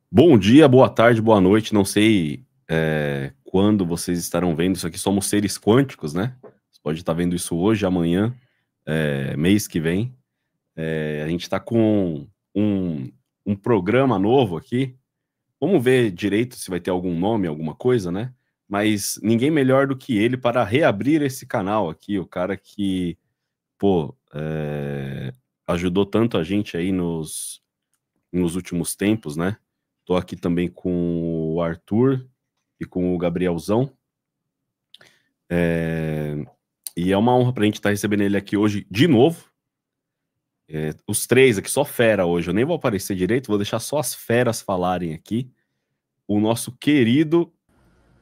Bom dia, boa tarde, boa noite. Não sei quando vocês estarão vendo isso aqui. Somos seres quânticos, né? Você pode estar vendo isso hoje, amanhã, mês que vem. A gente está com um programa novo aqui. Vamos ver direito se vai ter algum nome, alguma coisa, né? Mas ninguém melhor do que ele para reabrir esse canal aqui. O cara que, ajudou tanto a gente aí nos últimos tempos, né? Tô aqui também com o Arthur e com o Gabrielzão. E é uma honra pra gente estar recebendo ele aqui hoje de novo. Os três aqui, só fera hoje. Eu nem vou aparecer direito, vou deixar só as feras falarem aqui. O nosso querido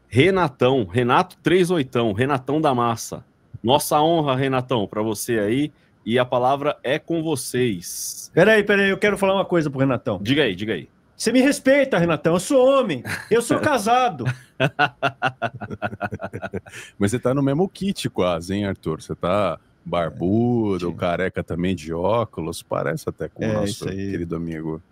Renatão, Renato 38, Renatão da Massa. Nossa honra, Renatão, pra você aí. E a palavra é com vocês. Peraí, eu quero falar uma coisa pro Renatão. Diga aí. Você me respeita, Renatão, eu sou homem, eu sou casado. Mas você tá no mesmo kit quase, hein, Arthur? Você tá barbudo, careca também de óculos, parece até com o nosso querido amigo.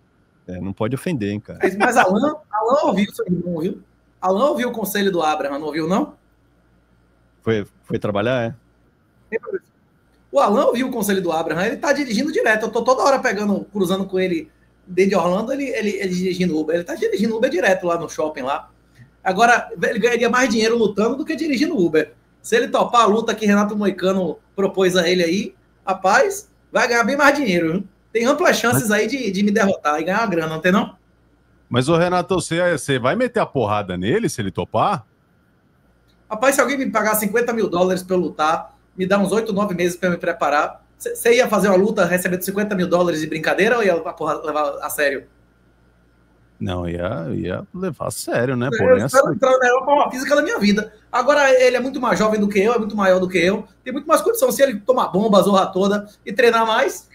Não pode ofender, hein, cara. Mas Alan ouviu seu irmão, viu? Alan ouviu o conselho do Abraham, não ouviu, não? Foi trabalhar, O Alan ouviu o conselho do Abraham, ele tá dirigindo direto. Eu tô toda hora cruzando com ele desde Orlando, ele dirigindo Uber. Ele tá dirigindo Uber direto lá no shopping lá. Agora, ele ganharia mais dinheiro lutando do que dirigindo Uber. Se ele topar a luta que Renato Moicano propôs a ele aí, rapaz, vai ganhar bem mais dinheiro, viu? Tem amplas chances aí de me derrotar e ganhar uma grana, não tem não? Mas, ô Renato, você vai meter a porrada nele se ele topar? Rapaz, se alguém me pagar $50 mil pra eu lutar, me dá uns 8, 9 meses pra me preparar, você ia fazer uma luta recebendo $50 mil de brincadeira ou ia levar a sério? Não, ia levar a sério, né? Eu espero entrar na melhor forma física da minha vida. Agora, ele é muito mais jovem do que eu, é muito maior do que eu, tem muito mais condição. Se ele tomar bomba, a zorra toda e treinar mais,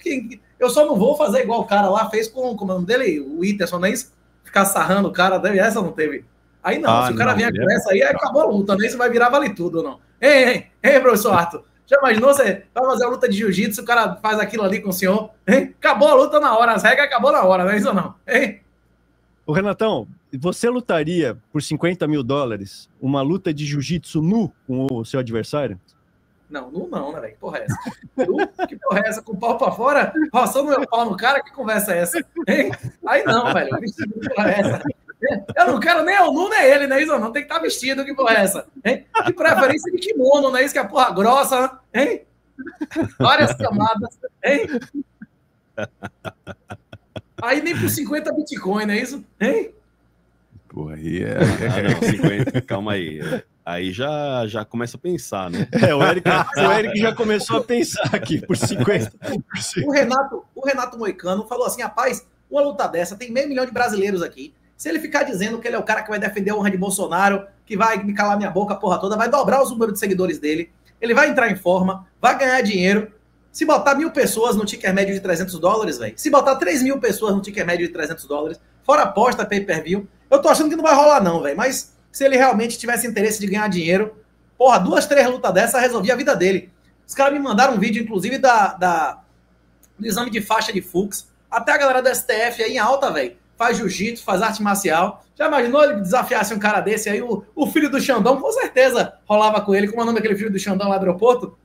eu só não vou fazer igual o cara lá fez com o nome dele, o Whindersson, não é isso? Ficar sarrando o cara, essa não teve. Aí não, se o cara vier com essa aí, acabou a luta, né? Isso vai virar vale tudo ou não? Hein, professor Arthur? Já imaginou você vai fazer a luta de jiu-jitsu, o cara faz aquilo ali com o senhor? Hein? Acabou a luta na hora, as regras acabou na hora, não é isso ou não? Hein? Ô, Renatão, você lutaria por $50 mil uma luta de jiu-jitsu nu com o seu adversário? Não, nu, né, velho? Que porra é essa? Que porra é essa? Com o pau pra fora? Roçando meu pau no cara? Que conversa é essa? Hein? Aí não, velho. Que porra é essa? Eu não quero nem o nu, nem ele, não é isso? Não tem que estar vestido, que porra é essa? Hein? De preferência de kimono, não é isso? Que é a porra grossa, hein? Várias camadas, hein? Aí nem por 50 Bitcoin, não é isso? Hein? Pô, aí não, 50, calma aí. Aí já começa a pensar, né? O Eric já começou a pensar aqui, por 50. O Renato Moicano falou assim, rapaz, uma luta dessa, tem 500 mil de brasileiros aqui. Se ele ficar dizendo que ele é o cara que vai defender a honra de Bolsonaro, que vai me calar minha boca a porra toda, vai dobrar os números de seguidores dele, ele vai entrar em forma, vai ganhar dinheiro. Se botar 1.000 pessoas no ticker médio de $300, velho, se botar 3.000 pessoas no ticker médio de $300, fora aposta, pay-per-view, eu tô achando que não vai rolar não, velho, mas se ele realmente tivesse interesse de ganhar dinheiro, porra, 2, 3 lutas dessa resolvia a vida dele. Os caras me mandaram um vídeo, inclusive, do exame de faixa de Fux, até a galera do STF aí em alta, velho, faz jiu-jitsu, faz arte marcial. Já imaginou ele desafiasse um cara desse aí? O filho do Xandão, com certeza, rolava com ele. Como é o nome daquele filho do Xandão lá do aeroporto?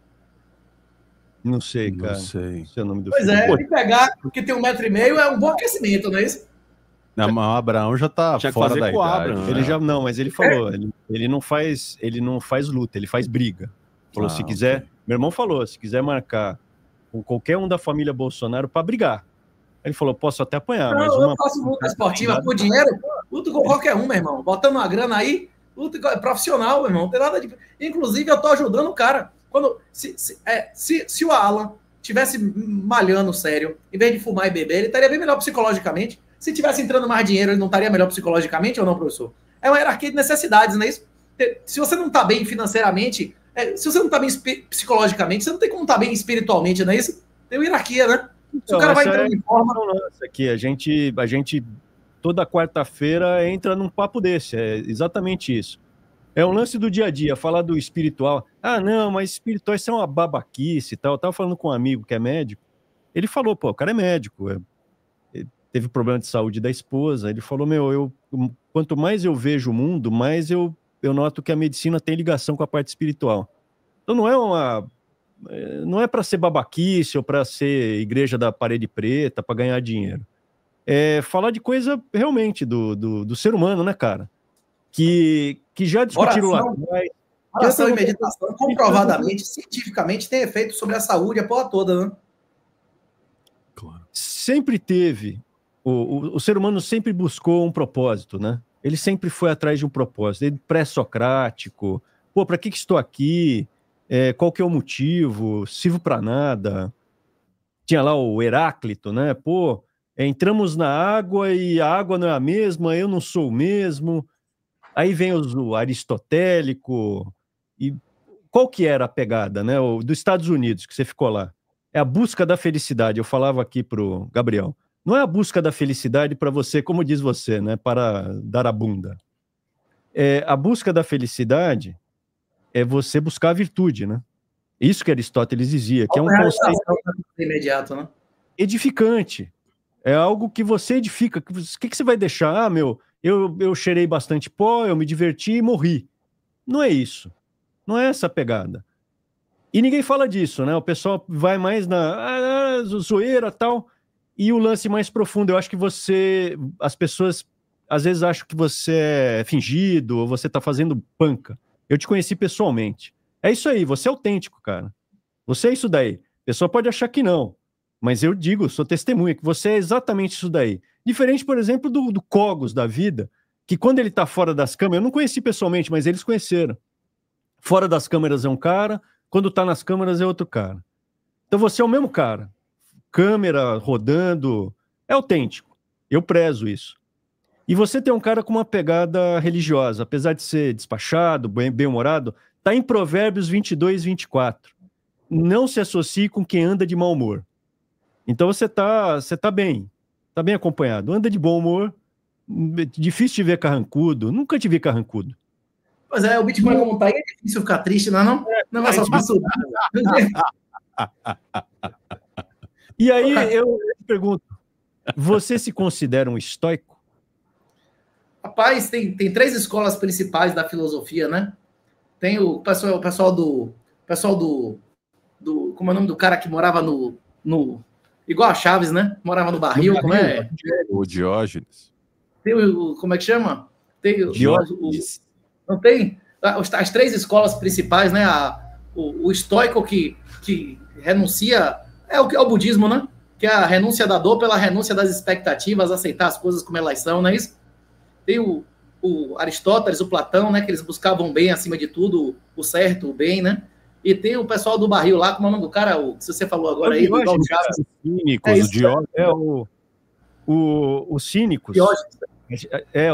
Não sei, cara. Não sei. O nome do pois filho. Ele pegar, que tem 1,5 m, é um bom aquecimento, não é isso? Não, mas o Abraão já tá fora da idade. Ele já não, mas ele falou, ele não faz luta, ele faz briga. Falou, se quiser, meu irmão falou, se quiser marcar com qualquer um da família Bolsonaro para brigar. Ele falou, posso até apanhar, mas eu faço luta esportiva por dinheiro, luto com qualquer um, meu irmão. Botando uma grana aí, luta profissional, meu irmão. Não tem nada de... Inclusive, eu tô ajudando o cara. Se o Alan tivesse malhando sério, em vez de fumar e beber, ele estaria bem melhor psicologicamente. Se tivesse entrando mais dinheiro, ele não estaria melhor psicologicamente ou não, professor? É uma hierarquia de necessidades, não é isso? Se você não tá bem financeiramente, se você não tá bem psicologicamente, você não tem como estar bem espiritualmente, não é isso? Tem uma hierarquia, né? Se o cara vai entrando em forma... Aqui, a gente toda quarta-feira entra num papo desse, é exatamente isso. É um lance do dia a dia, falar do espiritual. Ah, não, mas espiritual, isso é uma babaquice e tal. Eu tava falando com um amigo que é médico, ele falou, pô, o cara é médico, teve problema de saúde da esposa. Ele falou, quanto mais eu vejo o mundo, mais eu noto que a medicina tem ligação com a parte espiritual. Então não é para ser babaquice ou para ser igreja da parede preta, para ganhar dinheiro. É falar de coisa realmente do ser humano, né, cara? Que já discutiram lá atrás. Oração e meditação, comprovadamente, cientificamente, tem efeito sobre a saúde, a porra toda, né? Claro. Sempre teve. O ser humano sempre buscou um propósito, né? Ele sempre foi atrás de um propósito. Ele pré-socrático. Pô, para que estou aqui? Qual que é o motivo? Sirvo para nada. Tinha lá o Heráclito, né? Pô, entramos na água e a água não é a mesma, eu não sou o mesmo. Aí vem o aristotélico. E qual que era a pegada, né? Dos Estados Unidos, que você ficou lá. É a busca da felicidade. Eu falava aqui pro Gabriel. Não é a busca da felicidade para você, como diz você, né? Para dar a bunda. A busca da felicidade é você buscar a virtude, né? Isso que Aristóteles dizia, que é um conceito imediato, né? Edificante. É algo que você edifica. O que você vai deixar? Eu cheirei bastante pó, eu me diverti e morri. Não é isso. Não é essa a pegada. E ninguém fala disso, né? O pessoal vai mais na zoeira e tal. E o lance mais profundo, eu acho que as pessoas às vezes acham que você é fingido, ou você tá fazendo panca. Eu te conheci pessoalmente. É isso aí, você é autêntico, cara. Você é isso daí. A pessoa pode achar que não, mas eu digo, sou testemunha, que você é exatamente isso daí. Diferente, por exemplo, do Cogos da vida, que quando ele tá fora das câmeras, eu não conheci pessoalmente, mas eles conheceram. Fora das câmeras é um cara, quando tá nas câmeras é outro cara. Então você é o mesmo cara. Câmera, rodando, é autêntico. Eu prezo isso. E você tem um cara com uma pegada religiosa, apesar de ser despachado, bem-humorado, tá em Provérbios 22, 24. Não se associe com quem anda de mau humor. Então você tá bem acompanhado. Anda de bom humor, difícil te ver carrancudo, nunca te vi carrancudo. Pois é, o Bitcoin como tá aí, é difícil ficar triste, não é não? Não é só absurdo. E aí eu te pergunto, você se considera um estoico? Rapaz, tem 3 escolas principais da filosofia, né? Tem o pessoal do como é o nome do cara que morava no igual a Chaves, né? Morava no barril, como é? O Diógenes. Tem como é que chama? Tem Diógenes. Não tem as 3 escolas principais, né? O estoico que renuncia é o budismo, né? Que é a renúncia da dor pela renúncia das expectativas, aceitar as coisas como elas são, não é isso? Tem o Aristóteles, o Platão, né? Que eles buscavam bem acima de tudo, o certo, o bem, né? E tem o pessoal do barril lá, como é o nome do cara? Que você falou agora aí, os cínicos, o cínicos. Diógenes.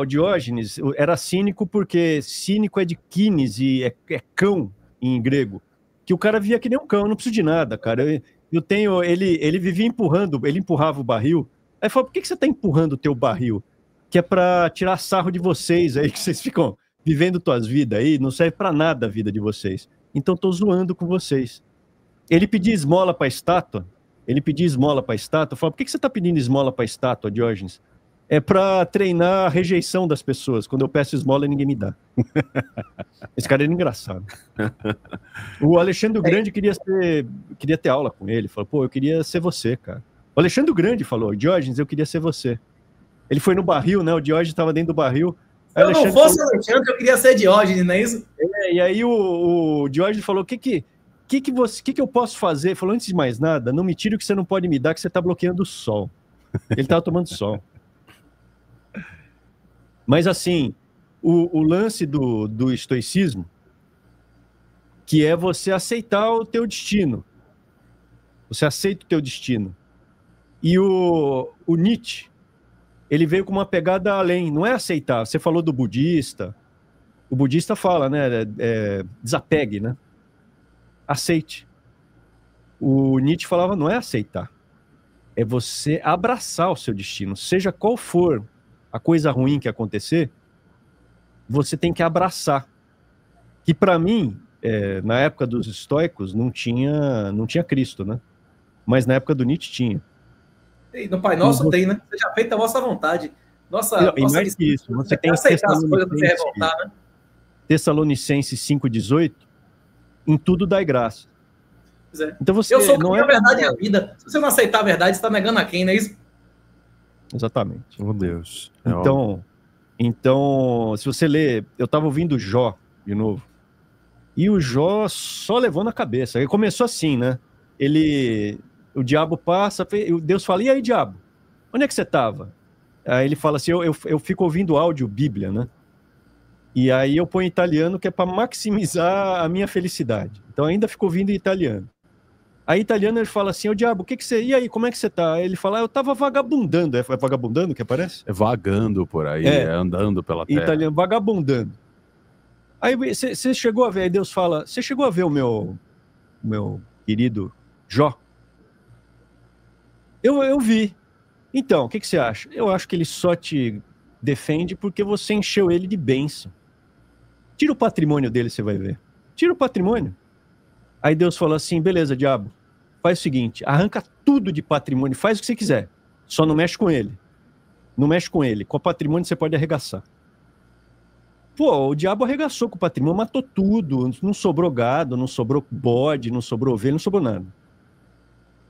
O Diógenes era cínico porque cínico é de quines e é cão em grego. Que o cara via que nem um cão, eu não preciso de nada, cara. Ele vivia empurrando, ele empurrava o barril. Aí falou, por que você tá empurrando o teu barril? Que é pra tirar sarro de vocês aí, que vocês ficam vivendo tuas vidas aí, não serve pra nada a vida de vocês. Então tô zoando com vocês. Ele pedia esmola pra estátua, falou, por que você tá pedindo esmola pra estátua, Diógenes? É pra treinar a rejeição das pessoas. Quando eu peço esmola, ninguém me dá. Esse cara era engraçado. O Alexandre o Grande queria ter aula com ele. Falou, pô, eu queria ser você, cara. O Alexandre o Grande falou, Diógenes, eu queria ser você. Ele foi no barril, né? O Diógenes estava dentro do barril. Se eu não fosse o Alexandre, eu queria ser Diógenes, não é isso? E aí o Diógenes falou, o que eu posso fazer? Ele falou, antes de mais nada, não me tire o que você não pode me dar, que você está bloqueando o sol. Ele estava tomando sol. Mas assim, o lance do estoicismo, que é você aceitar o teu destino. Você aceita o teu destino. E o Nietzsche, ele veio com uma pegada além, não é aceitar. Você falou do budista. O budista fala, né? Desapegue, né? Aceite. O Nietzsche falava, não é aceitar. É você abraçar o seu destino. Seja qual for a coisa ruim que acontecer, você tem que abraçar. Que para mim, na época dos estoicos, não tinha Cristo, né? Mas na época do Nietzsche tinha. E no Pai Nosso tem, né? Seja feita a vossa vontade. E mais que isso, você tem aceitar as coisas, não se revoltar, né? Tessalonicenses 5,18, em tudo dai graça. Então você eu sou não é a verdade e a vida. Se você não aceitar a verdade, você está negando a quem, não é isso? Exatamente. Oh, Deus. Então, se você ler, eu estava ouvindo Jó de novo, e o Jó só levou na cabeça. Ele começou assim, né? O diabo passa, Deus fala, e aí, diabo? Onde é que você estava? Aí ele fala assim, eu fico ouvindo áudio Bíblia, né? E aí eu ponho italiano, que é para maximizar a minha felicidade. Então ainda fico ouvindo italiano. Aí italiano ele fala assim, ô diabo, e aí, como é que você tá? Aí ele fala, eu tava vagabundando. É vagabundando que aparece? É vagando por aí, andando pela terra. Italiano, vagabundando. Aí você chegou a ver, aí Deus fala, você chegou a ver o meu querido Jó? Eu vi. Então, o que você acha? Eu acho que ele só te defende porque você encheu ele de bênção. Tira o patrimônio dele, você vai ver. Tira o patrimônio. Aí Deus falou assim, beleza, diabo, faz o seguinte, arranca tudo de patrimônio, faz o que você quiser, só não mexe com ele. Não mexe com ele. Com o patrimônio você pode arregaçar. Pô, o diabo arregaçou com o patrimônio, matou tudo, não sobrou gado, não sobrou bode, não sobrou ovelha, não sobrou nada.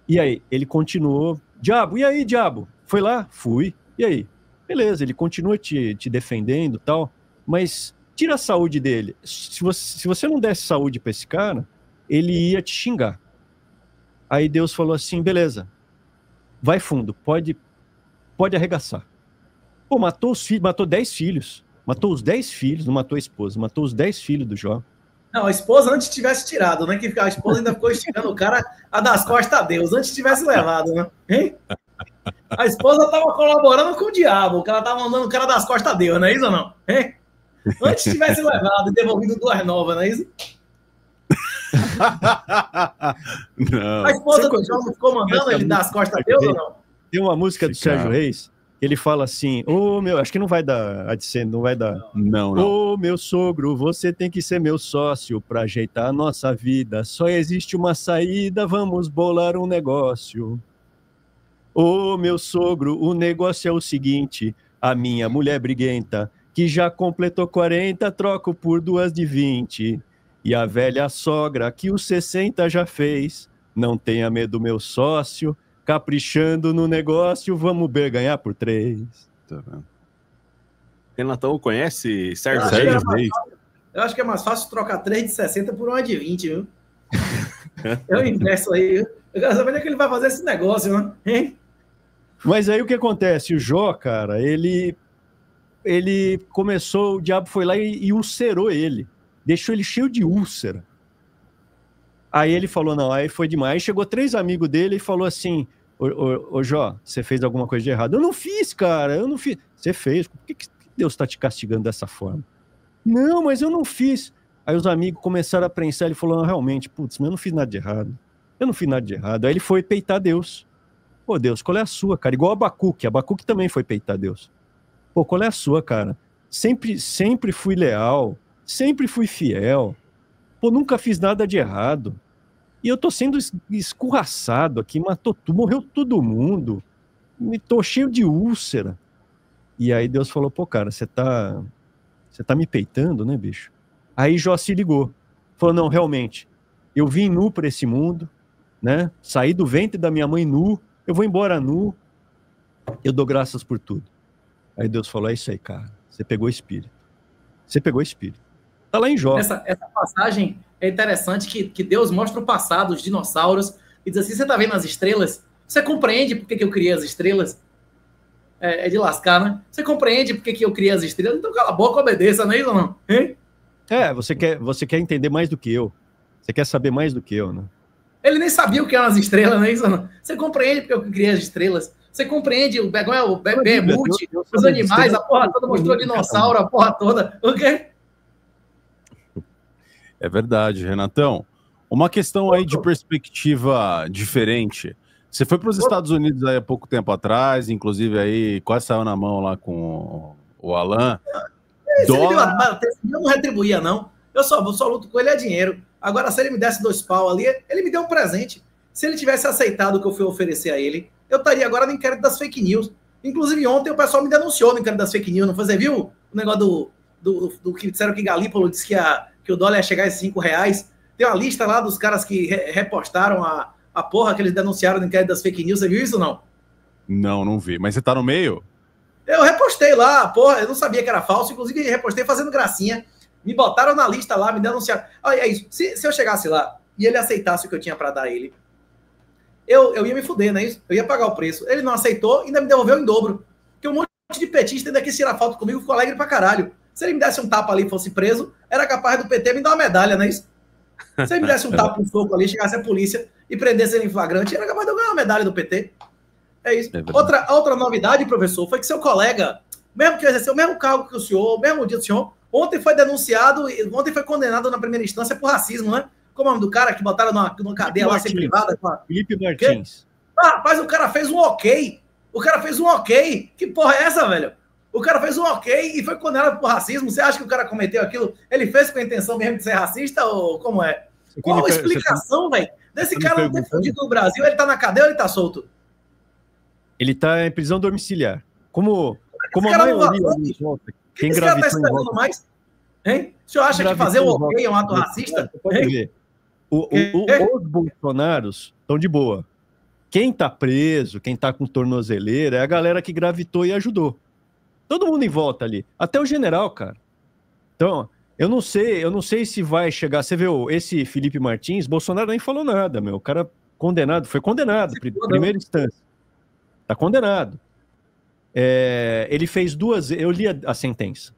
E aí, ele continuou, diabo, e aí, diabo? Foi lá? Fui. E aí? Beleza, ele continua te defendendo e tal, mas tira a saúde dele. Se você não desse saúde para esse cara, ele ia te xingar. Aí Deus falou assim, beleza, vai fundo, pode arregaçar. Pô, matou 10 filhos, matou os 10 filhos, não matou a esposa, matou os 10 filhos do Jó. Não, a esposa antes tivesse tirado, né? Que a esposa ainda ficou estirando o cara a das costas a Deus, antes tivesse levado, né? Hein? A esposa estava colaborando com o diabo, que ela estava mandando o cara das costas a Deus, não é isso ou não? Hein? Antes tivesse levado e devolvido 2 novas, não é isso? Não. A esposa do João não ficou mandando ele dar as costas a Deus ou não? Tem uma música do Sérgio Reis, ele fala assim, acho que não vai dar AdSense, não vai dar. Não. Ô, meu sogro, você tem que ser meu sócio para ajeitar a nossa vida. Só existe uma saída, vamos bolar um negócio. Ô, meu sogro, o negócio é o seguinte, a minha mulher briguenta, que já completou 40, troco por 2 de 20. E a velha sogra, que os 60 já fez, não tenha medo, meu sócio, caprichando no negócio, vamos ganhar por 3. Tá vendo? Renatão conhece Sérgio Reis? Eu acho que é mais fácil trocar 3 de 60 por 1 de 20, viu? Eu inverso aí, viu? Eu quero saber onde é que ele vai fazer esse negócio, né? Hein? Mas aí o que acontece? O Jó, cara, ele começou, o diabo foi lá e ulcerou ele. Deixou ele cheio de úlcera. Aí ele falou, não, aí foi demais. Aí chegou 3 amigos dele e falou assim, ô Jó, você fez alguma coisa de errado? Eu não fiz, cara, eu não fiz. Você fez, por que Deus está te castigando dessa forma? Não, mas eu não fiz. Aí os amigos começaram a prensar, ele falou, não, realmente, putz, mas eu não fiz nada de errado. Eu não fiz nada de errado. Aí ele foi peitar Deus. Pô, Deus, qual é a sua, cara? Igual Abacuque também foi peitar Deus. Pô, qual é a sua, cara? Sempre fui leal, sempre fui fiel. Pô, nunca fiz nada de errado. E eu tô sendo escorraçado aqui, morreu todo mundo. Tô cheio de úlcera. E aí Deus falou, pô, cara, você tá me peitando, né, bicho? Aí Jó se ligou. Falou, não, realmente, eu vim nu para esse mundo, né? Saí do ventre da minha mãe nu, eu vou embora nu, eu dou graças por tudo. Aí Deus falou, é isso aí, cara, você pegou o espírito. Você pegou o espírito. Tá lá em Jó. Essa passagem é interessante que Deus mostra o passado, os dinossauros, e diz assim, você tá vendo as estrelas? Você compreende por que eu criei as estrelas? É de lascar, né? Você compreende por que eu criei as estrelas? Então cala a boca, obedeça, não é isso ou não? Hein? Você quer entender mais do que eu. Você quer saber mais do que eu, né? Ele nem sabia o que eram as estrelas, não é isso ou não? Você compreende porque eu criei as estrelas? Você compreende o Behemoth, os animais, a porra toda, mostrou dinossauro, a porra toda. O quê? É verdade, Renatão. Uma questão aí de perspectiva diferente. Você foi para os Estados Unidos aí há pouco tempo atrás, inclusive aí quase saiu na mão lá com o Alan. Eu não retribuía, não. Eu só luto com ele, é dinheiro. Agora, se ele me desse 2 pau ali, ele me deu um presente. Se ele tivesse aceitado o que eu fui oferecer a ele, eu estaria agora no inquérito das fake news. Inclusive, ontem o pessoal me denunciou no inquérito das fake news, não foi? Você viu o negócio do que disseram que Galípolo disse que o dólar ia chegar a R$5? Tem uma lista lá dos caras que repostaram a porra que eles denunciaram no inquérito das fake news. Você viu isso ou não? Não, não vi. Mas você tá no meio? Eu repostei lá, porra, eu não sabia que era falso, inclusive repostei fazendo gracinha. Me botaram na lista lá, me denunciaram. Olha, é isso. Se eu chegasse lá e ele aceitasse o que eu tinha para dar a ele, eu ia me fuder, não é isso? Eu ia pagar o preço. Ele não aceitou, ainda me devolveu em dobro. Porque um monte de petista ainda quis tirar foto comigo, ficou alegre pra caralho. Se ele me desse um tapa ali e fosse preso, era capaz do PT me dar uma medalha, não é isso? Se ele me desse um tapa, um soco ali, chegasse a polícia e prendesse ele em flagrante, era capaz de eu ganhar uma medalha do PT. É isso. Outra novidade, professor, foi que seu colega, mesmo que exerceu o mesmo cargo que o senhor, o mesmo dia do senhor, ontem foi denunciado, ontem foi condenado na primeira instância por racismo, né? Como é o nome do cara que botaram numa cadeia lá sem privada? Felipe Martins. Rapaz, o cara fez um ok. O cara fez um ok. Que porra é essa, velho? O cara fez um ok e foi condenado por racismo. Você acha que o cara cometeu aquilo? Ele fez com a intenção mesmo de ser racista ou como é? Qual a explicação, velho? Desse cara não ter fugido do Brasil, ele tá na cadeia ou ele tá solto? Ele tá em prisão domiciliar. Como a maioria dos votos. Quem gravitou em volta mais? Hein? O senhor acha que fazer um ok é um ato racista? Pode ver. Os bolsonaros estão de boa. Quem tá preso, quem tá com tornozeleira, é a galera que gravitou e ajudou. Todo mundo em volta ali. Até o general, cara. Então, eu não sei se vai chegar... Você viu, esse Felipe Martins, Bolsonaro nem falou nada, meu. O cara condenado, foi condenado, primeira instância. Tá condenado. Ele fez eu li a sentença.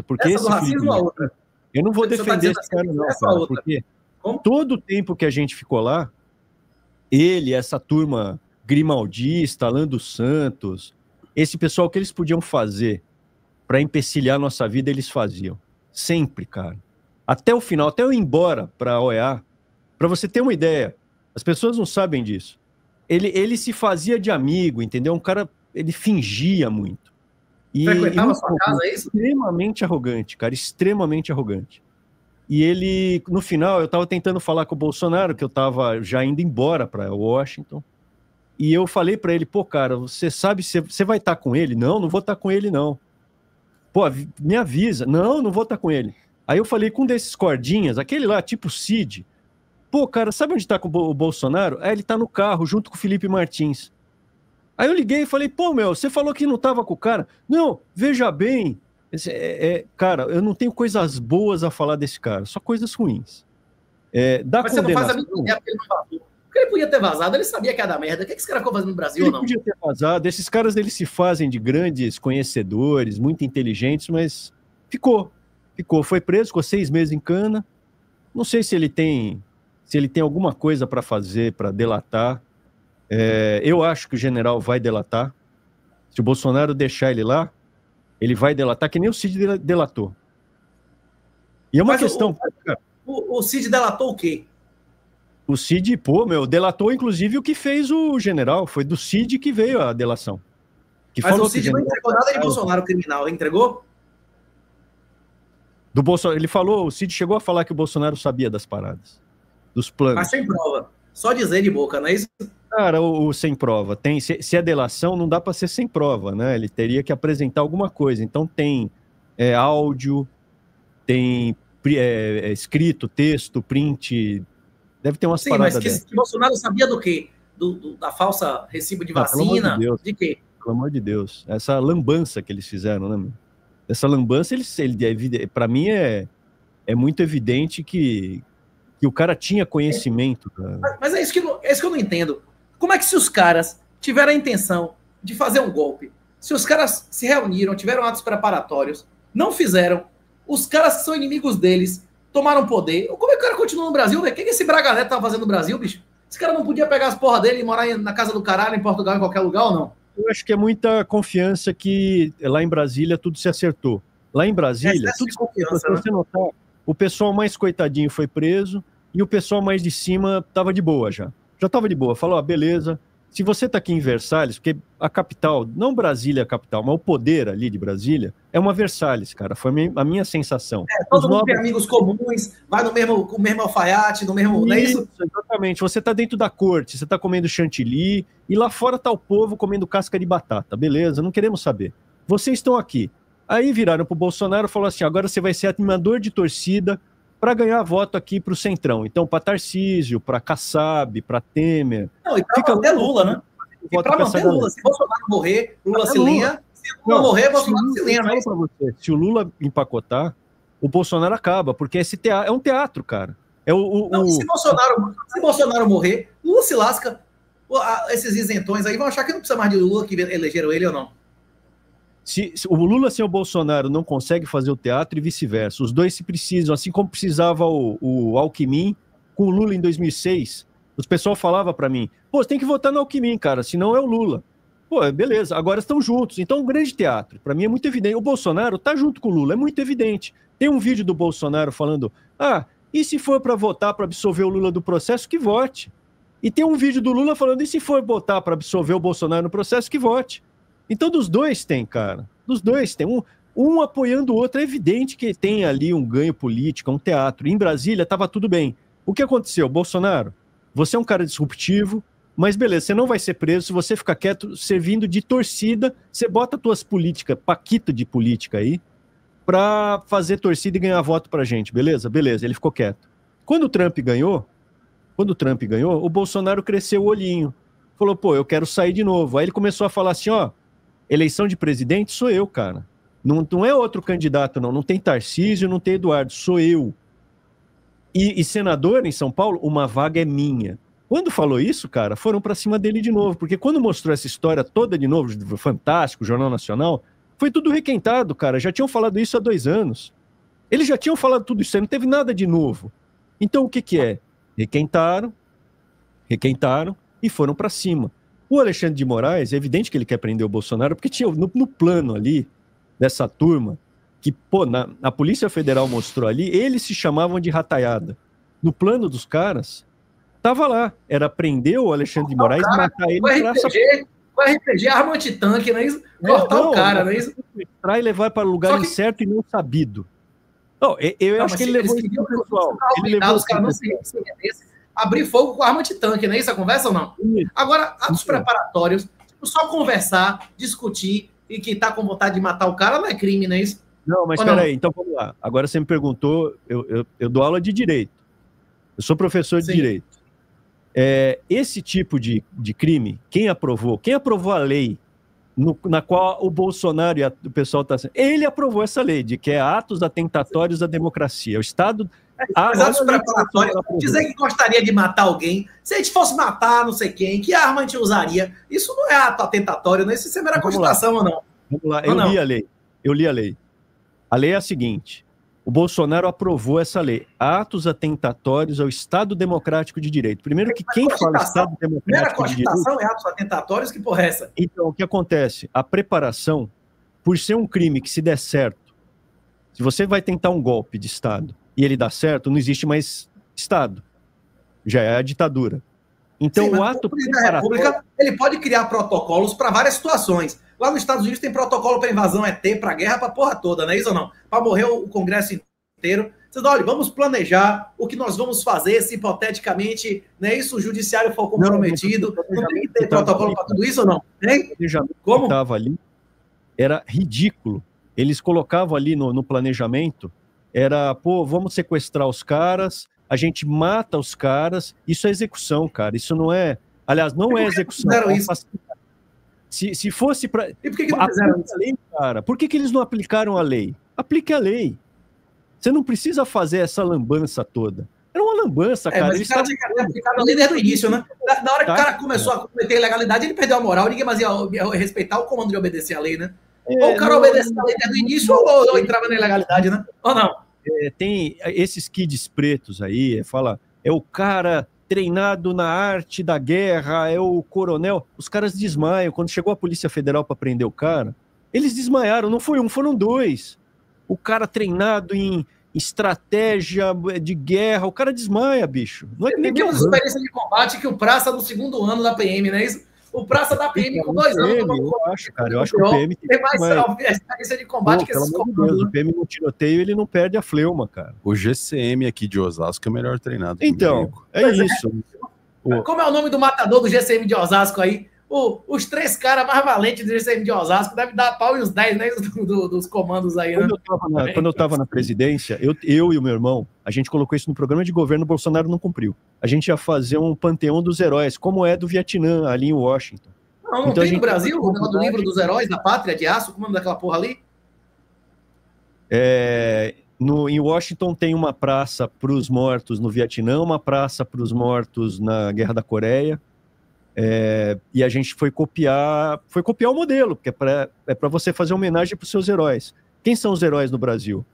Porque essa do racismo ou outra? Eu não vou defender esse cara, não, cara, porque todo o tempo que a gente ficou lá, ele, essa turma grimaldista, Alan dos Santos, esse pessoal, que eles podiam fazer para empecilhar a nossa vida, eles faziam. Sempre, cara. Até o final, até eu ir embora para a OEA, para você ter uma ideia, as pessoas não sabem disso. Ele se fazia de amigo, entendeu? Um cara, ele fingia muito. Frequentava a sua casa, é isso? Extremamente arrogante, cara, extremamente arrogante. E ele, no final, eu estava tentando falar com o Bolsonaro, que eu estava já indo embora para Washington, e eu falei para ele, pô, cara, você sabe, você vai estar com ele? Não vou estar com ele, não. Pô, me avisa. Não vou estar com ele. Aí eu falei com um desses cordinhas, aquele lá, tipo Cid, pô, cara, sabe onde está com o Bolsonaro? Ele está no carro, junto com o Felipe Martins. Aí eu liguei e falei, pô, meu, você falou que não estava com o cara? Não, veja bem, cara, eu não tenho coisas boas a falar desse cara, só coisas ruins. Mas você não faz a mínima ideia porque ele não vazou. Porque ele podia ter vazado, ele sabia que ia dar merda. O que esse cara ficou fazendo no Brasil ou não? Ele podia ter vazado, esses caras, eles se fazem de grandes conhecedores, muito inteligentes, mas ficou. Foi preso, ficou 6 meses em cana. Não sei se ele tem alguma coisa para fazer, para delatar. Eu acho que o general vai delatar. Se o Bolsonaro deixar ele lá, ele vai delatar, que nem o Cid delatou. E é uma questão... O Cid delatou o quê? O Cid, pô, meu, delatou inclusive o que fez o general. Foi do Cid que veio a delação. Mas o Cid não entregou nada de Bolsonaro criminal, ele entregou? Do Bolsonaro, o Cid chegou a falar que o Bolsonaro sabia das paradas, dos planos. Mas sem prova, só dizer de boca, não é isso? Cara, o sem prova, se é delação, não dá para ser sem prova, né? Ele teria que apresentar alguma coisa. Então tem áudio, tem escrito, texto, print, deve ter umas paradas dessas. Mas que Bolsonaro sabia do quê? Da falsa recibo de vacina? De quê? Pelo amor de Deus. Essa lambança que eles fizeram, né, meu? Essa lambança, para mim, é muito evidente que o cara tinha conhecimento. Mas é isso que eu não entendo. Como é que, se os caras tiveram a intenção de fazer um golpe, se os caras se reuniram, tiveram atos preparatórios, não fizeram, os caras que são inimigos deles tomaram poder, como é que o cara continua no Brasil, velho? O que esse Braga Neto tava fazendo no Brasil, bicho? Esse cara não podia pegar as porra dele e morar na casa do caralho, em Portugal, em qualquer lugar ou não? Eu acho que é muita confiança que lá em Brasília tudo se acertou. Lá em Brasília, tudo se acertou. Se você notar, o pessoal mais coitadinho foi preso e o pessoal mais de cima tava de boa já. Já tava de boa. Falou, beleza, se você está aqui em Versalhes, porque a capital, não Brasília a capital, mas o poder ali de Brasília é uma Versalhes, cara, foi a minha sensação. Todo mundo tem amigos comuns, vai no mesmo alfaiate, no mesmo... Não é isso? Exatamente, você está dentro da corte, você está comendo chantilly, e lá fora está o povo comendo casca de batata, beleza, não queremos saber. Vocês estão aqui. Aí viraram pro Bolsonaro e falaram assim, agora você vai ser animador de torcida para ganhar voto aqui para o Centrão. Então, para Tarcísio, para Kassab, para Temer. Não, e para manter Lula, né? E para manter Lula. Se Bolsonaro morrer, Lula se linha. Se Lula morrer, Bolsonaro se linha. Se o Lula empacotar, o Bolsonaro acaba, porque esse é um teatro, cara. Se Bolsonaro morrer, Lula se lasca. Esses isentões aí vão achar que não precisa mais de Lula, que elegeram ele ou não. Se o Lula sem o Bolsonaro não consegue fazer o teatro e vice-versa. Os dois se precisam, assim como precisava o Alckmin com o Lula em 2006. Os pessoal falava para mim, pô, você tem que votar no Alckmin, cara, senão é o Lula. Pô, beleza, agora estão juntos. Então, um grande teatro. Para mim é muito evidente. O Bolsonaro tá junto com o Lula, é muito evidente. Tem um vídeo do Bolsonaro falando, e se for para votar para absolver o Lula do processo, que vote. E tem um vídeo do Lula falando, e se for votar para absolver o Bolsonaro no processo, que vote. Então, dos dois tem, cara. Dos dois tem. Um apoiando o outro. É evidente que tem ali um ganho político, um teatro. Em Brasília, estava tudo bem. O que aconteceu? Bolsonaro, você é um cara disruptivo, mas beleza, você não vai ser preso se você ficar quieto, servindo de torcida. Você bota tuas políticas, paquito de política aí, para fazer torcida e ganhar voto pra gente. Beleza? Beleza, ele ficou quieto. Quando o Trump ganhou, o Bolsonaro cresceu o olhinho. Falou, pô, eu quero sair de novo. Aí ele começou a falar assim, eleição de presidente sou eu, cara. Não é outro candidato, não. Não tem Tarcísio, não tem Eduardo, sou eu. E senador em São Paulo, uma vaga é minha. Quando falou isso, cara, foram para cima dele de novo. Porque quando mostrou essa história toda de novo, Fantástico, Jornal Nacional, foi tudo requentado, cara. Já tinham falado isso há 2 anos. Eles já tinham falado tudo isso, não teve nada de novo. Então o que é? Requentaram e foram para cima. O Alexandre de Moraes, é evidente que ele quer prender o Bolsonaro, porque tinha no plano ali, dessa turma, que, pô, a Polícia Federal mostrou ali, eles se chamavam de rataiada. No plano dos caras, tava lá, era prender o Alexandre de Moraes e matar ele. O RPG, arma antitanque, não é isso? Cortar o cara, não é isso? E levar para o lugar incerto e não sabido. Não, eu acho que ele levou isso pro pessoal. Os caras não se abrir fogo com arma antitanque, não é isso a conversa ou não? Agora, atos preparatórios, só conversar, discutir e que tá com vontade de matar o cara não é crime, não é isso? Não, mas peraí, então vamos lá. Agora você me perguntou, eu dou aula de direito. Eu sou professor de direito. Esse tipo de crime, quem aprovou a lei na qual o Bolsonaro e o pessoal está... Ele aprovou essa lei, de que é atos atentatórios à democracia. O Estado... Mas atos preparatórios, dizer que gostaria de matar alguém, se a gente fosse matar não sei quem, que arma a gente usaria? Isso não é ato atentatório, não é? Isso é mera constituição ou não? Vamos lá, eu li a lei. A lei é a seguinte, o Bolsonaro aprovou essa lei, atos atentatórios ao Estado Democrático de Direito. Primeiro que quem fala Estado Democrático de Direito... Constituição é atos atentatórios, que porra é essa? Então, o que acontece? A preparação, por ser um crime que se der certo, se você vai tentar um golpe de Estado e ele dá certo, não existe mais Estado. Já é a ditadura. Então, sim, o ato preparatório... República, ele pode criar protocolos para várias situações. Lá nos Estados Unidos tem protocolo para invasão ET, para guerra, para porra toda, não é isso ou não? Para morrer o Congresso inteiro. Vocês, olha, vamos planejar o que nós vamos fazer se hipoteticamente, não é isso, o judiciário for comprometido. Não tem que ter protocolo para tudo isso ou não? Hein? Como? Estava ali, era ridículo. Eles colocavam ali no planejamento, era, pô, vamos sequestrar os caras, a gente mata os caras, isso é execução, cara, isso não é... Aliás, não é execução. Fizeram isso? Se fosse para... E por que não fizeram isso? Lei, cara? Por que eles não aplicaram a lei? Aplique a lei. Você não precisa fazer essa lambança toda. Era uma lambança, cara. Mas o cara tinha que ter aplicado a lei desde o início, né? Na hora que o cara começou a cometer ilegalidade, ele perdeu a moral, ninguém mais ia respeitar o comando de obedecer a lei, né? Ou o cara obedeceu a lei desde o início, ou entrava na ilegalidade, né? Ou não? Tem esses kids pretos aí, fala, é o cara treinado na arte da guerra, é o coronel. Os caras desmaiam. Quando chegou a Polícia Federal para prender o cara, eles desmaiaram. Não foi um, foram 2. O cara treinado em estratégia de guerra, o cara desmaia, bicho. Não é que nem uma experiência de combate que o praça no 2º ano da PM, não é isso? O praça da PM com 2 anos tomando conta. Eu acho que o PM tem mais experiência de combate que esses comandos. O PM no tiroteio, ele não perde a fleuma, cara. O GCM aqui de Osasco é melhor treinado. Então, isso. Como é o nome do matador do GCM de Osasco aí? Os 3 caras mais valentes do GCM de Osasco devem dar pau e os 10, né, dos comandos aí, né? Quando eu estava na presidência, eu e o meu irmão, a gente colocou isso no programa de governo, o Bolsonaro não cumpriu. A gente ia fazer um panteão dos heróis, como é do Vietnã, ali em Washington. Não então, tem no Brasil o negócio do livro dos heróis da pátria de aço? Como é daquela porra ali? Em Washington tem uma praça para os mortos no Vietnã, uma praça para os mortos na Guerra da Coreia. E a gente foi copiar o modelo, porque é para você fazer homenagem para os seus heróis. Quem são os heróis no Brasil?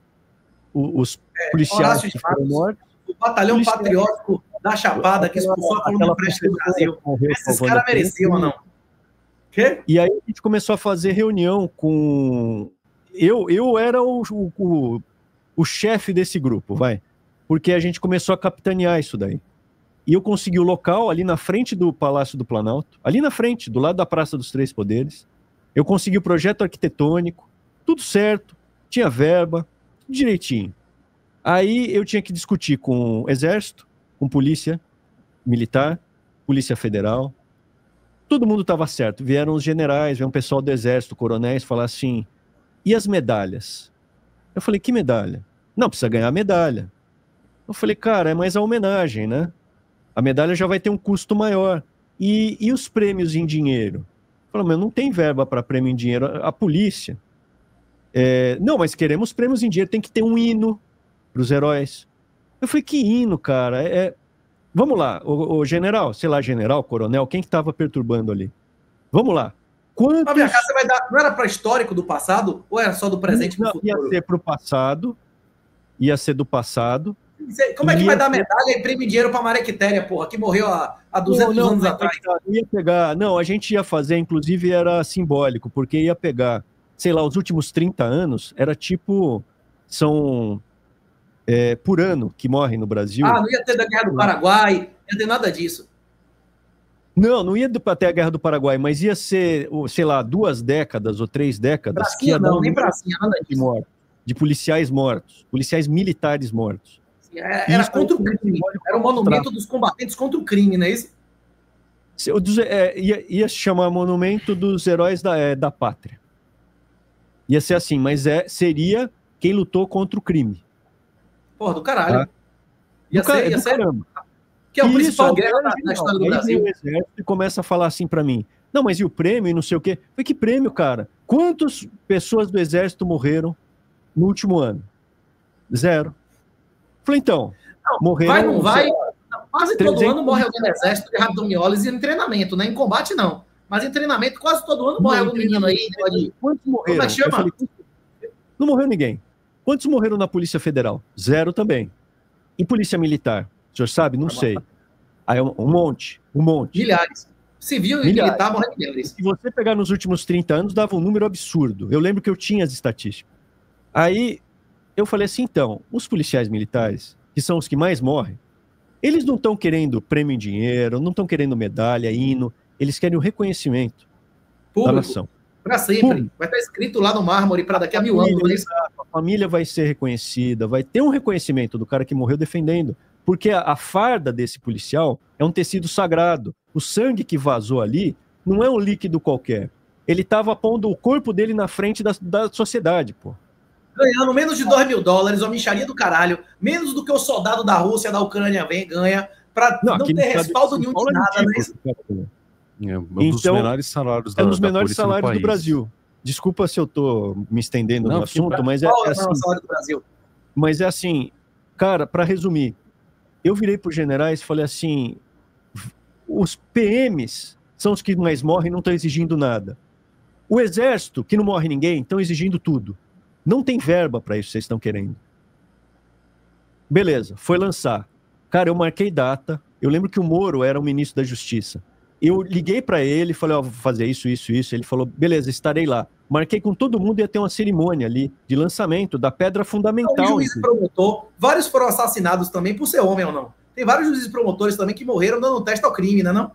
Os policiais que foram mortos. O batalhão patriótico da Chapada que expulsou a coluna preste do Brasil. Esses caras mereciam ou não? Quê? E aí a gente começou a fazer reunião com... Eu era o chefe desse grupo, porque a gente começou a capitanear isso daí. E eu consegui o local ali na frente do Palácio do Planalto, ali na frente, do lado da Praça dos Três Poderes. Eu consegui o projeto arquitetônico, tudo certo, tinha verba, tudo direitinho. Aí eu tinha que discutir com o Exército, com Polícia Militar, Polícia Federal. Todo mundo estava certo. Vieram os generais, veio um pessoal do Exército, coronéis, falar assim, e as medalhas? Eu falei, que medalha? Não, precisa ganhar a medalha. Eu falei, cara, é mais a homenagem, né? A medalha já vai ter um custo maior. E os prêmios em dinheiro? Falei, mas não tem verba para prêmio em dinheiro. A polícia. Não, mas queremos prêmios em dinheiro. Tem que ter um hino para os heróis. Eu falei, que hino, cara? Vamos lá, o general, sei lá, general, coronel, quem que estava perturbando ali? Vamos lá. Quantos... Mas você vai dar... Não era para histórico do passado? Ou era só do presente para o futuro? Ia ser para o passado. Ia ser do passado. Como é que vai dar medalha e prêmio dinheiro para Maria Quitéria, porra, que morreu há 200 anos atrás? Ia pegar, não, a gente ia fazer, inclusive era simbólico, porque ia pegar, sei lá, os últimos 30 anos, era tipo, são por ano que morrem no Brasil. Não ia ter da Guerra do Paraguai, não ia ter nada disso. Não ia até a Guerra do Paraguai, mas ia ser, sei lá, 2 décadas ou 3 décadas. Bracinha, que ia nem bracinha, nada disso. De policiais mortos, policiais militares mortos. Era contra o crime, era o monumento dos combatentes contra o crime, não é isso? Ia se chamar Monumento dos Heróis da Pátria. Ia ser assim, mas seria quem lutou contra o crime. Porra, do caralho. Tá? Ia ser caramba. Que é o principal guerra na história do Brasil. O exército começa a falar assim pra mim, não, mas e o prêmio e não sei o quê? Foi que prêmio, cara? Quantas pessoas do exército morreram no último ano? 0. Falei, então, morreram... Vai, não vai? Quase todo ano morre alguém no exército de rabdomiólise em treinamento, né? Em combate, não. Mas em treinamento, quase todo ano morre algum menino aí. Quantos morreram? Como é que chama? Falei, não morreu ninguém. Quantos morreram na Polícia Federal? 0 também. E Polícia Militar? O senhor sabe? Não sei. Aí um monte. Milhares. Civil e militar morreram milhares. Se você pegar nos últimos 30 anos, dava um número absurdo. Eu lembro que eu tinha as estatísticas. Aí... eu falei assim, então, os policiais militares, que são os que mais morrem, eles não estão querendo prêmio em dinheiro, não estão querendo medalha, hino, eles querem o reconhecimento da nação. Para sempre. Público. Vai estar escrito lá no mármore para daqui a 1000 anos. A família vai ser reconhecida, vai ter um reconhecimento do cara que morreu defendendo, porque a farda desse policial é um tecido sagrado. O sangue que vazou ali não é um líquido qualquer. Ele estava pondo o corpo dele na frente da sociedade, pô. Ganhando menos de $2.000, uma micharia do caralho, menos do que o soldado da Rússia, da Ucrânia ganha, para não ter respaldo nenhum de nada. Um dos menores salários um dos menores salários do Brasil. Desculpa se eu estou me estendendo no assunto, mas é assim, cara, para resumir, eu virei para os generais e falei assim, os PMs são os que mais morrem e não estão exigindo nada. O Exército, que não morre ninguém, estão exigindo tudo. Não tem verba para isso que vocês estão querendo. Beleza, foi lançar. Cara, eu marquei data. Eu lembro que o Moro era o ministro da Justiça. Eu liguei para ele e falei, vou fazer isso. Ele falou, beleza, estarei lá. Marquei com todo mundo, ia ter uma cerimônia ali de lançamento da pedra fundamental. Juiz e promotor, vários foram assassinados também por ser homem ou não. Tem vários juízes e promotores também que morreram dando teste ao crime, né, não?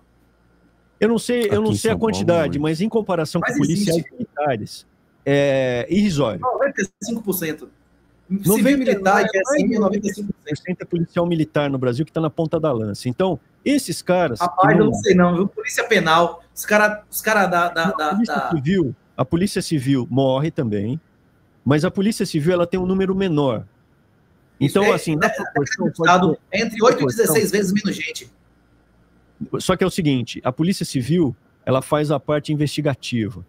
Eu não sei a quantidade, mas em comparação com policiais militares, é irrisório. 95%. Civil militar é assim, 95%. É policial militar no Brasil que está na ponta da lança. Então, esses caras... Rapaz, eu não sei não, viu? Polícia penal, os cara A Polícia Civil morre também, mas a Polícia Civil ela tem um número menor. Então, assim... na proporção, entre 8 e 16 vezes menos gente. Só que é o seguinte, a Polícia Civil, ela faz a parte investigativa,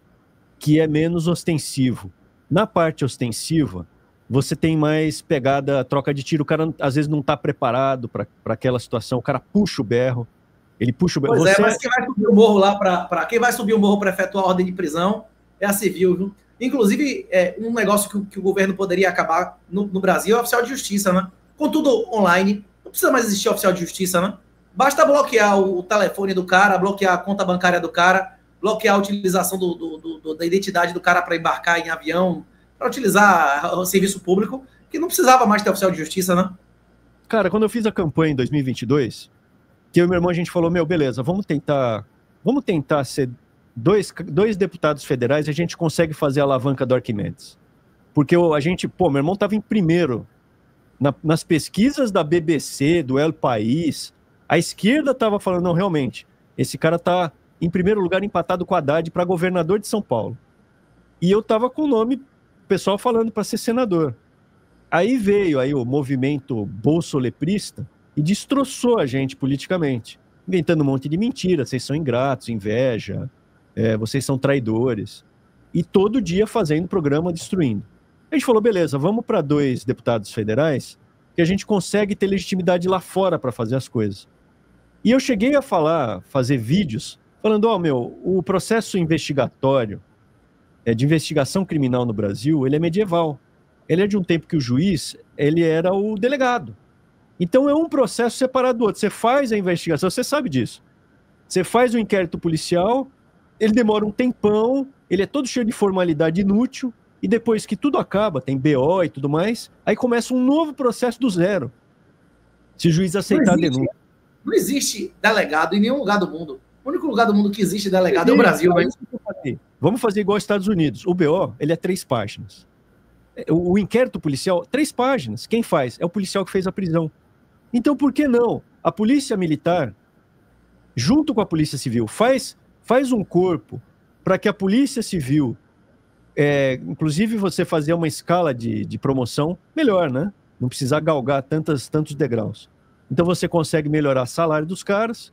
que é menos ostensivo. Na parte ostensiva, você tem mais pegada, troca de tiro, o cara às vezes não está preparado para aquela situação, o cara puxa o berro, ele puxa o berro. Pois mas quem vai subir o morro lá quem vai subir o morro para efetuar a ordem de prisão é a civil, viu? Inclusive, um negócio que o governo poderia acabar no Brasil é o oficial de justiça, né? Contudo, online, não precisa mais existir oficial de justiça, né? Basta bloquear o telefone do cara, bloquear a conta bancária do cara, bloquear a utilização da identidade do cara para embarcar em avião, para utilizar o serviço público, que não precisava mais ter oficial de justiça, né? Cara, quando eu fiz a campanha em 2022, que eu e meu irmão, a gente falou, beleza, vamos tentar ser dois deputados federais e a gente consegue fazer a alavanca do Arquimedes. Porque meu irmão estava em primeiro nas pesquisas da BBC, do El País. A esquerda estava falando, não, realmente, esse cara está em primeiro lugar empatado com o Haddad para governador de São Paulo. E eu estava com o nome, o pessoal falando para ser senador. Aí veio o movimento bolsoleprista e destroçou a gente politicamente, inventando um monte de mentira, vocês são ingratos, inveja, vocês são traidores. E todo dia fazendo programa destruindo. A gente falou, beleza, vamos para 2 deputados federais que a gente consegue ter legitimidade lá fora para fazer as coisas. E eu cheguei a fazer vídeos falando, o processo investigatório, de investigação criminal no Brasil, ele é medieval. Ele é de um tempo que o juiz, ele era o delegado. Então é um processo separado do outro. Você faz a investigação, você sabe disso. Você faz o inquérito policial, ele demora um tempão, ele é todo cheio de formalidade inútil, e depois que tudo acaba, tem BO e tudo mais, aí começa um novo processo do zero. Se o juiz aceitar a denúncia. Não existe delegado em nenhum lugar do mundo. O único lugar do mundo que existe delegado é o Brasil. Vamos fazer igual aos Estados Unidos. O BO, ele é 3 páginas. O inquérito policial, 3 páginas. Quem faz? É o policial que fez a prisão. Então, por que não? A polícia militar, junto com a polícia civil, faz um corpo para que a polícia civil, inclusive você fazer uma escala de promoção melhor, né? Não precisar galgar tantos degraus. Então você consegue melhorar o salário dos caras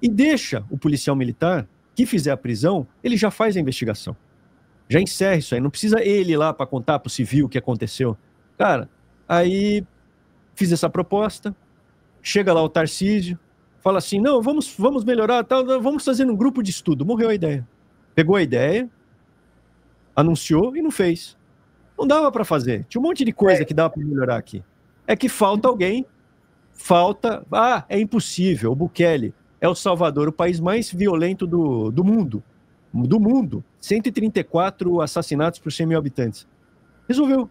e deixa o policial militar que fizer a prisão, ele já faz a investigação. Já encerra isso aí, não precisa ele ir lá para contar para o civil o que aconteceu. Cara, aí fiz essa proposta, chega lá o Tarcísio, fala assim, não, vamos melhorar, tal, vamos fazer um grupo de estudo. Morreu a ideia. Pegou a ideia, anunciou e não fez. Não dava para fazer. Tinha um monte de coisa que dava para melhorar aqui. É que falta alguém, é impossível. O Bukele é o Salvador, o país mais violento do mundo. 134 assassinatos por 100 mil habitantes. Resolveu.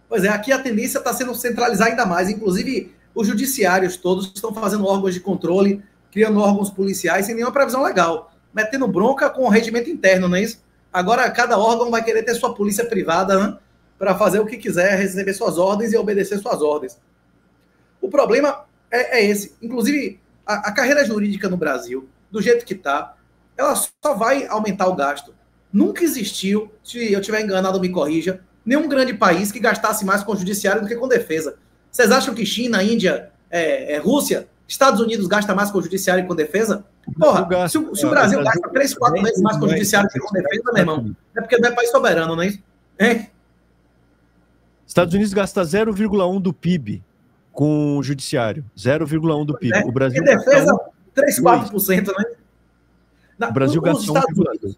Pois é, aqui a tendência está sendo centralizar ainda mais. Inclusive, os judiciários todos estão fazendo órgãos de controle, criando órgãos policiais sem nenhuma previsão legal. Metendo bronca com o regimento interno, não é isso? Agora, cada órgão vai querer ter sua polícia privada, né? Para fazer o que quiser, receber suas ordens e obedecer suas ordens. O problema é esse. Inclusive, a carreira jurídica no Brasil, do jeito que está, ela só vai aumentar o gasto. Nunca existiu, se eu estiver enganado, me corrija, nenhum grande país que gastasse mais com o judiciário do que com defesa. Vocês acham que China, Índia, Rússia, Estados Unidos gasta mais com o judiciário e com defesa? Porra, se o Brasil gasta 3, 4 vezes mais com o judiciário que com defesa, meu irmão, é porque não é país soberano, não é isso? Estados Unidos gasta 0,1 do PIB com o judiciário. 0,1 do PIB. O Brasil e defesa, 3, 4%, né? O Brasil gasta 1,2.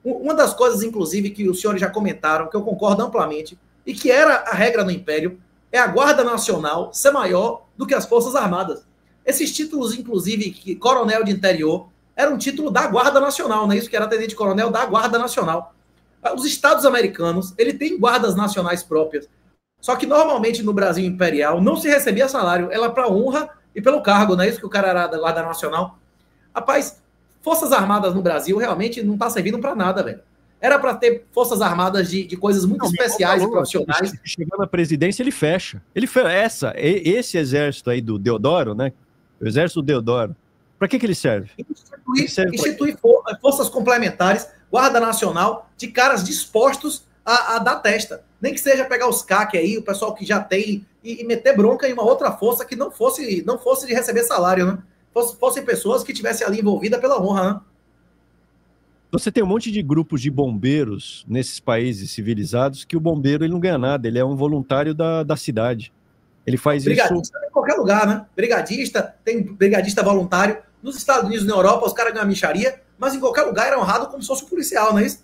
Uma das coisas, inclusive, que os senhores já comentaram, que eu concordo amplamente, e que era a regra no Império, é a Guarda Nacional ser maior do que as Forças Armadas. Esses títulos, inclusive, que coronel de interior, era um título da Guarda Nacional, não é isso? Que era tenente-coronel da Guarda Nacional. Os estados americanos, ele tem guardas nacionais próprias. Só que, normalmente, no Brasil Imperial, não se recebia salário. Ela para honra e pelo cargo, não é isso? Que o cara era da Guarda Nacional. Rapaz, Forças Armadas no Brasil realmente não tá servindo para nada, velho. Era para ter Forças Armadas de coisas muito especiais e profissionais. Chegando na presidência, ele fecha. Esse exército aí do Deodoro, né? O exército do Deodoro. Para que ele serve? Institui forças complementares, Guarda Nacional, de caras dispostos a dar testa. Nem que seja pegar os CAC aí, o pessoal que já tem, e meter bronca em uma outra força que não fosse de receber salário, né? Fossem pessoas que estivessem ali envolvidas pela honra, né? Você tem um monte de grupos de bombeiros nesses países civilizados que o bombeiro ele não ganha nada, ele é um voluntário da cidade. Ele faz brigadista isso... em qualquer lugar, né? Brigadista, tem brigadista voluntário. Nos Estados Unidos, na Europa, os caras ganham micharia, mas em qualquer lugar era honrado como se fosse um policial, não é isso?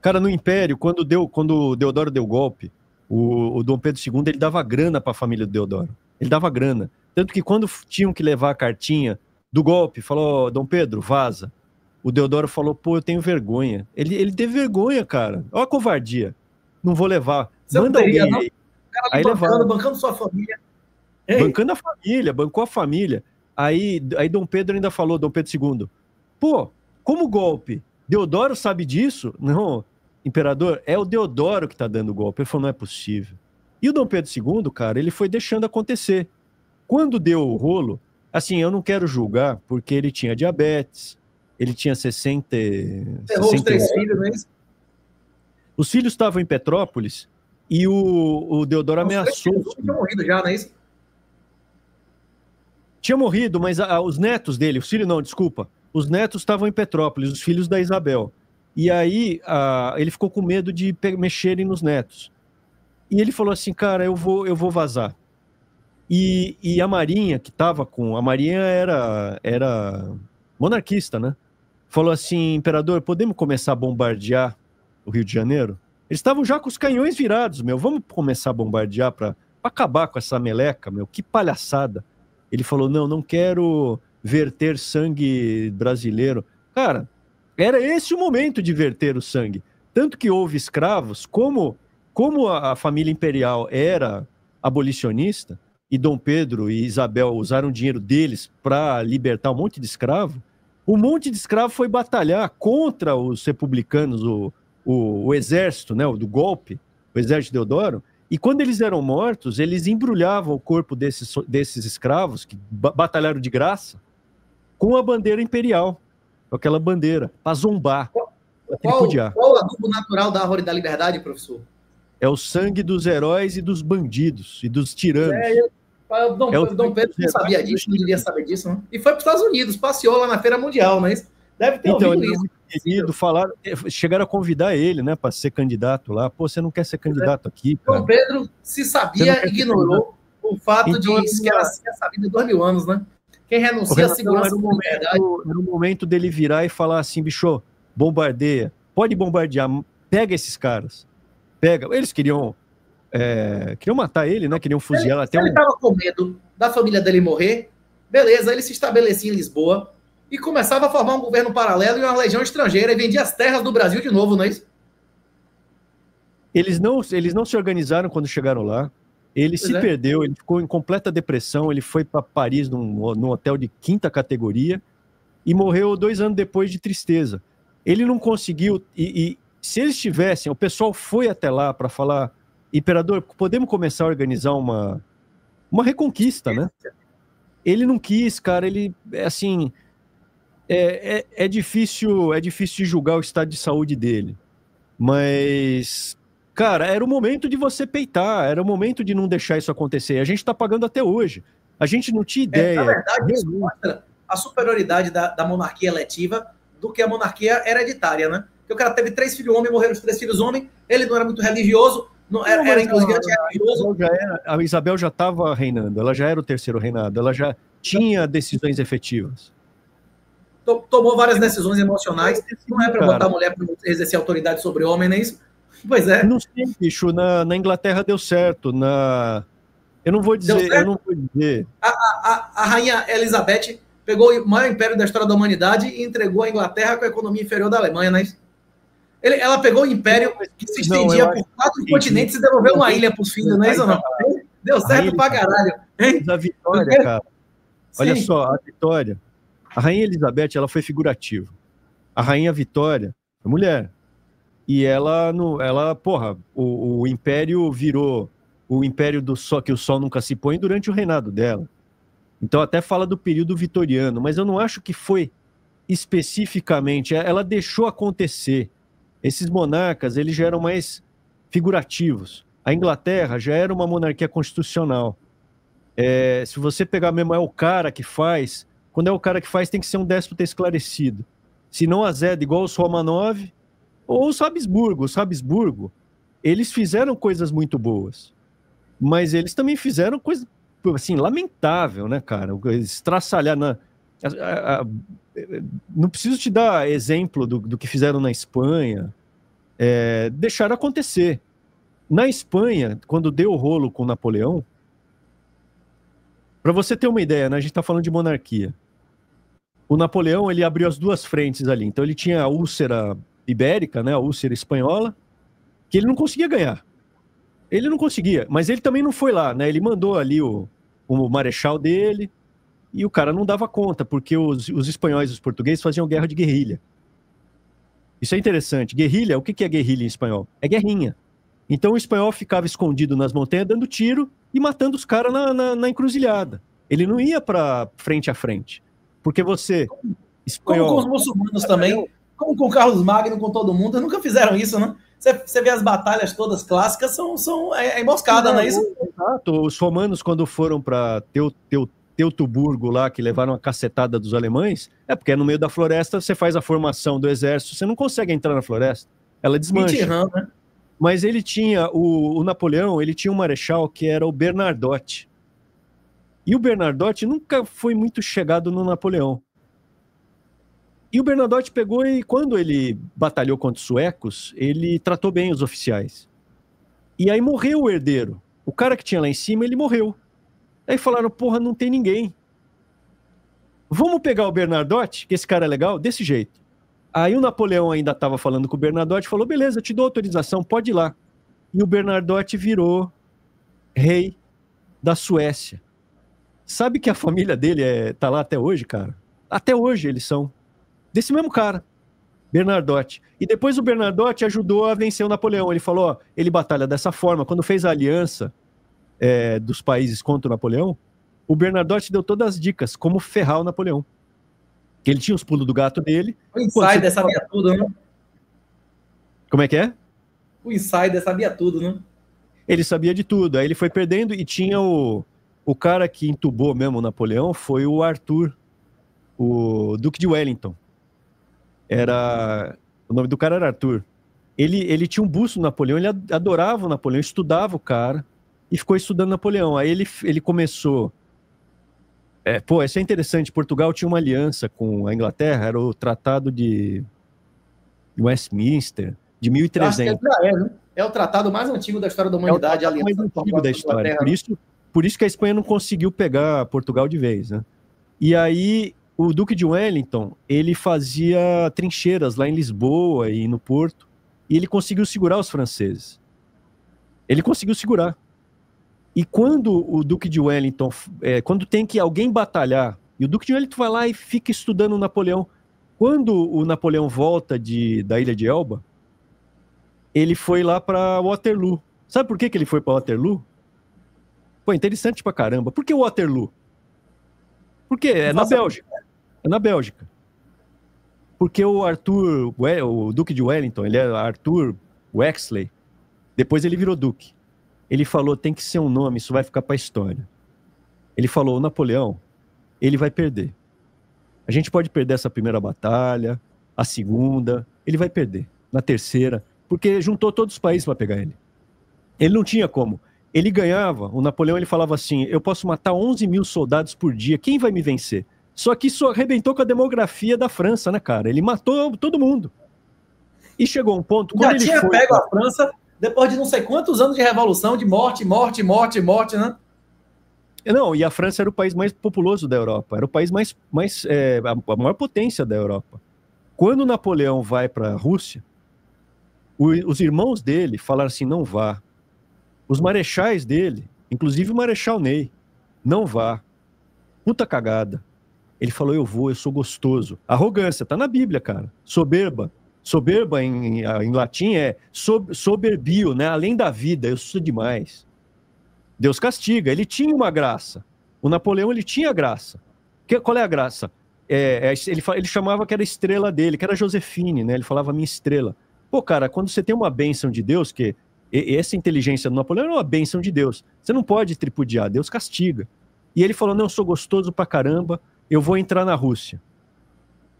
Cara, no Império, quando o Deodoro deu golpe, o Dom Pedro II, ele dava grana para a família do Deodoro. Ele dava grana. Tanto que quando tinham que levar a cartinha do golpe, falou, Dom Pedro, vaza. O Deodoro falou, pô, eu tenho vergonha. Ele teve vergonha, cara. Olha a covardia. Não vou levar. Você manda não teria, alguém não? aí. Aí bancando sua família. Ei. Bancando a família, bancou a família. Aí Dom Pedro ainda falou, Dom Pedro II, pô, como golpe? Deodoro sabe disso? Não, imperador, é o Deodoro que tá dando o golpe. Ele falou, não é possível. E o Dom Pedro II, cara, ele foi deixando acontecer. Quando deu o rolo, assim, eu não quero julgar, porque ele tinha diabetes, ele tinha 60... Ferrou os 3 filhos, não é isso? Os filhos estavam em Petrópolis e o Deodoro ameaçou. Os filhos tinham morrido já, não é isso? Tinha morrido, mas os netos dele, os filhos não, desculpa, os netos estavam em Petrópolis, os filhos da Isabel. E aí ele ficou com medo de mexerem nos netos. E ele falou assim, cara, eu vou vazar. E a Marinha, que estava com... A Marinha era monarquista, né? Falou assim, imperador, podemos começar a bombardear o Rio de Janeiro? Eles estavam já com os canhões virados, vamos começar a bombardear para acabar com essa meleca, que palhaçada. Ele falou, não quero verter sangue brasileiro. Cara, era esse o momento de verter o sangue. Tanto que houve escravos, como a família imperial era abolicionista, e Dom Pedro e Isabel usaram o dinheiro deles para libertar um monte de escravo, um monte de escravo foi batalhar contra os republicanos, o exército, né, do golpe, o exército de Deodoro, e quando eles eram mortos, eles embrulhavam o corpo desses escravos, que batalharam de graça, com a bandeira imperial, com aquela bandeira, para zombar, para tripudiar. Qual o adubo natural da árvore da liberdade, professor? É o sangue dos heróis e dos bandidos, e dos tiranos. Dom Pedro não sabia disso, não devia saber disso, não? E foi para os Estados Unidos, passeou lá na Feira Mundial, não é isso? Deve ter ouvido isso. Querido, chegaram a convidar ele, né, para ser candidato lá. Pô, você não quer ser candidato aqui, cara? Dom Pedro, se sabia, ignorou o fato de que era sabido há 2000 anos, né? Quem renuncia à segurança da liberdade. Era o momento dele virar e falar assim, bicho, bombardeia, pode bombardear, pega esses caras. Pega. Eles queriam matar ele, né? Queriam fuzilar. Ele estava com medo da família dele morrer, beleza, ele se estabelecia em Lisboa e começava a formar um governo paralelo e uma legião estrangeira e vendia as terras do Brasil de novo, não é isso? Eles não se organizaram quando chegaram lá. Ele se perdeu, ele ficou em completa depressão, ele foi para Paris num hotel de 5ª categoria e morreu 2 anos depois de tristeza. Ele não conseguiu, e se eles tivessem, o pessoal foi até lá para falar, imperador, podemos começar a organizar uma reconquista, né? Ele não quis, cara, ele, assim, é difícil de julgar o estado de saúde dele, mas, cara, era o momento de você peitar, era o momento de não deixar isso acontecer, a gente tá pagando até hoje, a gente não tinha ideia. Na verdade, isso mostra a superioridade da monarquia eletiva do que a monarquia hereditária, né? Porque o cara teve 3 filhos homens, morreram os 3 filhos homens, ele não era muito religioso, era inclusive anti-religioso. A Isabel já estava reinando, ela já era o 3º reinado, ela já tinha decisões efetivas. Tomou várias decisões emocionais, não é para botar a mulher para exercer autoridade sobre o homem, não é isso? Pois é. Não sei, bicho, na Inglaterra deu certo, eu não vou dizer... A rainha Elizabeth pegou o maior império da história da humanidade e entregou a Inglaterra com a economia inferior da Alemanha, não é isso? Ela pegou o império que se estendia por 4 continentes e devolveu uma ilha para os filhos, não é isso? Não? Deu certo pra caralho. A Vitória, cara. Olha só, a Vitória. A Rainha Elizabeth, ela foi figurativa. A Rainha Vitória foi mulher. E ela porra, o império virou o império do sol, que o sol nunca se põe, durante o reinado dela. Então até fala do período vitoriano, mas eu não acho que foi especificamente, ela deixou acontecer. Esses monarcas, eles já eram mais figurativos. A Inglaterra já era uma monarquia constitucional. Se você pegar mesmo, é o cara que faz, quando é o cara que faz, tem que ser um déspota esclarecido. Se não azeda, igual os Romanov ou os Habsburgo. Os Habsburgo, eles fizeram coisas muito boas, mas eles também fizeram coisa, assim, lamentável, né, cara? Estraçalhar não preciso te dar exemplo do que fizeram na Espanha. Deixaram acontecer. Na Espanha, quando deu o rolo com Napoleão, para você ter uma ideia, né, a gente está falando de monarquia. O Napoleão, ele abriu as duas frentes ali. Então ele tinha a úlcera ibérica, né, a úlcera espanhola, que ele não conseguia ganhar. Ele não conseguia, mas ele também não foi lá, né? Ele mandou ali o marechal dele, e o cara não dava conta, porque os espanhóis e os portugueses faziam guerra de guerrilha. Isso é interessante. Guerrilha, o que é guerrilha em espanhol? É guerrinha. Então o espanhol ficava escondido nas montanhas, dando tiro e matando os caras na encruzilhada. Ele não ia para frente a frente. Porque você, espanhol... Como com os muçulmanos também, como com Carlos Magno, com todo mundo, nunca fizeram isso, né? Você vê as batalhas todas clássicas, são emboscada, não é isso? Exato. Os romanos, quando foram para Teutoburgo lá, que levaram a cacetada dos alemães, porque é no meio da floresta, você faz a formação do exército, você não consegue entrar na floresta, ela desmancha. Mitirão, né? Mas ele tinha, o Napoleão, ele tinha um marechal que era o Bernardotte. E o Bernardotte nunca foi muito chegado no Napoleão. E o Bernadotte pegou e, quando ele batalhou contra os suecos, ele tratou bem os oficiais. E aí morreu o herdeiro. O cara que tinha lá em cima, ele morreu. Aí falaram, porra, não tem ninguém. Vamos pegar o Bernadotte, que esse cara é legal, desse jeito. Aí o Napoleão ainda estava falando com o Bernadotte, falou, beleza, eu te dou autorização, pode ir lá. E o Bernadotte virou rei da Suécia. Sabe que a família dele tá lá até hoje, cara? Até hoje eles são. Desse mesmo cara, Bernadotte. E depois o Bernadotte ajudou a vencer o Napoleão. Ele falou, ó, ele batalha dessa forma. Quando fez a aliança dos países contra o Napoleão, o Bernadotte deu todas as dicas, como ferrar o Napoleão. Que ele tinha os pulos do gato dele. O Insider sabia tudo, né? Como é que é? O Insider sabia tudo, né? Ele sabia de tudo. Aí ele foi perdendo e tinha o cara que entubou mesmo o Napoleão, foi o Arthur, o Duque de Wellington. O nome do cara era Arthur. Ele tinha um busto do Napoleão, ele adorava o Napoleão, estudava o cara e ficou estudando Napoleão. Aí ele começou... isso é interessante, Portugal tinha uma aliança com a Inglaterra, era o Tratado de Westminster, de 1300. É o tratado mais antigo da história da humanidade. É o mais antigo da história, por isso que a Espanha não conseguiu pegar Portugal de vez, né? E aí... O Duque de Wellington, ele fazia trincheiras lá em Lisboa e no Porto, e ele conseguiu segurar os franceses. Ele conseguiu segurar. E quando o Duque de Wellington, quando tem que alguém batalhar, e o Duque de Wellington vai lá e fica estudando o Napoleão. Quando o Napoleão volta da Ilha de Elba, ele foi lá para Waterloo. Sabe por que ele foi para Waterloo? Pô, interessante pra caramba. Por que Waterloo? Porque é na Bélgica. É na Bélgica. Porque o Duque de Wellington, ele é Arthur Wexley, depois ele virou Duque. Ele falou, tem que ser um nome, isso vai ficar para a história. Ele falou, o Napoleão, ele vai perder. A gente pode perder essa primeira batalha, a segunda, ele vai perder. Na terceira, porque juntou todos os países para pegar ele. Ele não tinha como. Ele ganhava, o Napoleão ele falava assim, eu posso matar 11 mil soldados por dia, quem vai me vencer? Só que isso arrebentou com a demografia da França, né, cara? Ele matou todo mundo. E chegou um ponto... Já tinha pego a França depois de não sei quantos anos de revolução, de morte, né? Não, e a França era o país mais populoso da Europa. Era o país a maior potência da Europa. Quando Napoleão vai para a Rússia, os irmãos dele falaram assim, não vá. Os marechais dele, inclusive o Marechal Ney, não vá. Puta cagada. Ele falou, eu sou gostoso. Arrogância, tá na Bíblia, cara. Soberba. Soberba em latim é soberbio, né? Além da vida, eu sou demais. Deus castiga. Ele tinha uma graça. O Napoleão, ele tinha graça. Qual é a graça? Ele chamava que era a estrela dele, que era Josefine, né? Ele falava minha estrela. Pô, cara, quando você tem uma bênção de Deus, que essa inteligência do Napoleão era uma bênção de Deus. Você não pode tripudiar, Deus castiga. E ele falou, não, eu sou gostoso pra caramba, eu vou entrar na Rússia.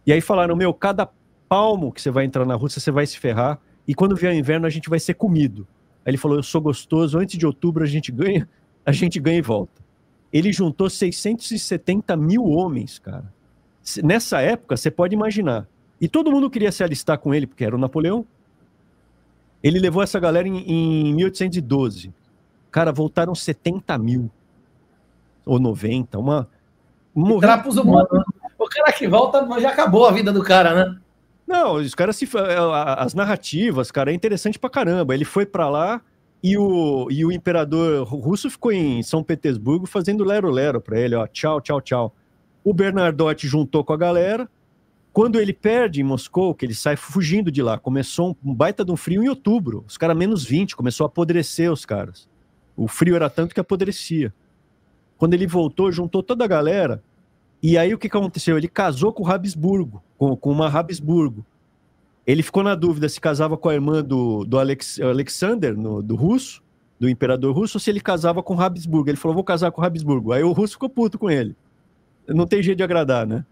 E aí falaram, cada palmo que você vai entrar na Rússia, você vai se ferrar, e quando vier o inverno, a gente vai ser comido. Aí ele falou, eu sou gostoso, antes de outubro a gente ganha e volta. Ele juntou 670 mil homens, cara. Nessa época, você pode imaginar. E todo mundo queria se alistar com ele, porque era o Napoleão. Ele levou essa galera em 1812. Cara, voltaram 70 mil. Ou 90, Trapos humanos. O cara que volta, já acabou a vida do cara, né? Não, os caras as narrativas, cara, é interessante pra caramba. Ele foi pra lá e o imperador russo ficou em São Petersburgo fazendo lero-lero pra ele, ó, tchau, tchau, tchau. O Bernadotte juntou com a galera. Quando ele perde em Moscou, que ele sai fugindo de lá, começou um baita de um frio em outubro. Os caras menos 20, começou a apodrecer os caras. O frio era tanto que apodrecia. Quando ele voltou, juntou toda a galera, e aí o que aconteceu? Ele casou com o Habsburgo, com uma Habsburgo. Ele ficou na dúvida se casava com a irmã do Alexander, do russo, do imperador russo, ou se ele casava com o Habsburgo. Ele falou, vou casar com o Habsburgo. Aí o russo ficou puto com ele. Não tem jeito de agradar, né?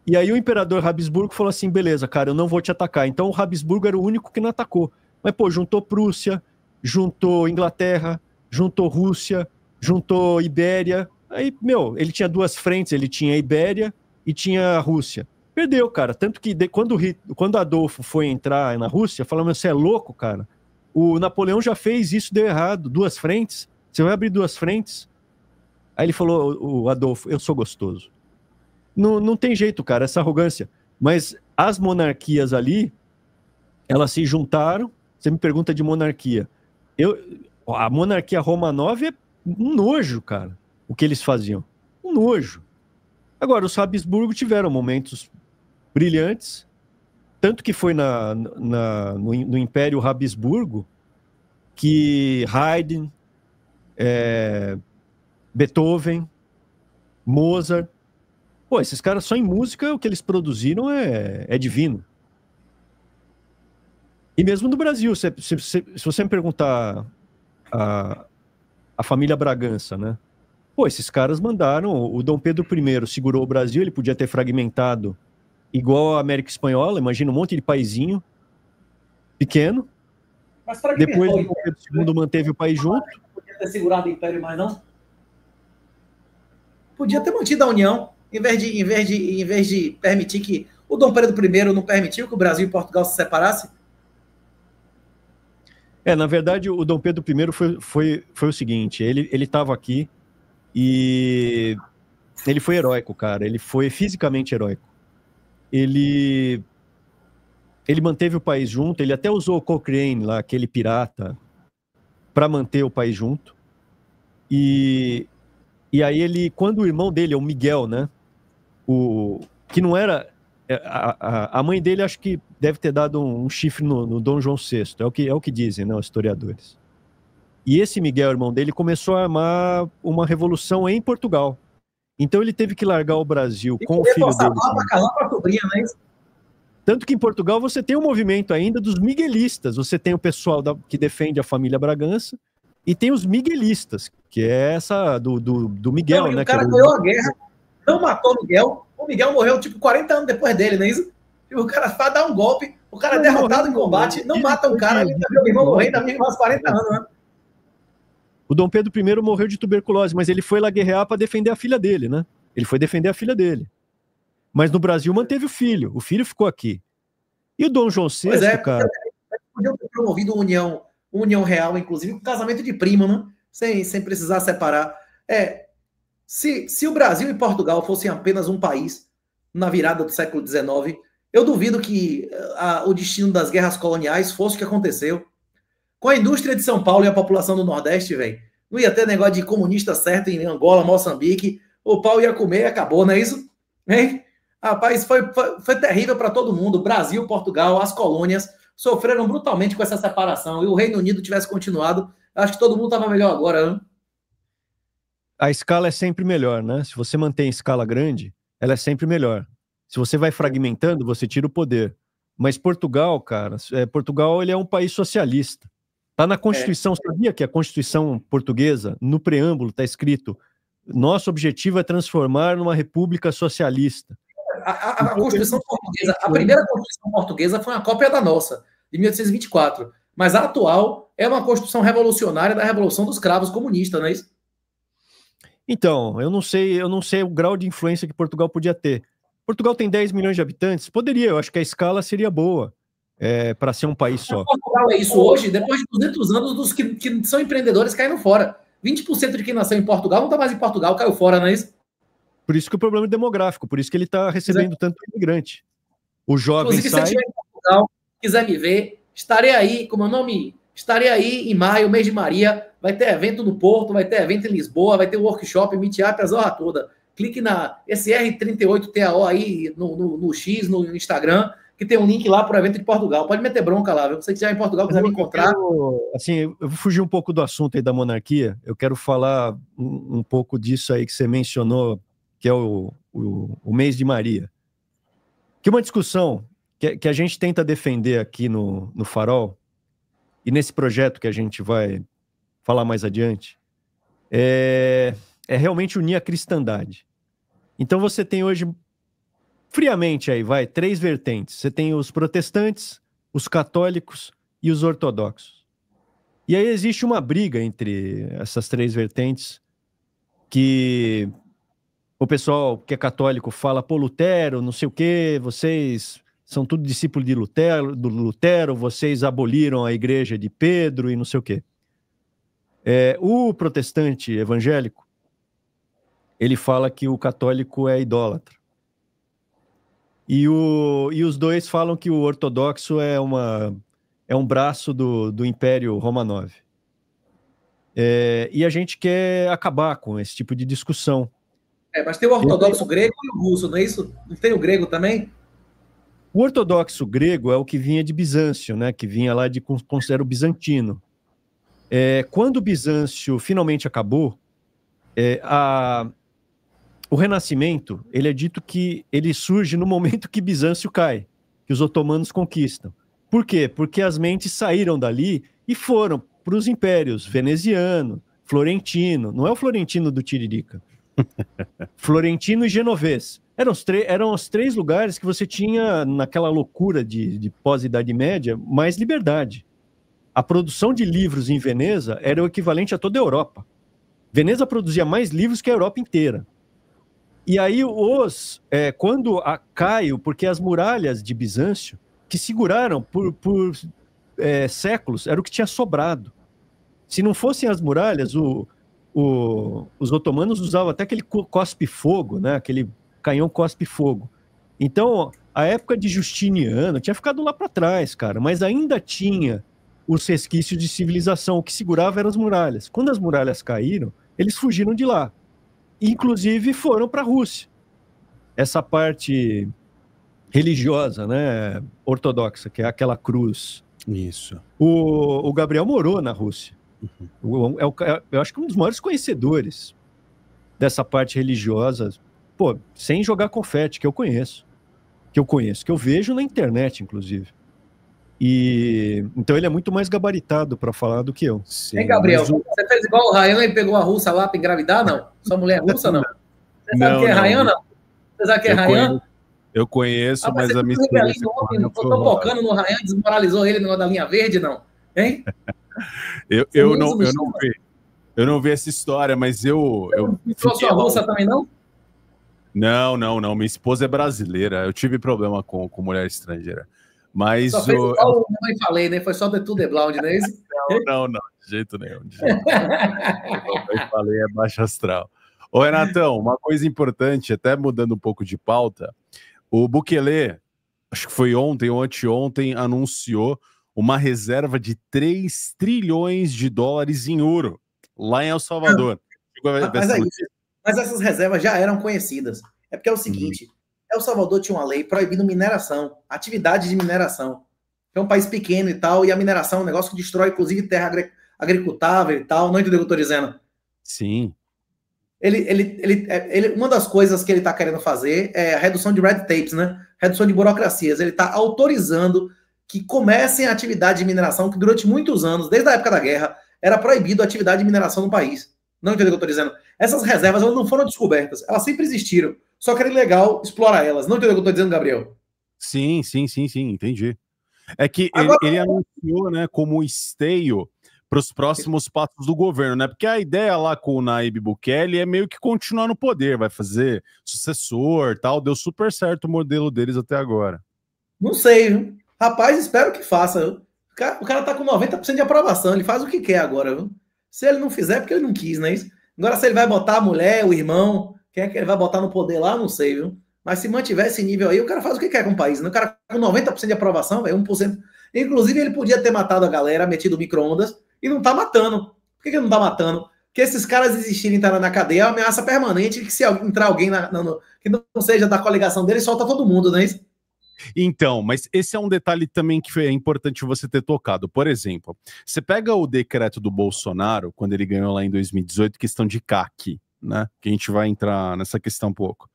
E aí o imperador Habsburgo falou assim, beleza, cara, eu não vou te atacar. Então o Habsburgo era o único que não atacou. Mas, pô, juntou Prússia, juntou Inglaterra, juntou Rússia, juntou Ibéria. Aí, ele tinha duas frentes, ele tinha a Ibéria e tinha a Rússia. Perdeu, cara. Tanto que quando Adolfo foi entrar na Rússia, falaram, você é louco, cara. O Napoleão já fez isso, deu errado. Duas frentes. Você vai abrir duas frentes? Aí ele falou, o Adolfo, eu sou gostoso. Não tem jeito, cara, essa arrogância. Mas as monarquias ali, elas se juntaram. Você me pergunta de monarquia. A monarquia Romanov é um nojo, cara, o que eles faziam. Um nojo. Agora, os Habsburgo tiveram momentos brilhantes, tanto que foi no Império Habsburgo que Haydn, Beethoven, Mozart, pô, esses caras só em música, o que eles produziram é divino. E mesmo no Brasil, se você me perguntar a família Bragança, né? Pô, esses caras mandaram, o Dom Pedro I segurou o Brasil, ele podia ter fragmentado igual a América Espanhola, imagina um monte de paizinho pequeno. Depois o Dom Pedro II manteve o país junto. Não podia ter segurado o Império mais não? Podia ter mantido a União, em vez de permitir que o Dom Pedro I não permitiu que o Brasil e Portugal se separassem. Na verdade, o Dom Pedro I foi o seguinte, ele estava aqui e ele foi heróico, cara, ele foi fisicamente heróico. Ele manteve o país junto, ele até usou o Cochrane lá, aquele pirata, para manter o país junto. E aí quando o irmão dele, o Miguel, né, que não era... A mãe dele acho que deve ter dado um chifre no Dom João VI, é o que dizem, né, os historiadores. E esse Miguel, irmão dele, começou a armar uma revolução em Portugal. Então ele teve que largar o Brasil com o filho dele. Tanto que em Portugal você tem um movimento ainda dos miguelistas. Você tem o pessoal que defende a família Bragança e tem os miguelistas, que é essa do Miguel, não, né? O cara ganhou a guerra, não matou o Miguel. O Miguel morreu tipo 40 anos depois dele, não é isso? O cara faz dar um golpe, o cara é derrotado em combate, não mata um cara, ele viu o irmão morrer também mais 40 anos, né? O Dom Pedro I morreu de tuberculose, mas ele foi lá guerrear para defender a filha dele, né? Ele foi defender a filha dele. Mas no Brasil manteve o filho ficou aqui. E o Dom João VI, cara... Podia ter promovido união real, inclusive com casamento de primo, né? Sem precisar separar. Se o Brasil e Portugal fossem apenas um país na virada do século XIX, eu duvido que o destino das guerras coloniais fosse o que aconteceu. Com a indústria de São Paulo e a população do Nordeste, velho, não ia ter negócio de comunista certo em Angola, Moçambique, o pau ia comer e acabou, não é isso? Hein? Rapaz, foi terrível para todo mundo. O Brasil, Portugal, as colônias sofreram brutalmente com essa separação. E o Reino Unido tivesse continuado, acho que todo mundo estava melhor agora, né? A escala é sempre melhor, né? Se você mantém escala grande, ela é sempre melhor. Se você vai fragmentando, você tira o poder. Mas Portugal, cara, Portugal ele é um país socialista. Tá na Constituição, sabia que a Constituição portuguesa, no preâmbulo, está escrito: nosso objetivo é transformar numa república socialista. A Constituição portuguesa, a primeira Constituição portuguesa foi uma cópia da nossa, de 1824. Mas a atual é uma Constituição revolucionária da Revolução dos Cravos comunistas, não é isso? Então, eu não sei o grau de influência que Portugal podia ter. Portugal tem 10 milhões de habitantes? Poderia, eu acho que a escala seria boa para ser um país só. Portugal é isso hoje, depois de 200 anos dos que são empreendedores caíram fora. 20% de quem nasceu em Portugal não está mais em Portugal, caiu fora, não é isso? Por isso que o problema é demográfico, por isso que ele está recebendo tanto imigrante. O jovem inclusive, se estiver em Portugal, quiser me ver, estarei aí, com meu nome, estarei aí em maio, mês de Maria, vai ter evento no Porto, vai ter evento em Lisboa, vai ter workshop, meetup, a zorra toda. Clique na SR38TAO aí no X, no Instagram, que tem um link lá para o evento de Portugal. Pode meter bronca lá, viu? Se você estiver em Portugal, quiser me encontrar. Eu vou fugir um pouco do assunto aí da monarquia, eu quero falar um pouco disso aí que você mencionou, que é o mês de Maria. Que uma discussão que a gente tenta defender aqui no Farol, e nesse projeto que a gente vai falar mais adiante, é realmente unir a cristandade. Então você tem hoje, friamente aí, 3 vertentes. Você tem os protestantes, os católicos e os ortodoxos. E aí existe uma briga entre essas 3 vertentes que o pessoal que é católico fala, pô, Lutero, não sei o quê, vocês são tudo discípulos de Lutero, vocês aboliram a igreja de Pedro e não sei o quê. O protestante evangélico, ele fala que o católico é idólatra. E os dois falam que o ortodoxo é um braço do Império Romanov. E a gente quer acabar com esse tipo de discussão. Mas tem o ortodoxo grego e o russo, não é isso? Não tem o grego também? O ortodoxo grego é o que vinha de Bizâncio, né? Que vinha lá de considero bizantino. Quando o Bizâncio finalmente acabou, o Renascimento, ele é dito que ele surge no momento que Bizâncio cai, que os otomanos conquistam. Por quê? Porque as mentes saíram dali e foram para os impérios veneziano, florentino, não é o florentino do Tiririca, florentino e genovês. Eram os 3 lugares que você tinha, naquela loucura de pós-Idade Média, mais liberdade. A produção de livros em Veneza era o equivalente a toda a Europa. Veneza produzia mais livros que a Europa inteira. E aí, quando caiu, porque as muralhas de Bizâncio, que seguraram por séculos, era o que tinha sobrado. Se não fossem as muralhas, os otomanos usavam até aquele cospe-fogo, né? Aquele canhão cospe-fogo. Então, a época de Justiniano tinha ficado lá para trás, cara, mas ainda tinha os resquícios de civilização. O que segurava eram as muralhas. Quando as muralhas caíram, eles fugiram de lá. Inclusive foram para a Rússia. Essa parte religiosa, né, ortodoxa, que é aquela cruz. Isso. O Gabriel morou na Rússia. Uhum. Eu acho que um dos maiores conhecedores dessa parte religiosa, pô, sem jogar confete, que eu vejo na internet, inclusive. Então ele é muito mais gabaritado para falar do que eu. Sim, hein, Gabriel? Você fez igual o Ryan e pegou a russa lá para engravidar, não? Sua mulher é russa, não? Você sabe quem é Ryan, não? Você sabe quem é Ryan? Eu conheço, mas a minha experiência... Eu tô focando no Ryan, desmoralizou ele no negócio da linha verde, não? Hein? Eu não vi essa história, mas eu trouxe a russa também, não? Não. Minha esposa é brasileira. Eu tive problema com mulher estrangeira. Mas só fez igual eu não falei, né? Foi só de tudo de blonde, né? Não, de jeito nenhum. Eu falei, é baixo astral. Ô, Renatão, uma coisa importante, até mudando um pouco de pauta, o Bukele, acho que foi ontem ou anteontem, anunciou uma reserva de 3 trilhões de dólares em ouro, lá em El Salvador. Mas essas reservas já eram conhecidas. É porque é o seguinte, El Salvador tinha uma lei proibindo mineração, atividade de mineração. É um país pequeno e tal, e a mineração é um negócio que destrói, inclusive, terra agricultável e tal. Não entendeu o que eu estou dizendo? Sim. Uma das coisas que ele está querendo fazer é a redução de red tapes, né? Redução de burocracias. Ele está autorizando que comecem a atividade de mineração, que durante muitos anos, desde a época da guerra, era proibido a atividade de mineração no país. Não entendeu o que eu estou dizendo? Essas reservas elas não foram descobertas, elas sempre existiram. Só que era ilegal explorar elas. Não entendeu o que eu estou dizendo, Gabriel? Sim, entendi. É que Agora, ele anunciou, né, como esteio para os próximos passos do governo, né? Porque a ideia lá com o Nayib Bukele é meio que continuar no poder, vai fazer sucessor, tal. Deu super certo o modelo deles até agora. Não sei, viu? Rapaz, espero que faça. Viu? O cara tá com 90% de aprovação, ele faz o que quer agora, viu? Se ele não fizer, é porque ele não quis, não é isso? Agora, se ele vai botar a mulher, o irmão, quem é que ele vai botar no poder lá, não sei, viu? Mas se mantiver esse nível aí, o cara faz o que quer com o país, né? O cara com 90% de aprovação, velho, 1%. Inclusive, ele podia ter matado a galera, metido micro-ondas, e não tá matando. Por que ele não tá matando? Porque esses caras existirem entrar na cadeia é uma ameaça permanente, que se entrar alguém que não seja da coligação dele, solta todo mundo, não é isso? Então, mas esse é um detalhe também que é importante você ter tocado. Por exemplo, você pega o decreto do Bolsonaro, quando ele ganhou lá em 2018, questão de CAC, né? Que a gente vai entrar nessa questão um pouco.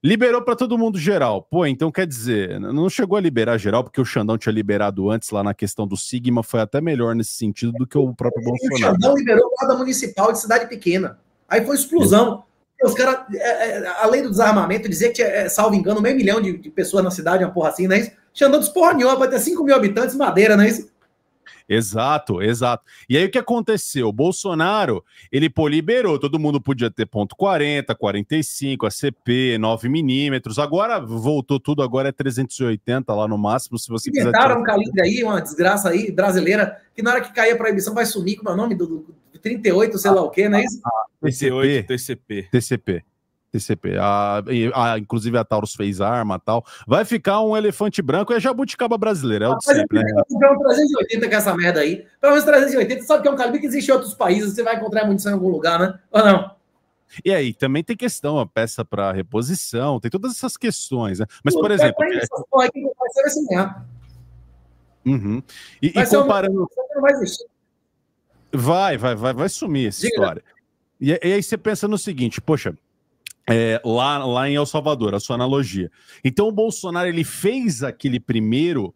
Liberou para todo mundo geral. Pô, então quer dizer, não chegou a liberar geral, porque o Xandão tinha liberado antes lá na questão do Sigma, foi até melhor nesse sentido do que o próprio Bolsonaro. O Xandão liberou guarda municipal de cidade pequena. Aí foi explosão. Os caras, além do desarmamento, dizia que, salvo engano, 500 mil de pessoas na cidade, uma porra assim, não é isso? Xandão dos porra nenhuma, vai ter 5 mil habitantes, Madeira, não é isso? Exato. E aí o que aconteceu? O Bolsonaro, ele liberou, todo mundo podia ter ponto .40, 45, ACP, 9mm, agora voltou tudo, agora é 380 lá no máximo, se você quiser... Inventaram um calibre aí, uma desgraça aí, brasileira, que na hora que cair a proibição vai sumir, como é o nome do 38, sei lá o quê, não é isso? TCP. Inclusive a Taurus fez arma e tal. Vai ficar um elefante branco, é jabuticaba brasileira, é o de sempre, né? Um 380 com essa merda aí. Pelo menos 380, sabe que é um calibre que existe em outros países, você vai encontrar munição em algum lugar, né? Ou não? E aí, também tem questão, a peça para reposição, tem todas essas questões, né? Mas, por exemplo... E comparando... Não vai existir. Vai sumir essa história. E aí você pensa no seguinte, poxa, lá em El Salvador, a sua analogia. Então o Bolsonaro, ele fez aquele primeiro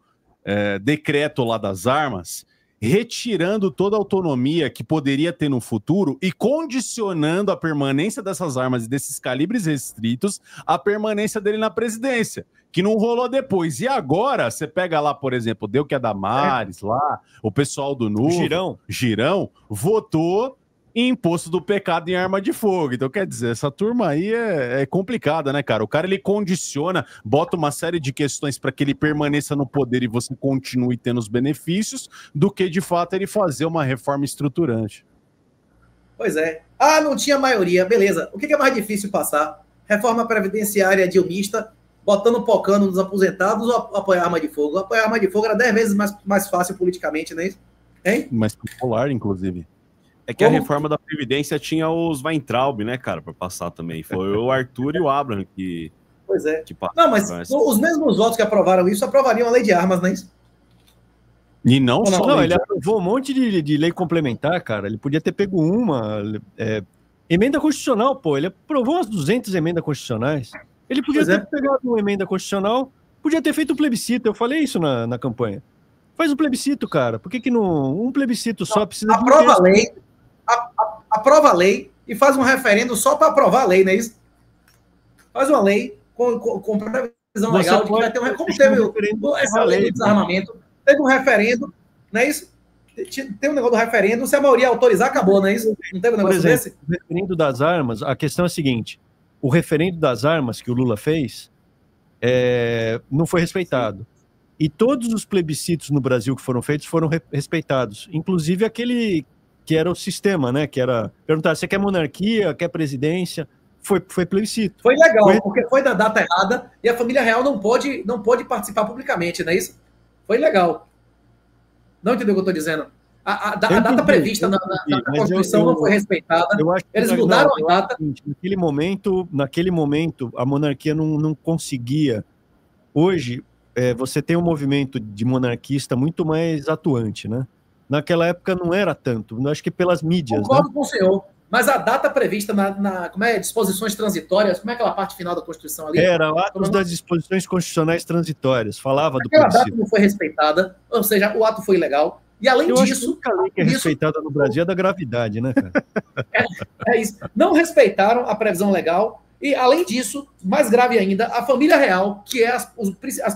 decreto lá das armas, retirando toda a autonomia que poderia ter no futuro e condicionando a permanência dessas armas e desses calibres restritos à permanência dele na presidência, que não rolou depois. E agora, você pega lá, por exemplo, deu que é Damares lá, o pessoal do Novo, Girão, votou em imposto do pecado em arma de fogo. Então, quer dizer, essa turma aí é complicada, né, cara? O cara, ele condiciona, bota uma série de questões para que ele permaneça no poder e você continue tendo os benefícios, do que, de fato, ele fazer uma reforma estruturante. Pois é. Não tinha maioria. Beleza. O que é mais difícil passar? Reforma previdenciária dilmista, botando pocando nos aposentados ou apoiar arma de fogo? Apoiar arma de fogo era 10 vezes mais fácil politicamente, não é isso? Hein? Mais popular, inclusive. É que a reforma da Previdência tinha os Weintraub, né, cara, para passar também. Foi o Arthur e o Abraham que... Pois é. Que não, mas os mesmos votos que aprovaram isso, aprovariam a lei de armas, não é isso? E não só... Não, ele aprovou um monte de lei complementar, cara. Ele podia ter pego uma... emenda constitucional, pô. Ele aprovou umas 200 emendas constitucionais. Ele podia ter pegado uma emenda constitucional, podia ter feito um plebiscito. Eu falei isso na campanha. Faz um plebiscito, cara. Por que não... Um plebiscito só precisa... Aprova a lei... Aprova a lei e faz um referendo só para aprovar a lei, não é isso? Faz uma lei com previsão legal de que vai ter um... Como teve essa lei do desarmamento, teve um referendo, não é isso? Tem um negócio do referendo, se a maioria autorizar, acabou, não é isso? Não teve um negócio desse? O referendo das armas, a questão é a seguinte, o referendo das armas que o Lula fez não foi respeitado. E todos os plebiscitos no Brasil que foram feitos foram respeitados, inclusive aquele... que era o sistema, né? Que era perguntar, você quer monarquia, quer presidência? Foi plebiscito. Foi legal, porque foi da data errada e a família real não pôde participar publicamente, não é isso? Foi legal. Não entendeu o que eu estou dizendo? A data prevista na Constituição não foi respeitada. Eles mudaram a data. Naquele momento, a monarquia não conseguia. Hoje, você tem um movimento de monarquista muito mais atuante, né? Naquela época não era tanto. Acho que pelas mídias. Concordo com o senhor. Mas a data prevista como disposições transitórias, como é aquela parte final da Constituição ali? Era atos das disposições constitucionais transitórias. Falava do princípio. Aquela data não foi respeitada, ou seja, o ato foi ilegal. E além disso... A lei que é respeitada no Brasil é da gravidade, né, cara? É isso. Não respeitaram a previsão legal. E, além disso, mais grave ainda, a família real, que é as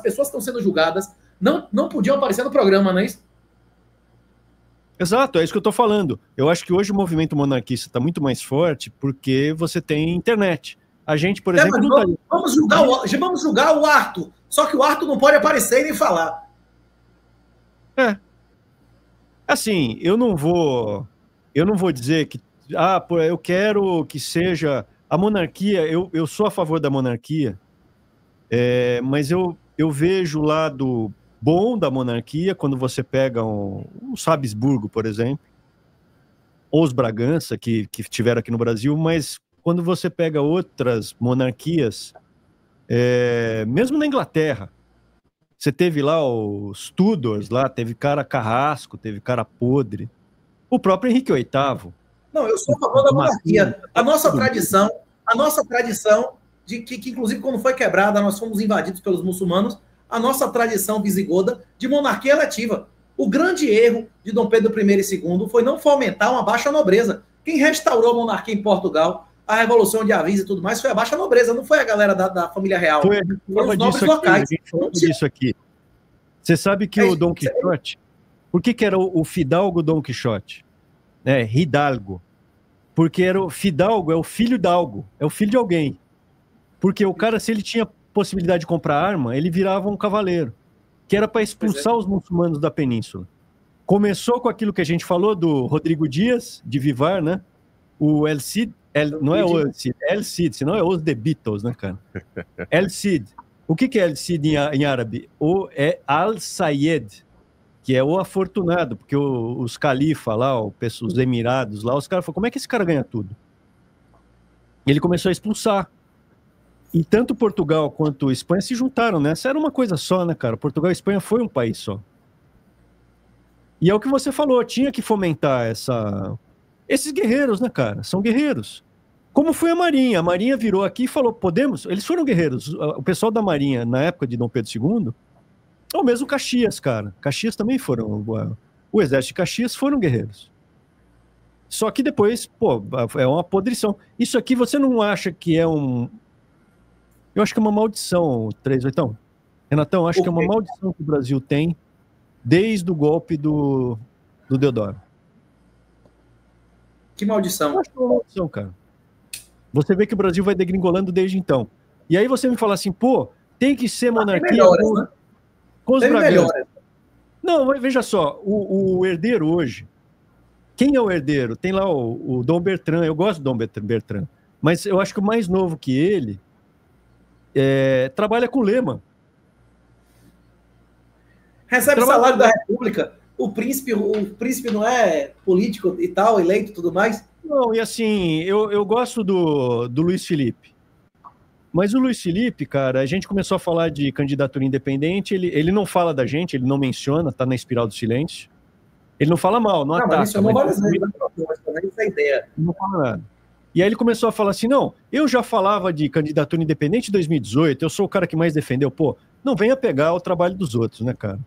pessoas que estão sendo julgadas, não podiam aparecer no programa, não é isso? Exato, é isso que eu estou falando. Eu acho que hoje o movimento monarquista está muito mais forte porque você tem internet. A gente, por exemplo... Vamos julgar o Arthur. Só que o Arthur não pode aparecer e nem falar. Assim, eu não vou dizer que eu quero que seja a monarquia, eu sou a favor da monarquia, mas eu vejo o lado bom da monarquia quando você pega um Habsburgo, por exemplo, ou os Bragança, que estiveram aqui no Brasil, mas quando você pega outras monarquias, mesmo na Inglaterra, você teve lá os Tudors, teve cara carrasco, teve cara podre. O próprio Henrique VIII. Não, eu sou a favor da monarquia. A nossa tradição, de que inclusive quando foi quebrada, nós fomos invadidos pelos muçulmanos, a nossa tradição visigoda de monarquia eletiva. O grande erro de Dom Pedro I e II foi não fomentar uma baixa nobreza. Quem restaurou a monarquia em Portugal, a Revolução de Avis e tudo mais, foi a baixa nobreza, não foi a galera da família real. Foram os nobres locais. Disso aqui. Você sabe que o Dom Quixote... Por que era o Fidalgo Dom Quixote? Hidalgo. Porque o Fidalgo é o filho de algo, é o filho de alguém. Porque o cara, se ele tinha possibilidade de comprar arma, ele virava um cavaleiro, que era para expulsar os muçulmanos da península. Começou com aquilo que a gente falou do Rodrigo Dias, de Vivar, né? O El Cid, não é o El Cid, El Cid, senão é os The Beatles, né, cara? El Cid. O que é El Cid em árabe? É Al-Sayed, que é o afortunado, porque os califas lá, os emirados lá, os caras falaram, como é que esse cara ganha tudo? E ele começou a expulsar. E tanto Portugal quanto Espanha se juntaram nessa. Era uma coisa só, né, cara? Portugal e Espanha foi um país só. E é o que você falou, tinha que fomentar esses guerreiros, né, cara? São guerreiros. Como foi a Marinha? A Marinha virou aqui e falou, podemos? Eles foram guerreiros. O pessoal da Marinha, na época de Dom Pedro II, ou mesmo Caxias, cara. Caxias também foram. O exército de Caxias foram guerreiros. Só que depois, é uma podrição. Isso aqui você não acha que é um... Eu acho que é uma maldição, 38. Renatão, acho que é uma maldição que o Brasil tem desde o golpe do Deodoro. Que maldição? Eu acho que é uma maldição, cara. Você vê que o Brasil vai degringolando desde então. E aí você me fala assim, tem que ser monarquia melhores, né? com os Bragança. Não, veja só, o herdeiro hoje, quem é o herdeiro? Tem lá o Dom Bertrand, eu gosto do Dom Bertrand, mas eu acho que o mais novo que ele trabalha com Lema. Recebe salário da República. O príncipe não é político e tal, eleito e tudo mais? Não, e assim, eu gosto do Luiz Felipe. Mas o Luiz Felipe, cara, a gente começou a falar de candidatura independente, ele não fala da gente, ele não menciona, tá na espiral do silêncio. Ele não fala mal, não ataca. Mas isso várias vezes, essa é a ideia. Não fala nada. E aí ele começou a falar assim, não, eu já falava de candidatura independente em 2018, eu sou o cara que mais defendeu. Não venha pegar o trabalho dos outros, né, cara?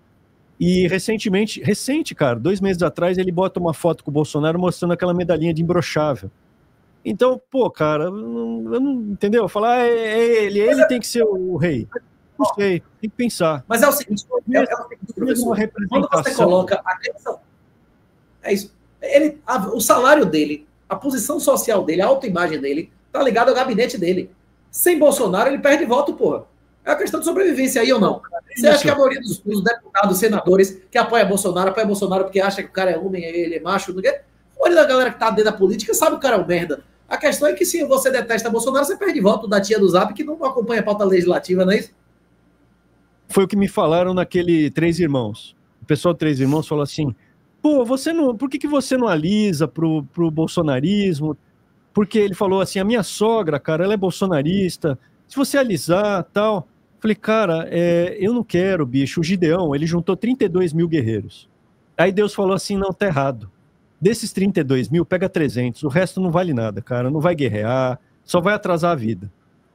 E recente, cara, 2 meses atrás, ele bota uma foto com o Bolsonaro mostrando aquela medalhinha de imbrochável. Então, cara, eu não entendeu? Falar, ele tem que ser o rei. Não sei, tem que pensar. Mas é o seguinte, professor, quando você coloca a questão, é isso, o salário dele, a posição social dele, a autoimagem dele, tá ligado ao gabinete dele. Sem Bolsonaro, ele perde voto, porra. É uma questão de sobrevivência aí ou não? Você acha que a maioria dos deputados, senadores, que apoia Bolsonaro porque acha que o cara é homem, ele é macho, não quer? A maioria da galera que tá dentro da política sabe que o cara é um merda. A questão é que se você detesta Bolsonaro, você perde voto da tia do Zap que não acompanha a pauta legislativa, não é isso? Foi o que me falaram naquele Três Irmãos. O pessoal do Três Irmãos falou assim, pô, por que você não alisa pro bolsonarismo? Porque ele falou assim, a minha sogra, cara, ela é bolsonarista, se você alisar, tal... Falei, cara, eu não quero, bicho. O Gideão, ele juntou 32 mil guerreiros. Aí Deus falou assim, não, tá errado. Desses 32 mil, pega 300. O resto não vale nada, cara. Não vai guerrear, só vai atrasar a vida.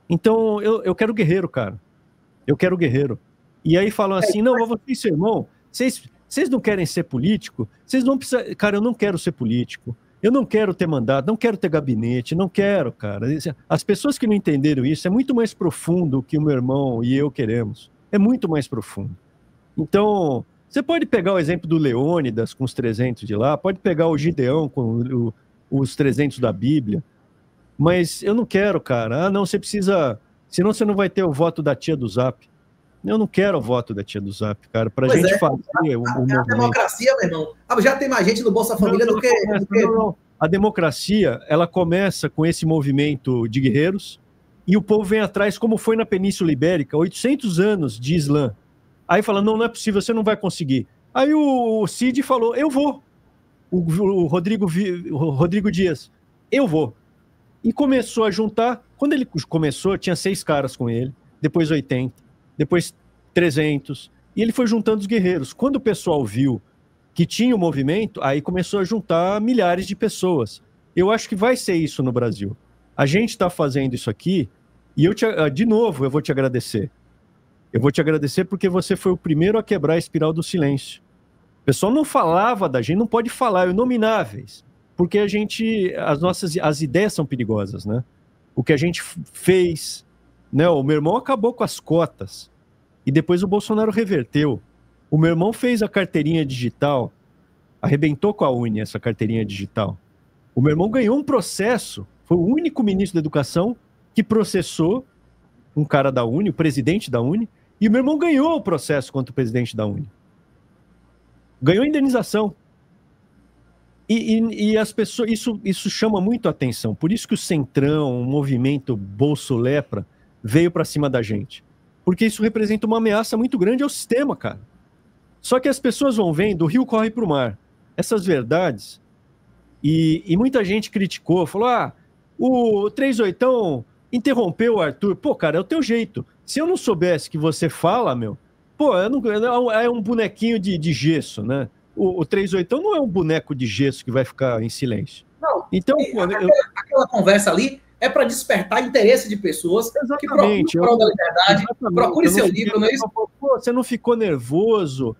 Então, eu quero guerreiro, cara. Eu quero guerreiro. E aí falam assim, não, você e seu irmão, vocês não querem ser político? Vocês não precisam... Cara, eu não quero ser político. Eu não quero ter mandato, não quero ter gabinete, não quero, cara. As pessoas que não entenderam isso é muito mais profundo que o meu irmão e eu queremos. É muito mais profundo. Então, você pode pegar o exemplo do Leônidas com os 300 de lá, pode pegar o Gideão com os 300 da Bíblia, mas eu não quero, cara. Ah, não, você precisa... Senão você não vai ter o voto da tia do Zap. Eu não quero o voto da tia do Zap, cara, pra gente fazer a democracia, meu irmão. Já tem mais gente no Bolsa Família do que... Não. A democracia, ela começa com esse movimento de guerreiros e o povo vem atrás, como foi na Península Ibérica, 800 anos de Islã. Aí fala, não é possível, você não vai conseguir. Aí o Cid falou, eu vou. O Rodrigo Dias, eu vou. E começou a juntar. Quando ele começou, tinha 6 caras com ele, depois 80, depois 300, e ele foi juntando os guerreiros. Quando o pessoal viu que tinha o movimento, aí começou a juntar milhares de pessoas. Eu acho que vai ser isso no Brasil. A gente está fazendo isso aqui, e de novo, eu vou te agradecer. Eu vou te agradecer porque você foi o primeiro a quebrar a espiral do silêncio. O pessoal não falava da gente, não pode falar, inomináveis, porque as ideias são perigosas, né? O que a gente fez, né? O meu irmão acabou com as cotas, e depois o Bolsonaro reverteu. O meu irmão fez a carteirinha digital, arrebentou com a Uni essa carteirinha digital. O meu irmão ganhou um processo, foi o único ministro da Educação que processou um cara da Uni, o presidente da Uni, e o meu irmão ganhou o processo contra o presidente da Uni. Ganhou indenização. E as pessoas, isso chama muito a atenção. Por isso que o Centrão, o movimento Bolso-Lepra, veio para cima da gente. Porque isso representa uma ameaça muito grande ao sistema, cara. Só que as pessoas vão vendo, o rio corre para o mar. Essas verdades, e muita gente criticou, falou, o 38 interrompeu o Arthur. Pô, cara, é o teu jeito. Se eu não soubesse que você fala, é um bonequinho de gesso, né? O 38 não é um boneco de gesso que vai ficar em silêncio. Não, então, aquela conversa ali é para despertar interesse de pessoas que procuram da liberdade, procure seu livro, não é isso? Pô, você não ficou nervoso?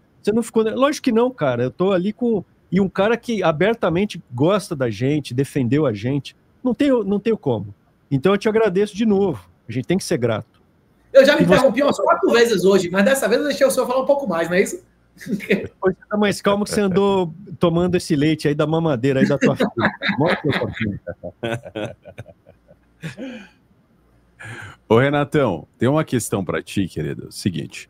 Lógico que não, cara. Eu tô ali com... E um cara que abertamente gosta da gente, defendeu a gente. Não tenho como. Então eu te agradeço de novo. A gente tem que ser grato. Eu já me interrompi umas 4 vezes hoje, mas dessa vez eu deixei o senhor falar um pouco mais, não é isso? Depois você tá mais calmo que você andou tomando esse leite aí da mamadeira aí da tua filha. Mostra a tua filha. Ô, Renatão, tem uma questão para ti, querido. Seguinte.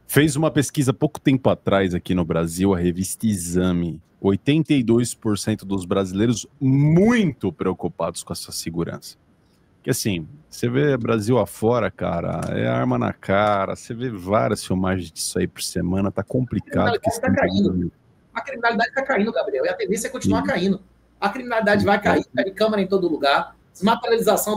Fez uma pesquisa pouco tempo atrás aqui no Brasil, a revista Exame. 82% dos brasileiros muito preocupados com a sua segurança. Porque assim, você vê Brasil afora, cara, é arma na cara, você vê várias filmagens disso aí por semana, tá complicado. A criminalidade está caindo, Gabriel, e a tendência é continuar caindo. A criminalidade vai cair, tá de câmera em todo lugar, desmaterialização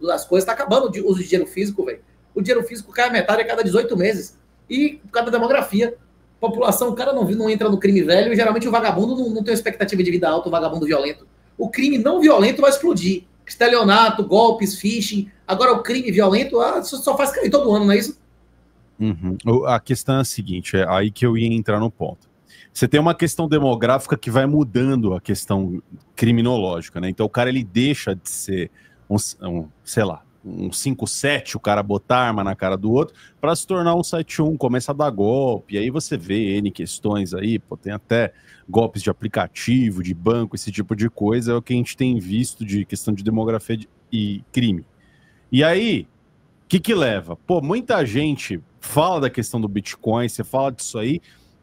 das coisas, tá acabando o uso de dinheiro físico, velho. O dinheiro físico cai a metade a cada 18 meses. E por causa da demografia, população, o cara não entra no crime velho, e geralmente o vagabundo não tem uma expectativa de vida alta, o vagabundo violento. O crime não violento vai explodir. Estelionato, golpes, phishing. Agora o crime violento só faz cair todo ano, não é isso? Uhum. A questão é a seguinte, é aí que eu ia entrar no ponto. Você tem uma questão demográfica que vai mudando a questão criminológica, né? Então o cara ele deixa de ser sei lá, um 5-7, o cara botar arma na cara do outro, para se tornar um 7-1, começa a dar golpe, e aí você vê N questões aí, pô, tem até golpes de aplicativo, de banco, esse tipo de coisa, é o que a gente tem visto de questão de demografia e crime. E aí, o que leva? Pô, muita gente fala da questão do Bitcoin, você fala disso aí,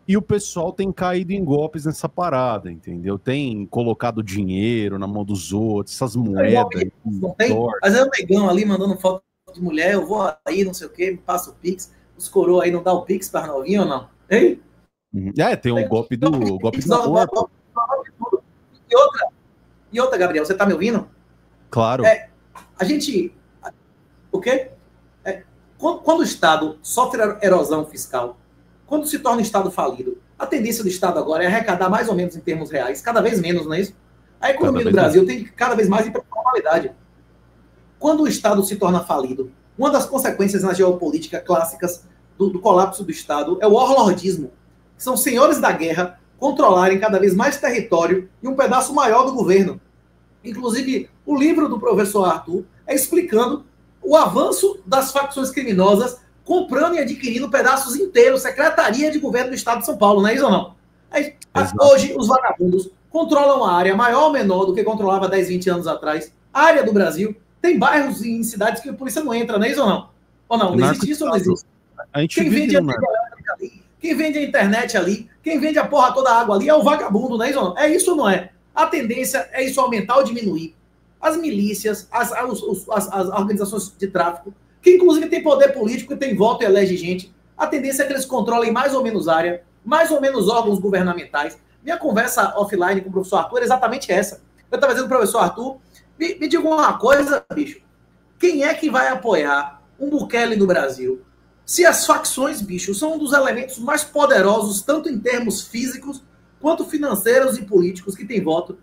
e o pessoal tem caído em golpes nessa parada, entendeu? Tem colocado dinheiro na mão dos outros, essas moedas. Não tem? Mas é o negão ali mandando foto de mulher, eu vou aí, não sei o quê, me passa o Pix. Os coroa aí não dá o Pix para novinho ou não? Hein? Tem um golpe do amor. E outra, Gabriel, você tá me ouvindo? Claro. A gente... O quê? Quando o Estado sofre erosão fiscal, quando se torna um Estado falido, a tendência do Estado agora é arrecadar mais ou menos em termos reais, cada vez menos, não é isso? A economia do Brasil tem cada vez mais ir para a formalidade. Quando o Estado se torna falido, uma das consequências na geopolítica clássicas do colapso do Estado é o warlordismo, que são senhores da guerra controlarem cada vez mais território e um pedaço maior do governo. Inclusive, o livro do professor Arthur é explicando o avanço das facções criminosas comprando e adquirindo pedaços inteiros, secretaria de governo do Estado de São Paulo, não é isso ou não? Hoje, os vagabundos controlam a área maior ou menor do que controlava 10, 20 anos atrás. A área do Brasil tem bairros em cidades que a polícia não entra, não é isso ou não? Ou não? Não existe isso ou não existe? Quem vende ali, quem vende a internet ali, quem vende a porra toda a água ali é o vagabundo, não é isso ou não? É isso ou não é? A tendência é isso aumentar ou diminuir. As milícias, as organizações de tráfico, que inclusive tem poder político e tem voto e elege gente, a tendência é que eles controlem mais ou menos área, mais ou menos órgãos governamentais. Minha conversa offline com o professor Arthur era exatamente essa. Eu estava dizendo para o professor Arthur, me diga uma coisa, bicho, quem é que vai apoiar um Bukele no Brasil? Se as facções, bicho, são um dos elementos mais poderosos, tanto em termos físicos, quanto financeiros e políticos que tem voto.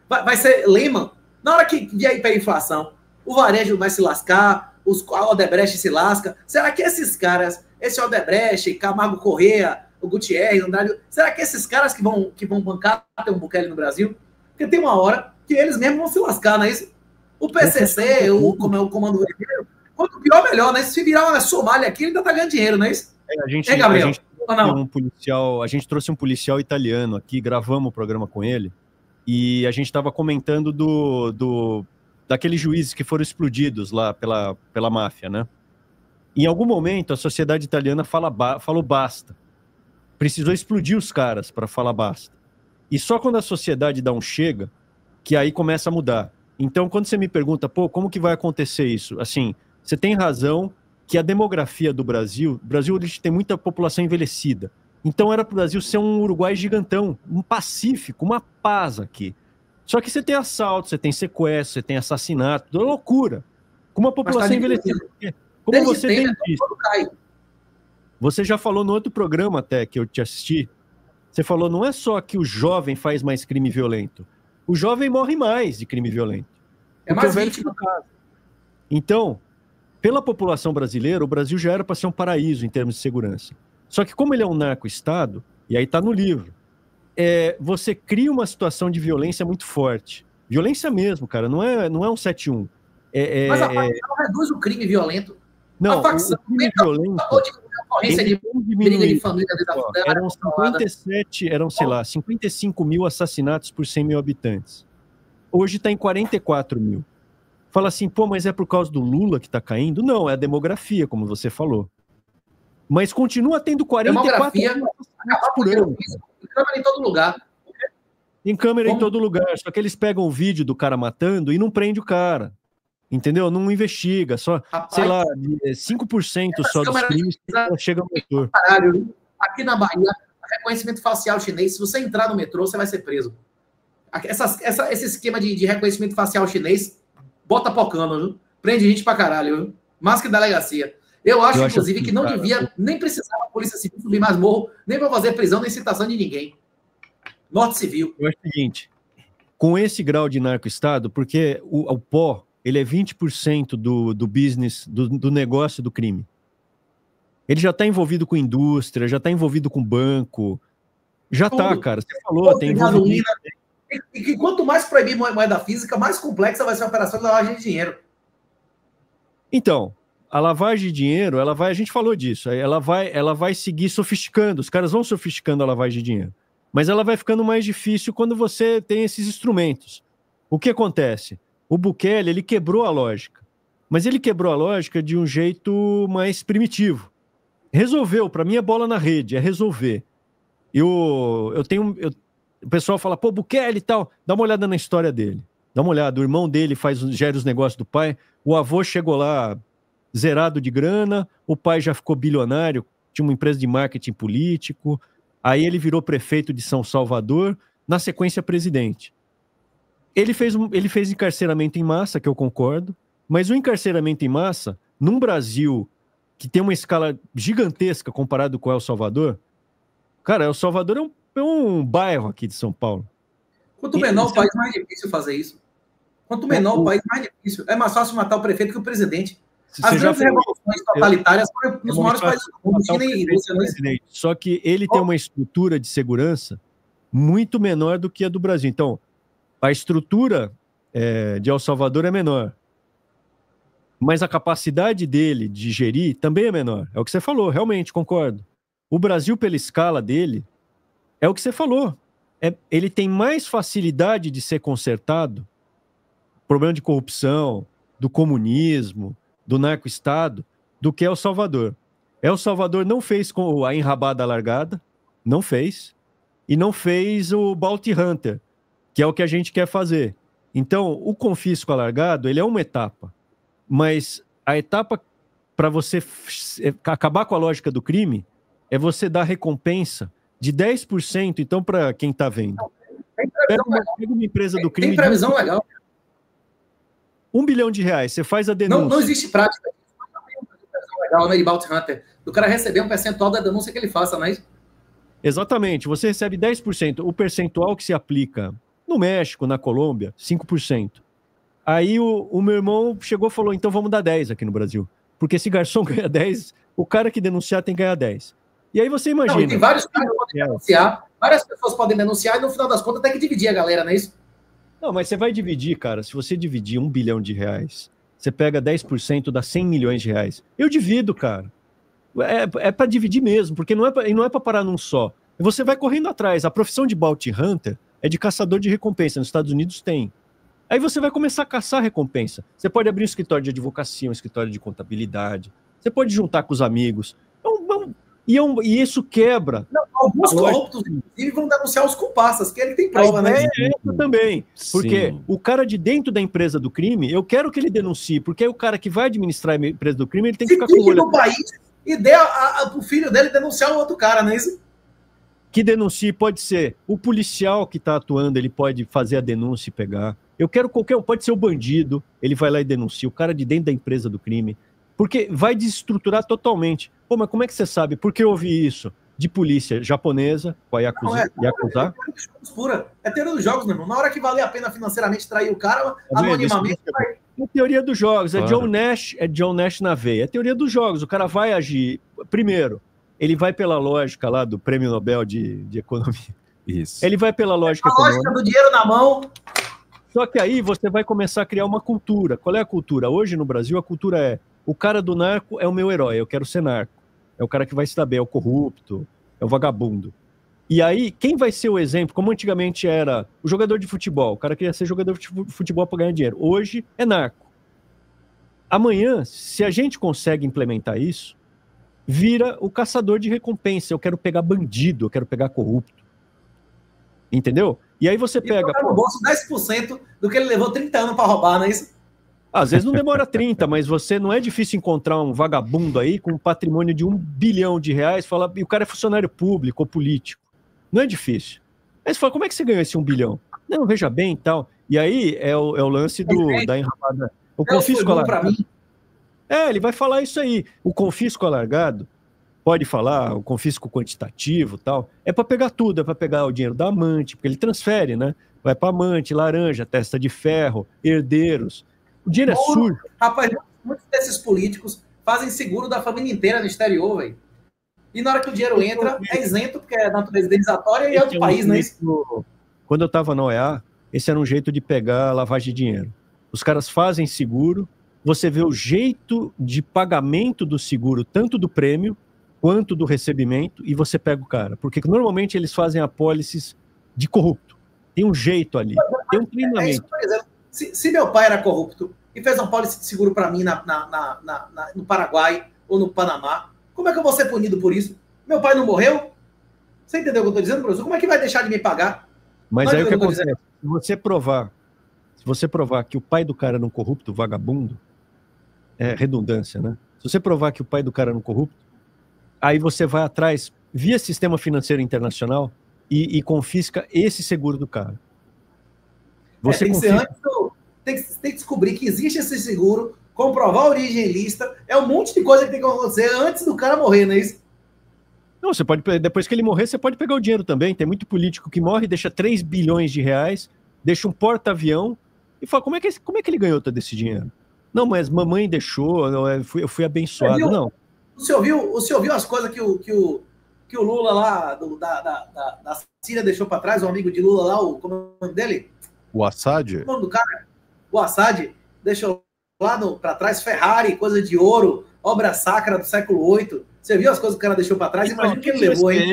Vai ser Lehman. Na hora que vier a hiperinflação, o varejo vai se lascar, a Odebrecht se lasca. Será que esses caras, esse Odebrecht, Camargo Corrêa, o Gutierrez, Andrade, será que esses caras que vão bancar ter um Bukele no Brasil? Porque tem uma hora que eles mesmos vão se lascar, não é isso? O PCC, o Comando Vermelho, quanto pior, melhor, né? Se virar uma Somália aqui, ele ainda tá ganhando dinheiro, não é isso? Gabriel? A gente trouxe um policial italiano aqui, gravamos o programa com ele, e a gente estava comentando daqueles juízes que foram explodidos lá pela máfia, né? Em algum momento, a sociedade italiana falou basta. Precisou explodir os caras para falar basta. E só quando a sociedade dá um chega, que aí começa a mudar. Então, quando você me pergunta, como que vai acontecer isso? Assim, você tem razão que a demografia do Brasil hoje tem muita população envelhecida. Então era para o Brasil ser um Uruguai gigantão, um Pacífico, uma paz aqui. Só que você tem assalto, você tem sequestro, você tem assassinato, toda loucura. Com uma população envelhecida. Como você tem disso? Você já falou no outro programa até que eu te assisti, você falou, não é só que o jovem faz mais crime violento, o jovem morre mais de crime violento. É mais vítima. Então, pela população brasileira, o Brasil já era para ser um paraíso em termos de segurança. Só que como ele é um narco-estado, e aí está no livro, você cria uma situação de violência muito forte. Violência mesmo, cara, não é um 7-1. Mas a facção reduz o crime violento. Não, a facção o crime violento... Eram, sei lá, 55 mil assassinatos por 100 mil habitantes. Hoje está em 44 mil. Fala assim, mas é por causa do Lula que está caindo? Não, é a demografia, como você falou. Mas continua tendo 44 mil assassinatos por ano. Em câmera em todo lugar. Em câmera em todo lugar. Só que eles pegam o vídeo do cara matando e não prende o cara. Entendeu? Não investiga. Só, rapaz, sei lá, 5% só dos crimes chegam no metrô. Caralho, aqui na Bahia, reconhecimento facial chinês, se você entrar no metrô, você vai ser preso. Esse esquema de reconhecimento facial chinês bota pocando, viu? Prende gente pra caralho, viu? Mais que delegacia. Eu acho inclusive, que não devia nem precisar a Polícia Civil subir mais morro, nem pra fazer prisão, nem citação de ninguém. Morte civil. Eu acho o seguinte, com esse grau de narco-estado, porque o pó, ele é 20% do business, do negócio do crime. Ele já está envolvido com indústria, já está envolvido com banco. Já está, cara. Você falou, tem envolvimento. E que quanto mais proibir moeda física, mais complexa vai ser a operação de lavagem de dinheiro. Então, a lavagem de dinheiro, a gente falou disso, ela vai seguir sofisticando, os caras vão sofisticando a lavagem de dinheiro. Mas ela vai ficando mais difícil quando você tem esses instrumentos. O que acontece? O Bukele, ele quebrou a lógica. Mas ele quebrou a lógica de um jeito mais primitivo. Resolveu, para mim é bola na rede, é resolver. O pessoal fala, Bukele e tal, dá uma olhada na história dele. Dá uma olhada, o irmão dele gera os negócios do pai, o avô chegou lá zerado de grana, o pai já ficou bilionário, tinha uma empresa de marketing político, Aí ele virou prefeito de São Salvador, na sequência presidente. Ele fez encarceramento em massa, que eu concordo, mas o encarceramento em massa, num Brasil que tem uma escala gigantesca comparado com El Salvador, cara, El Salvador é um bairro aqui de São Paulo. Quanto menor o país, mais difícil fazer isso. Quanto menor o país, mais difícil. É mais fácil matar o prefeito que o presidente. As grandes revoluções totalitárias foram nos maiores países do mundo, China e Rússia. Só que ele tem uma estrutura de segurança muito menor do que a do Brasil. Então, a estrutura de El Salvador é menor. Mas a capacidade dele de gerir também é menor. É o que você falou, realmente, concordo. O Brasil, pela escala dele, é o que você falou. Ele tem mais facilidade de ser consertado, problema de corrupção, do comunismo, do narco-estado, do que El Salvador. El Salvador não fez com a enrabada largada, não fez, e não fez o Bounty Hunter, que é o que a gente quer fazer. Então, o confisco alargado, ele é uma etapa, mas a etapa para você acabar com a lógica do crime é você dar recompensa de 10%, então, para quem está vendo. Pega uma empresa do crime... Tem previsão legal. R$1 bilhão, você faz a denúncia. Não existe prática. Legal, né, de Bounty Hunter. Do cara receber um percentual da denúncia que ele faça, não é isso? Exatamente. Você recebe 10%. O percentual que se aplica no México, na Colômbia, 5%. Aí o meu irmão chegou e falou, então vamos dar 10 aqui no Brasil. Porque se garçom ganha 10, o cara que denunciar tem que ganhar 10. E aí você imagina... Não, tem vários caras que podem denunciar, várias pessoas podem denunciar e no final das contas tem que dividir a galera, não é isso? Não, mas você vai dividir, cara. Se você dividir R$1 bilhão, você pega 10%, dá 100 milhões de reais. Eu divido, cara. É para dividir mesmo, porque não é para parar num só. Você vai correndo atrás. A profissão de Bounty Hunter é de caçador de recompensa. Nos Estados Unidos tem. Aí você vai começar a caçar recompensa. Você pode abrir um escritório de advocacia, um escritório de contabilidade. Você pode juntar com os amigos. E isso quebra. Não, alguns corruptos, inclusive, vão denunciar os comparsas, que ele tem prova, né? É essa também. Porque o cara de dentro da empresa do crime, eu quero que ele denuncie, porque é o cara que vai administrar a empresa do crime, ele tem que ficar com o olho no país e dê pro filho dele denunciar o outro cara, não é isso? Que denuncie pode ser o policial que está atuando, ele pode fazer a denúncia e pegar. Eu quero qualquer um, pode ser o bandido, ele vai lá e denuncia, o cara de dentro da empresa do crime. Porque vai desestruturar totalmente. Pô, mas como é que você sabe? Por que eu ouvi isso? De polícia japonesa, com a Yakuza. É teoria dos jogos, meu irmão. Na hora que valer a pena financeiramente trair o cara, anonimamente... É teoria dos jogos. É John Nash na veia. É teoria dos jogos. O cara vai agir... Primeiro, ele vai pela lógica lá do Prêmio Nobel de Economia. Isso. Ele vai pela lógica econômica. A lógica do dinheiro na mão... Só que aí você vai começar a criar uma cultura. Qual é a cultura? Hoje no Brasil a cultura é: o cara do narco é o meu herói, eu quero ser narco. É o cara que vai se dar bem, é o corrupto, é o vagabundo. E aí, quem vai ser o exemplo? Como antigamente era o jogador de futebol, o cara queria ser jogador de futebol para ganhar dinheiro. Hoje é narco. Amanhã, se a gente consegue implementar isso, vira o caçador de recompensa. Eu quero pegar bandido, eu quero pegar corrupto. Entendeu? E aí você pega... no bolso 10% do que ele levou 30 anos para roubar, não é isso? Às vezes não demora 30, mas não é difícil encontrar um vagabundo aí com um patrimônio de R$1 bilhão, e o cara é funcionário público ou político. Não é difícil. Aí você fala, como é que você ganhou esse R$1 bilhão? Não, veja bem e tal. E aí é o lance da enrabada. O confisco alargado. Ele vai falar isso aí. O confisco alargado, pode falar, o confisco quantitativo e tal, é para pegar tudo, é para pegar o dinheiro da amante, porque ele transfere, né? Vai para amante, laranja, testa de ferro, herdeiros. O dinheiro é sujo. Rapaz, muitos desses políticos fazem seguro da família inteira no exterior, velho. E na hora que o dinheiro entra, é isento, porque é natureza indenizatória e é outro país, né? Quando eu estava na OEA, esse era um jeito de pegar lavagem de dinheiro. Os caras fazem seguro, você vê o jeito de pagamento do seguro, tanto do prêmio quanto do recebimento, e você pega o cara. Porque normalmente eles fazem apólices de corrupto. Tem um jeito ali, tem um treinamento. Isso, por exemplo, se meu pai era corrupto e fez uma apólice de seguro para mim no Paraguai ou no Panamá, como é que eu vou ser punido por isso? Meu pai não morreu? Você entendeu o que eu estou dizendo, professor? Como é que vai deixar de me pagar? Mas aí o que acontece? Se você provar que o pai do cara era um corrupto, vagabundo, é redundância, né? Se você provar que o pai do cara era um corrupto, aí você vai atrás via sistema financeiro internacional e confisca esse seguro do cara. Você tem que descobrir que existe esse seguro, comprovar a origem ilícita, é um monte de coisa que tem que acontecer antes do cara morrer, não é isso? Não, você pode, depois que ele morrer, você pode pegar o dinheiro também. Tem muito político que morre, deixa 3 bilhões de reais, deixa um porta-avião e fala, como é que ele ganhou todo esse dinheiro? Não, mas mamãe deixou, eu fui abençoado. Não. O senhor viu as coisas que o Lula lá, da Síria deixou para trás, o amigo de Lula lá, como é o nome dele? O Assad? O nome do cara? O Assad deixou lá para trás Ferrari, coisa de ouro, obra sacra do século VIII. Você viu as coisas que o cara deixou para trás? Imagina o que ele levou, hein?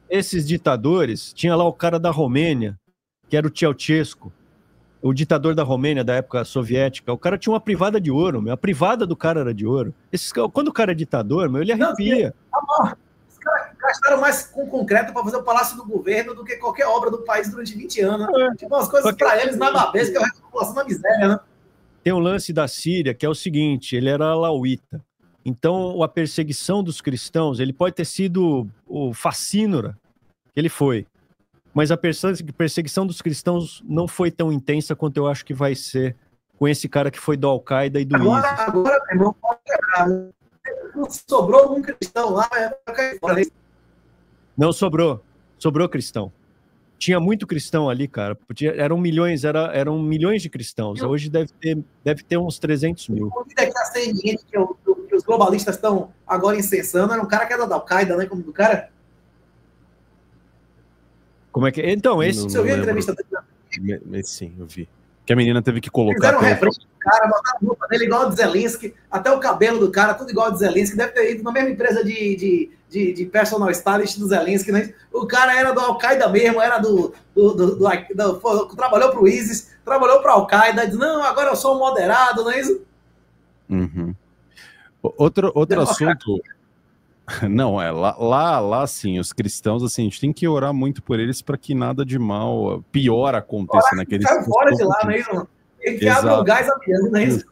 Esses ditadores, tinha lá o cara da Romênia, que era o Ceausescu, o ditador da Romênia, da época soviética. O cara tinha uma privada de ouro, a privada do cara era de ouro. Quando o cara é ditador, ele arrepia. Os caras gastaram mais com concreto para fazer o Palácio do Governo do que qualquer obra do país durante 20 anos. Né? Tipo, umas coisas para eles nada besta, que é a população na miséria, né? Tem um lance da Síria, que é o seguinte, ele era alauíta. Então, a perseguição dos cristãos, ele pode ter sido o facínora, que ele foi. Mas a perseguição dos cristãos não foi tão intensa quanto eu acho que vai ser com esse cara que foi do Al-Qaeda e do ISIS. Agora, meu irmão, não sobrou um cristão lá. Não sobrou. Sobrou cristão. Tinha muito cristão ali, cara. Eram milhões de cristãos. Hoje deve ter uns 300 mil. É que a CNN, que os globalistas estão agora incensando, era um cara que era da Al-Qaeda, né? Como do cara. Como é que... Então, esse... Você ouviu a entrevista dele? Sim, eu vi. Que a menina teve que colocar... Fizeram um refrão do cara, botaram a roupa dele igual a de Zelensky, até o cabelo do cara, tudo igual a de Zelensky. Deve ter ido na mesma empresa de personal stylist do Zelensky, né? O cara era do Al-Qaeda mesmo, era trabalhou pro ISIS, trabalhou pro Al-Qaeda, diz, não, agora eu sou um moderado, não é isso? Uhum. Outro assunto... Não, lá, assim, os cristãos, assim, a gente tem que orar muito por eles para que nada de mal, pior aconteça naqueles... fora de lá, não é isso? Ele que abre o gás aviando, não é isso?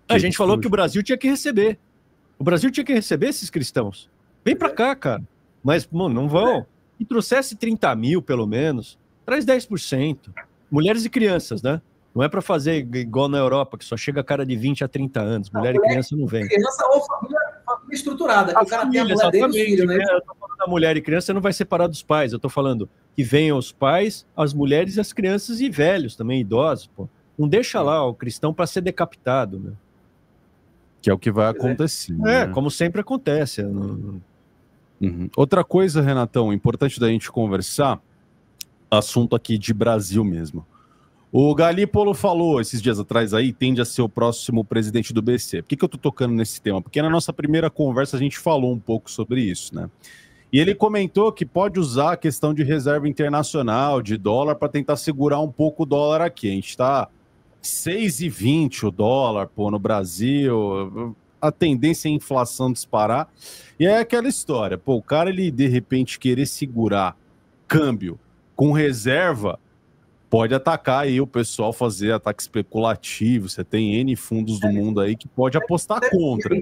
A gente falou que o Brasil tinha que receber. O Brasil tinha que receber esses cristãos. Vem pra cá, cara. Mas, mano, não vão. E trouxesse 30 mil, pelo menos, traz 10%. Mulheres e crianças, né? Não é para fazer igual na Europa, que só chega cara de 20 a 30 anos. Mulher e criança não vem. Criança ou família estruturada, que o cara tem a mulher dele e os filhos, né? Eu tô falando da mulher e criança, você não vai separar dos pais. Eu tô falando que venham os pais, as mulheres e as crianças e velhos também, idosos, pô. Não deixa lá o cristão para ser decapitado, né? Que é o que vai acontecer. Né? Como sempre acontece. Uhum. Outra coisa, Renatão, importante da gente conversar, assunto aqui de Brasil mesmo. O Galípolo falou esses dias atrás aí, tende a ser o próximo presidente do BC. Por que eu tô tocando nesse tema? Porque na nossa primeira conversa a gente falou um pouco sobre isso, né? E ele comentou que pode usar a questão de reserva internacional, de dólar, para tentar segurar um pouco o dólar aqui. A gente está 6,20 o dólar, pô, no Brasil, a tendência é a inflação disparar. E é aquela história, pô, o cara, ele de repente querer segurar câmbio com reserva, pode atacar aí o pessoal, fazer ataque especulativo. Você tem N fundos do mundo aí que pode apostar contra.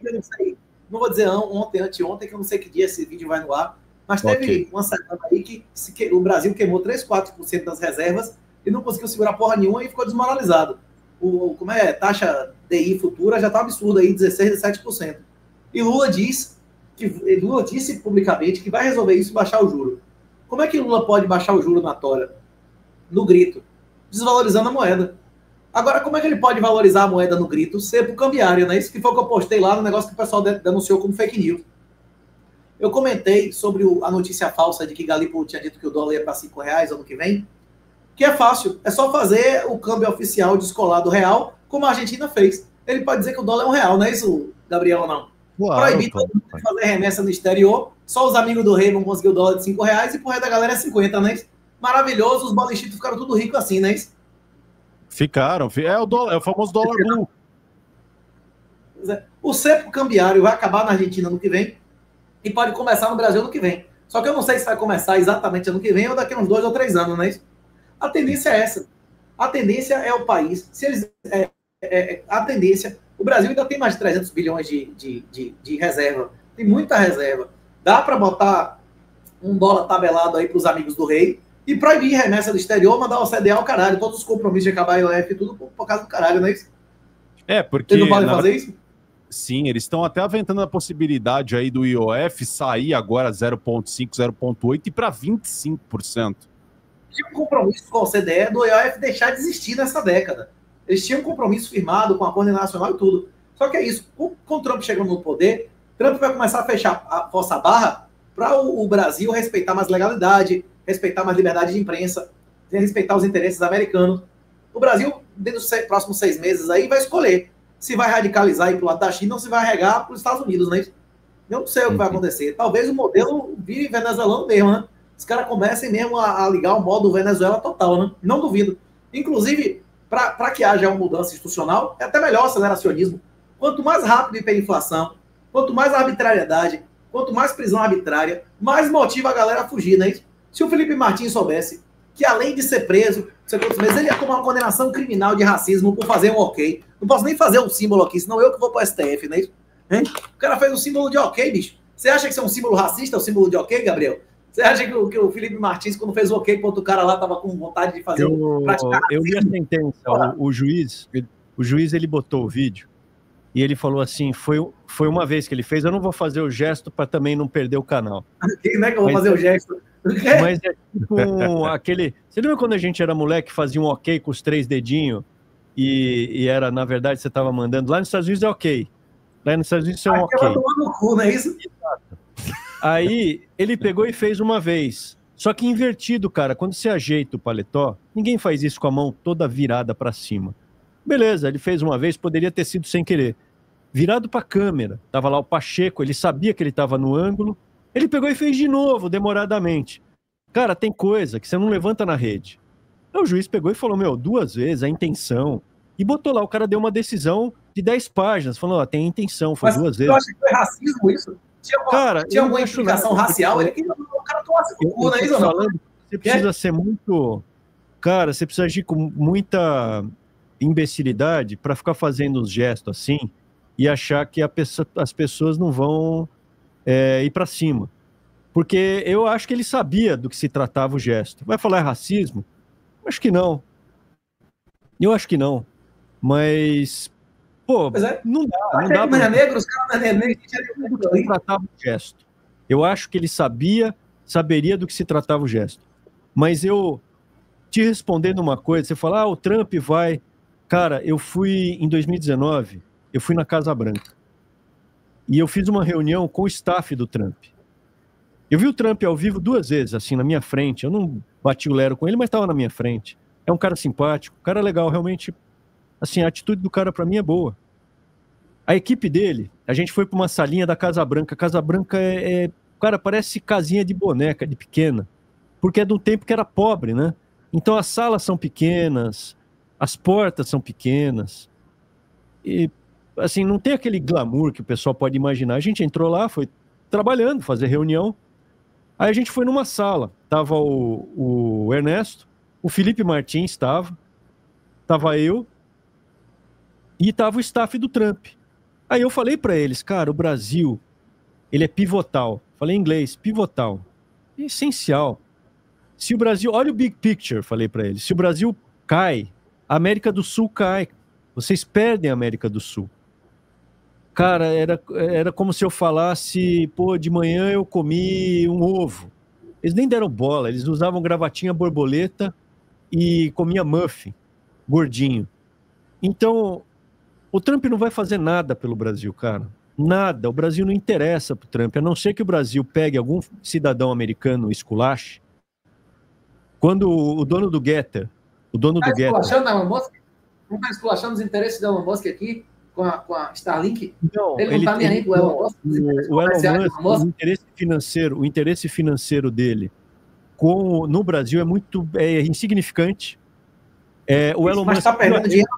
Não vou dizer ontem, anteontem, que eu não sei que dia esse vídeo vai no ar, mas teve uma semana aí que o Brasil queimou 3, 4% das reservas e não conseguiu segurar porra nenhuma e ficou desmoralizado. Como é? Taxa DI futura já está absurda aí, 16, 17%. E Lula disse publicamente que vai resolver isso e baixar o juro. Como é que Lula pode baixar o juro na tora? No grito, desvalorizando a moeda. Agora, como é que ele pode valorizar a moeda no grito? Ser pro cambiário, né? Isso que foi o que eu postei lá no negócio que o pessoal denunciou como fake news. Eu comentei sobre a notícia falsa de que Galípolo tinha dito que o dólar ia para R$5 ano que vem, que é fácil, é só fazer o câmbio oficial descolar do real, como a Argentina fez. Ele pode dizer que o dólar é R$1, não é isso, Gabriel, ou não? Claro, proibir todo mundo de fazer remessa no exterior, só os amigos do rei vão conseguir o dólar de R$5 e pro resto da galera é 50, não é isso? Maravilhoso, os balichitos ficaram tudo ricos assim, não é isso? Ficaram, é o famoso dólar blue. O cepo cambiário vai acabar na Argentina ano que vem e pode começar no Brasil ano que vem. Só que eu não sei se vai começar exatamente ano que vem ou daqui a uns 2 ou 3 anos, não é isso? A tendência é essa. A tendência é o país. Se eles, a tendência... O Brasil ainda tem mais de 300 bilhões de reserva. Tem muita reserva. Dá para botar um dólar tabelado aí para os amigos do rei e proibir remessa do exterior, mandar o CDA ao caralho, todos os compromissos de acabar a IOF e tudo por causa do caralho, não é isso? Porque... Eles não podem fazer isso? Sim, eles estão até aventando a possibilidade aí do IOF sair agora 0,5, 0,8 e para 25%. Tinha um compromisso com o CDE do IOF deixar de existir nessa década. Eles tinham um compromisso firmado com a Corte Nacional e tudo. Só que é isso, com o Trump chegando no poder, Trump vai começar a fechar a força barra para o Brasil respeitar mais legalidade, respeitar mais liberdade de imprensa, respeitar os interesses americanos. O Brasil, dentro dos próximos 6 meses aí, vai escolher se vai radicalizar e ir para o lado da China ou se vai regar para os Estados Unidos, né? Eu não sei o que vai acontecer. Talvez o modelo vire venezuelano mesmo, né? Os caras comecem mesmo a ligar o modo Venezuela total, né? Não duvido. Inclusive, para que haja uma mudança institucional, é até melhor o aceleracionismo. Quanto mais rápido hiperinflação, quanto mais arbitrariedade, quanto mais prisão arbitrária, mais motiva a galera a fugir, né? Se o Felipe Martins soubesse que, além de ser preso, não sei quantos meses, ele ia tomar uma condenação criminal de racismo por fazer um ok. Não posso nem fazer um símbolo aqui, senão eu que vou para o STF, né? Hein? O cara fez um símbolo de ok, bicho. Você acha que isso é um símbolo racista, um símbolo de ok, Gabriel? Você acha que o Felipe Martins, quando fez o ok para outro cara lá, estava com vontade de fazer eu li a sentença, o juiz ele botou o vídeo e ele falou assim, foi uma vez que ele fez, eu não vou fazer o gesto para também não perder o canal. Não é que eu vou fazer o gesto? Mas é tipo aquele... Você lembra quando a gente era moleque, fazia um ok com os 3 dedinhos e era, na verdade, você estava mandando... Lá nos Estados Unidos é ok. Lá nos Estados Unidos é um ok. Ela tomando no cu, não é isso? Aí ele pegou e fez uma vez. Só que invertido, cara. Quando você ajeita o paletó, ninguém faz isso com a mão toda virada para cima. Beleza, ele fez uma vez, poderia ter sido sem querer. Virado para a câmera. Tava lá o Pacheco, ele sabia que ele estava no ângulo. Ele pegou e fez de novo, demoradamente. Cara, tem coisa que você não levanta na rede. Aí o juiz pegou e falou, 2 vezes, a intenção. E botou lá, o cara deu uma decisão de 10 páginas, falou, tem intenção, foi 2 vezes. Eu acho que foi racismo isso? Tinha alguma implicação racial? Ele queria o cara tomasse no cu, não é isso ou não? Você precisa ser muito... Cara, você precisa agir com muita imbecilidade para ficar fazendo uns gestos assim e achar que as pessoas não vão ir para cima. Porque eu acho que ele sabia do que se tratava o gesto. Vai falar racismo? Acho que não. Eu acho que não. Mas, pô, não dá. Não dá pra... negro, os caras não é negro, do que se tratava o gesto. Eu acho que ele saberia do que se tratava o gesto. Mas eu te respondendo uma coisa, você fala, o Trump vai... Cara, eu fui, em 2019, eu fui na Casa Branca. E eu fiz uma reunião com o staff do Trump. Eu vi o Trump ao vivo 2 vezes, assim, na minha frente. Eu não bati o lero com ele, mas estava na minha frente. É um cara simpático, um cara legal, realmente. Assim, a atitude do cara para mim é boa. A equipe dele, a gente foi para uma salinha da Casa Branca. A Casa Branca cara, parece casinha de boneca, de pequena. Porque é de um tempo que era pobre, né? Então as salas são pequenas, as portas são pequenas. E, assim, não tem aquele glamour que o pessoal pode imaginar. A gente entrou lá, foi trabalhando, fazer reunião. Aí a gente foi numa sala, tava o Ernesto, o Felipe Martins estava eu e tava o staff do Trump. Aí eu falei para eles, cara, o Brasil, ele é pivotal. Falei em inglês, pivotal. É essencial. Se o Brasil, olha o big picture, falei para eles, se o Brasil cai, a América do Sul cai. Vocês perdem a América do Sul. Cara, era como se eu falasse, de manhã eu comi um ovo. Eles nem deram bola, eles usavam gravatinha borboleta e comia muffin, gordinho. Então, o Trump não vai fazer nada pelo Brasil, cara. Nada. O Brasil não interessa pro Trump, a não ser que o Brasil pegue algum cidadão americano e esculache. Quando o dono do Getter... Não está esculachando os interesses do Elon Musk aqui? Com a Starlink? Não, ele não está nem aí com o Elon Musk. O Elon Musk, o interesse financeiro dele no Brasil é insignificante. O Elon Musk está perdendo dinheiro.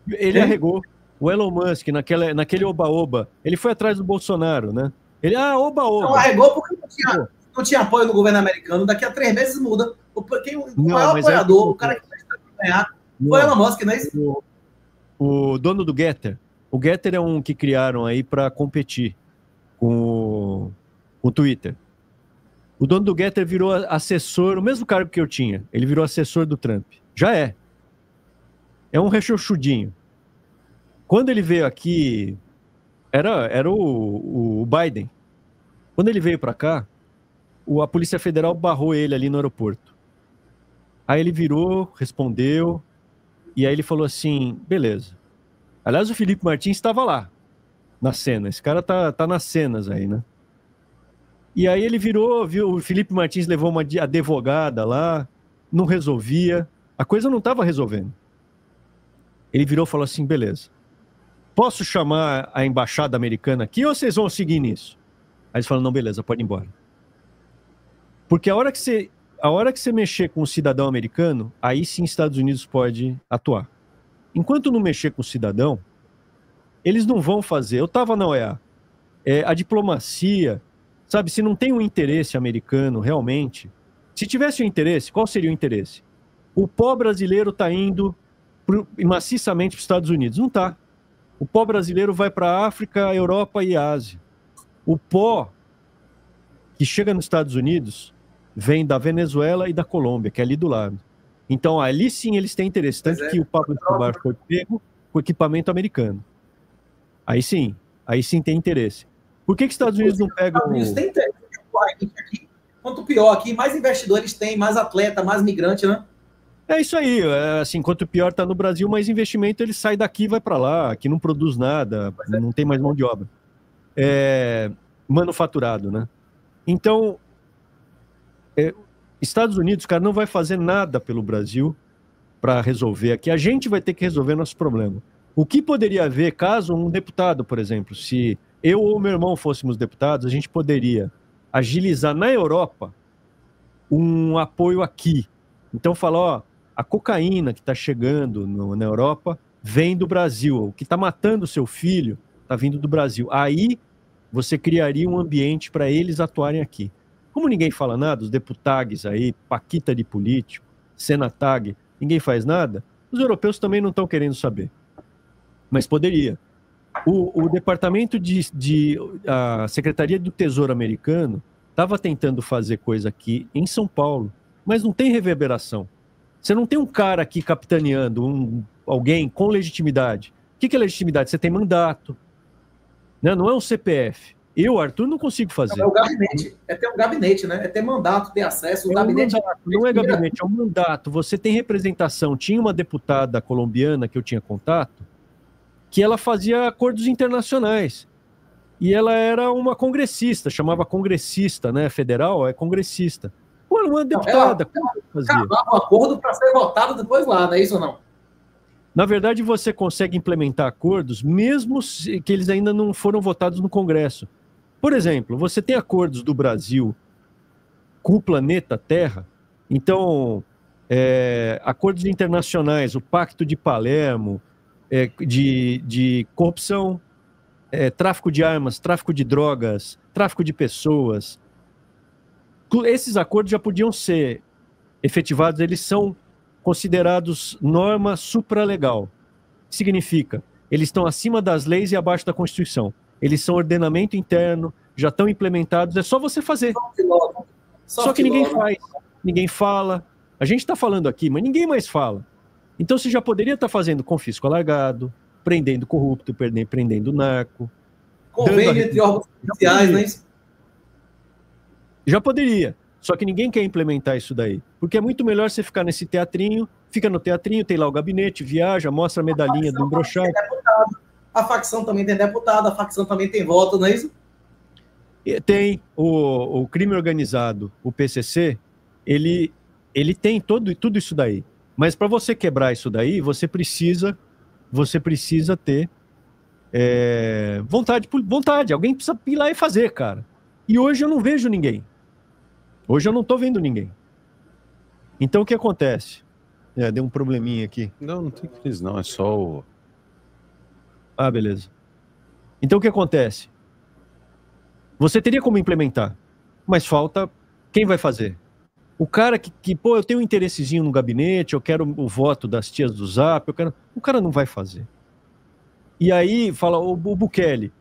Ele arregou. O Elon Musk, naquele oba-oba, ele foi atrás do Bolsonaro, né? Ele, oba-oba. Não, arregou porque não tinha apoio no governo americano. Daqui a 3 meses muda. O maior apoiador, o cara que vai ganhar, foi o Elon Musk, não é isso? O dono do Getter. O Getter é um que criaram aí para competir com o Twitter. O dono do Getter virou assessor, o mesmo cargo que eu tinha. Ele virou assessor do Trump. Já é. É um rechuchudinho. Quando ele veio aqui, era o Biden. Quando ele veio para cá, a Polícia Federal barrou ele ali no aeroporto. Aí ele virou, respondeu, e aí ele falou assim, beleza. Aliás, o Felipe Martins estava lá, na cena. Esse cara tá nas cenas aí, né? E aí ele virou, viu, o Felipe Martins levou uma advogada lá, não resolvia, a coisa não estava resolvendo. Ele virou e falou assim, beleza, posso chamar a embaixada americana aqui ou vocês vão seguir nisso? Aí eles falaram, não, beleza, pode ir embora. Porque a hora que você mexer com o cidadão americano, aí sim Estados Unidos pode atuar. Enquanto não mexer com o cidadão, eles não vão fazer. Eu estava na OEA. A diplomacia, sabe, se não tem um interesse americano realmente, se tivesse um interesse, qual seria o interesse? O pó brasileiro está indo maciçamente para os Estados Unidos. Não está. O pó brasileiro vai para a África, Europa e Ásia. O pó que chega nos Estados Unidos vem da Venezuela e da Colômbia, que é ali do lado. Então, ali sim eles têm interesse. Tanto que o Pablo Escobar foi pego com equipamento americano. Aí sim tem interesse. Por que os Estados Unidos não pegam... Os Estados Unidos tem interesse. Quanto pior aqui, mais investidores tem, mais atleta, mais migrante, né? É isso aí. Assim, quanto pior está no Brasil, mais investimento ele sai daqui e vai para lá, que não produz nada, não tem mais mão de obra. Manufaturado, né? Então, Estados Unidos, cara, não vai fazer nada pelo Brasil para resolver aqui. A gente vai ter que resolver nosso problema. O que poderia haver, caso um deputado, por exemplo, se eu ou meu irmão fôssemos deputados, a gente poderia agilizar na Europa um apoio aqui. Então, falar, ó, a cocaína que está chegando na Europa vem do Brasil. O que está matando o seu filho está vindo do Brasil. Aí você criaria um ambiente para eles atuarem aqui. Como ninguém fala nada, os deputados aí, paquita de político, senatag, ninguém faz nada, os europeus também não estão querendo saber. Mas poderia. O departamento a Secretaria do Tesouro americano estava tentando fazer coisa aqui em São Paulo, mas não tem reverberação. Você não tem um cara aqui capitaneando, alguém com legitimidade. O que é legitimidade? Você tem mandato. Não é um CPF. Eu, Arthur, não consigo fazer. É o gabinete. É ter um gabinete, né? É ter mandato, ter acesso. O gabinete. Não é gabinete, é um mandato. Você tem representação. Tinha uma deputada colombiana que eu tinha contato, que ela fazia acordos internacionais. E ela era uma congressista, chamava congressista, né? Federal, é congressista. Pô, uma deputada. Ela acabava o acordo para ser votado depois lá, não é isso ou não? Na verdade, você consegue implementar acordos, mesmo que eles ainda não foram votados no Congresso. Por exemplo, você tem acordos do Brasil com o planeta Terra, então, acordos internacionais, o Pacto de Palermo, de corrupção, tráfico de armas, tráfico de drogas, tráfico de pessoas. Esses acordos já podiam ser efetivados, eles são considerados norma supralegal. Significa, eles estão acima das leis e abaixo da Constituição. Eles são ordenamento interno, já estão implementados, é só você fazer. Só que ninguém faz, ninguém fala. A gente está falando aqui, mas ninguém mais fala. Então você já poderia estar fazendo confisco alargado, prendendo corrupto, prendendo narco. Convênio entre órgãos policiais, não é isso? Já poderia. Só que ninguém quer implementar isso daí. Porque é muito melhor você ficar nesse teatrinho, fica no teatrinho, tem lá o gabinete, viaja, mostra a medalhinha do embrochado. A facção também tem deputado, a facção também tem voto, não é isso? Tem. O crime organizado, o PCC, ele tem tudo isso daí. Mas para você quebrar isso daí, você precisa ter vontade. Alguém precisa ir lá e fazer, cara. E hoje eu não vejo ninguém. Hoje eu não tô vendo ninguém. Então o que acontece? Deu um probleminha aqui. Não tem crise não, é só o... Ah, beleza. Então o que acontece? Você teria como implementar, mas falta quem vai fazer? O cara que pô, eu tenho um interessezinho no gabinete, eu quero o voto das tias do Zap, o cara não vai fazer. E aí fala o Bukele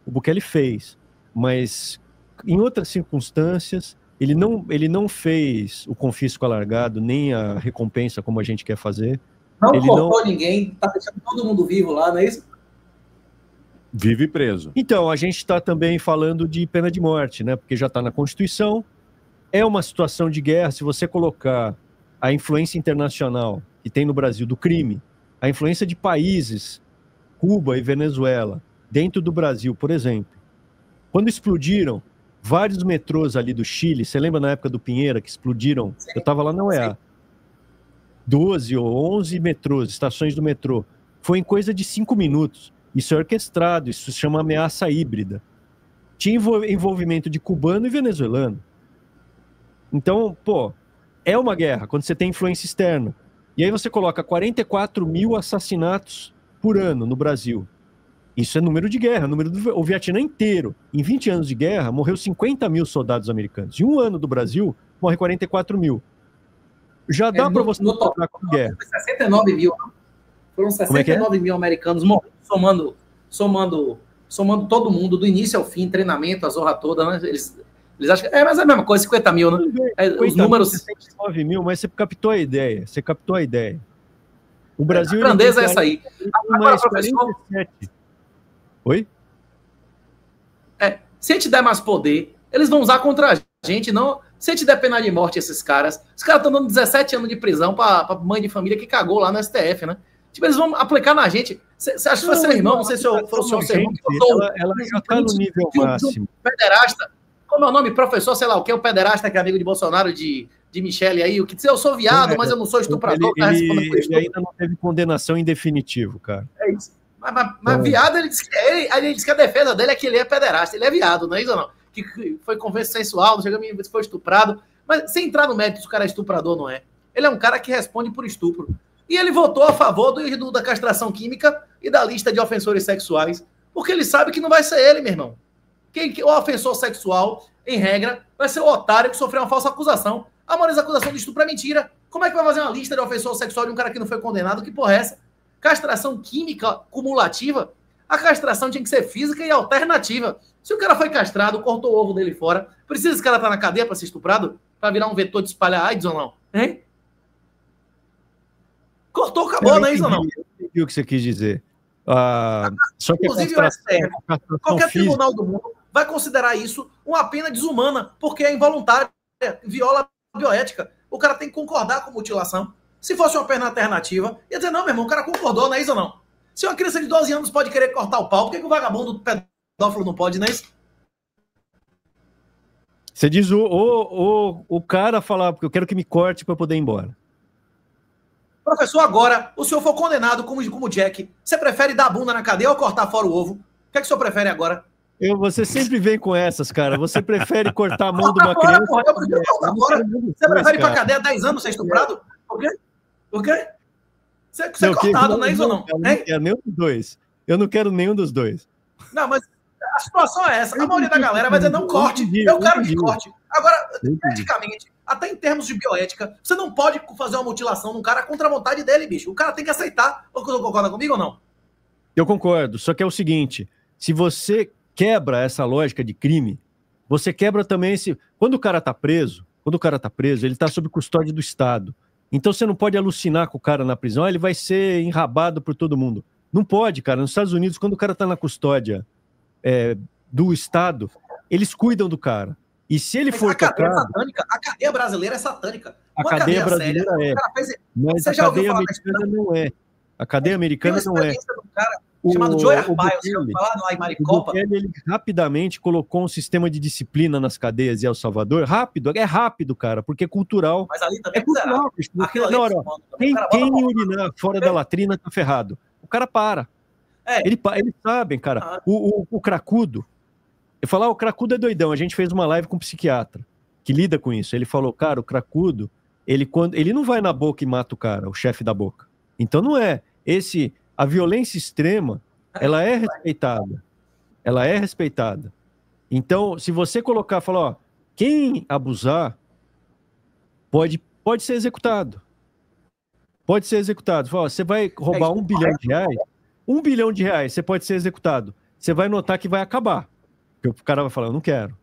fez, mas em outras circunstâncias Ele não fez o confisco alargado, nem a recompensa como a gente quer fazer. Não cortou ninguém, tá deixando todo mundo vivo lá, não é isso? Vive preso. Então, a gente está também falando de pena de morte, né? Porque já está na Constituição. É uma situação de guerra. Se você colocar a influência internacional que tem no Brasil do crime, a influência de países, Cuba e Venezuela, dentro do Brasil, por exemplo. Quando explodiram vários metrôs ali do Chile, você lembra na época do Pinheira que explodiram? Sim. Eu estava lá na UEA. 12 ou 11 metrôs, estações do metrô. Foi em coisa de 5 minutos. Isso é orquestrado, isso se chama ameaça híbrida. Tinha envolvimento de cubano e venezuelano. Então, pô, é uma guerra quando você tem influência externa. E aí você coloca 44 mil assassinatos por ano no Brasil. Isso é número de guerra, número do Vietnã inteiro. Em 20 anos de guerra, morreu 50 mil soldados americanos. Em um ano do Brasil, morre 44 mil. Já dá para você total com guerra. 69 mil. Foram 69 mil americanos morrendo, somando todo mundo, do início ao fim, treinamento, a zorra toda, né? Eles acham que mas é a mesma coisa, 50 mil, né? Os números... 69 mil, mas você captou a ideia. O Brasil... A grandeza é essa aí. Agora, professor... Oi? Se a gente der mais poder, eles vão usar contra a gente, não... Se a gente der pena de morte esses caras, os caras estão dando 17 anos de prisão pra mãe de família que cagou lá no STF, né? Tipo, eles vão aplicar na gente. Você acha que foi seu irmão? Não sei se foi o seu irmão que botou. Ela já tá no nível máximo. Pederasta. Como é o nome? Professor, sei lá o que, o pederasta que é amigo de Bolsonaro, de Michele aí. O que dizer, eu sou viado, mas eu não sou estuprador. Ele ainda não teve condenação em definitivo, cara. É isso. Mas viado, ele disse que a defesa dele é que ele é pederasta. Ele é viado, não é isso ou não? Que foi consensual, não chega a mim, foi estuprado. Mas sem entrar no mérito se o cara é estuprador ou não é. Ele é um cara que responde por estupro. E ele votou a favor da castração química e da lista de ofensores sexuais, porque ele sabe que não vai ser ele, meu irmão. O ofensor sexual, em regra, vai ser o otário que sofreu uma falsa acusação. A maioria acusação de estupro é mentira. Como é que vai fazer uma lista de ofensor sexual de um cara que não foi condenado? Que porra é essa? Castração química cumulativa? A castração tinha que ser física e alternativa. Se o cara foi castrado, cortou o ovo dele fora, precisa esse cara estar na cadeia para ser estuprado? Para virar um vetor de espalhar AIDS ou não? Hein? Cortou, acabou, não é isso ou não? Eu entendi o que você quis dizer. Só que inclusive o STF, qualquer tribunal do mundo vai considerar isso uma pena desumana, porque é involuntária, viola a bioética. O cara tem que concordar com mutilação. Se fosse uma pena alternativa, ia dizer, não, meu irmão, o cara concordou, não é isso ou não? Se uma criança de 12 anos pode querer cortar o pau, por que o vagabundo pedófilo não pode, não é isso? Você diz o cara falar, porque eu quero que me corte para poder ir embora. Professor, agora, o senhor for condenado como Jack, você prefere dar a bunda na cadeia ou cortar fora o ovo? O que é que o senhor prefere agora? Você sempre vem com essas, cara. Você prefere cortar a mão de uma criança... Porra, eu prefiro cortar fora. Você prefere ir pra cadeia 10 anos ser estuprado? Por quê? Por quê? Você é cortado, não é isso ou não? Eu não quero nenhum dos dois. Eu não quero nenhum dos dois. Não, mas a situação é essa. A maioria da galera vai dizer, não corte. Eu quero que corte. Agora, eticamente, até em termos de bioética, você não pode fazer uma mutilação num cara contra a vontade dele, bicho. O cara tem que aceitar. Você concorda comigo ou não? Eu concordo. Só que é o seguinte, se você quebra essa lógica de crime, você quebra também esse... Quando o cara tá preso, ele tá sob custódia do Estado. Então você não pode alucinar com o cara na prisão, ele vai ser enrabado por todo mundo. Não pode, cara. Nos Estados Unidos, quando o cara tá na custódia do Estado, eles cuidam do cara. E se ele for tocado... A cadeia brasileira é satânica. A cadeia brasileira é. Mas a cadeia americana não é. A cadeia americana não é. Chamado Joe Arpaio, você ouviu falar lá em Maricopa? Ele rapidamente colocou um sistema de disciplina nas cadeias de El Salvador. É rápido, cara, porque é cultural. Mas ali também é cultural. Quem urinar fora da latrina tá ferrado. O cara para. Eles sabem, cara. O cracudo, eu falar, o cracudo é doidão. A gente fez uma live com um psiquiatra que lida com isso. Ele falou, cara, o cracudo, ele não vai na boca e mata o cara, o chefe da boca. Então não é. A violência extrema, ela é respeitada. Ela é respeitada. Então, se você colocar, falar, ó, quem abusar pode ser executado. Pode ser executado. Fala, ó, você vai roubar R$1 bilhão. R$1 bilhão, você pode ser executado. Você vai notar que vai acabar. Porque o cara vai falar, eu não quero.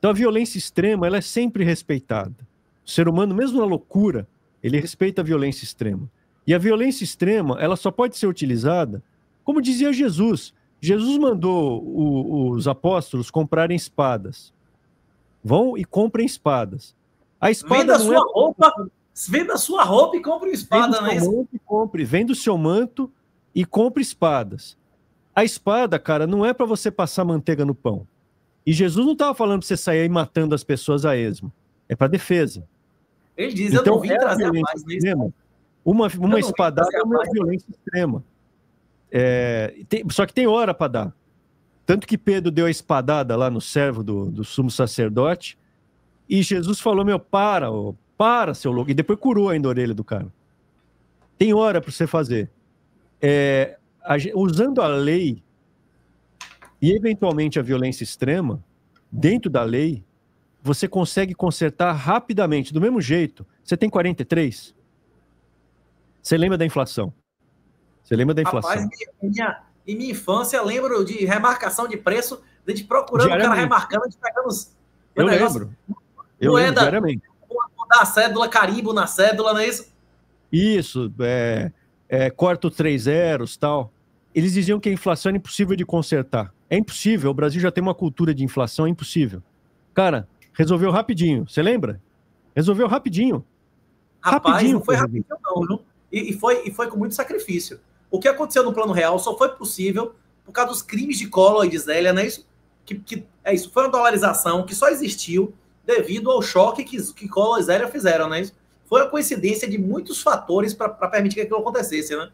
Então a violência extrema, ela é sempre respeitada. O ser humano, mesmo na loucura, ele respeita a violência extrema. E a violência extrema, ela só pode ser utilizada, como dizia Jesus. Jesus mandou os apóstolos comprarem espadas. Vão e comprem espadas. A espada venda sua roupa e compre uma espada, não é isso? Venda o seu manto e compre espadas. A espada, cara, não é para você passar manteiga no pão. E Jesus não estava falando para você sair aí matando as pessoas a esmo. É para defesa. Ele diz, então, eu não vim trazer a paz. Uma espadada é uma violência extrema. Só que tem hora para dar. Tanto que Pedro deu a espadada lá no servo do sumo sacerdote, e Jesus falou, para, seu louco. E depois curou ainda a orelha do cara. Tem hora para você fazer. Usando a lei e, eventualmente, a violência extrema, dentro da lei, você consegue consertar rapidamente. Do mesmo jeito, você tem 43. Você lembra da inflação? Rapaz, em minha infância, eu lembro de remarcação de preço, de gente procurando o cara remarcando, a gente pegando os... Eu lembro diariamente. Da cédula, carimbo na cédula, não é isso? Isso, corta 3 zeros, tal. Eles diziam que a inflação era impossível de consertar. É impossível, o Brasil já tem uma cultura de inflação, é impossível. Cara, resolveu rapidinho, você lembra? Resolveu rapidinho. Rapaz, não foi rapidinho não, viu? E foi com muito sacrifício. O que aconteceu no Plano Real só foi possível por causa dos crimes de Collor e de Zélia, não é isso? Isso foi uma dolarização que só existiu devido ao choque que Collor e Zélia fizeram, não é isso? Foi a coincidência de muitos fatores para permitir que aquilo acontecesse, né?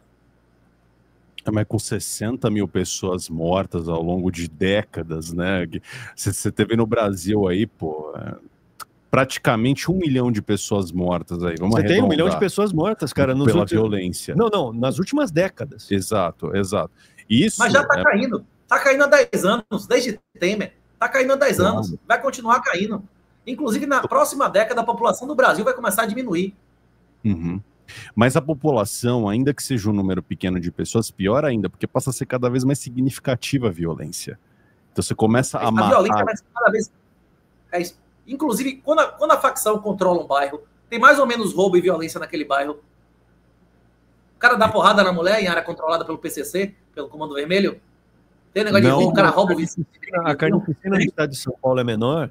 Mas com 60 mil pessoas mortas ao longo de décadas, né? Você teve no Brasil aí, pô, praticamente 1 milhão de pessoas mortas aí. Vamos arredondar. Tem 1 milhão de pessoas mortas, cara. Pela violência. Não, nas últimas décadas. Exato. Isso, mas já tá caindo. Tá caindo há 10 anos, desde Temer. Tá caindo há 10 anos. Vai continuar caindo. Inclusive, na próxima década, a população do Brasil vai começar a diminuir. Uhum. Mas a população, ainda que seja um número pequeno de pessoas, pior ainda, porque passa a ser cada vez mais significativa a violência. Então você começa a matar... A violência vai ser cada vez... Inclusive, quando a facção controla um bairro, tem mais ou menos roubo e violência naquele bairro. O cara dá porrada na mulher em área controlada pelo PCC, pelo Comando Vermelho. Tem negócio de roubo, o cara rouba o vice. A carnificina no estado de São Paulo é menor,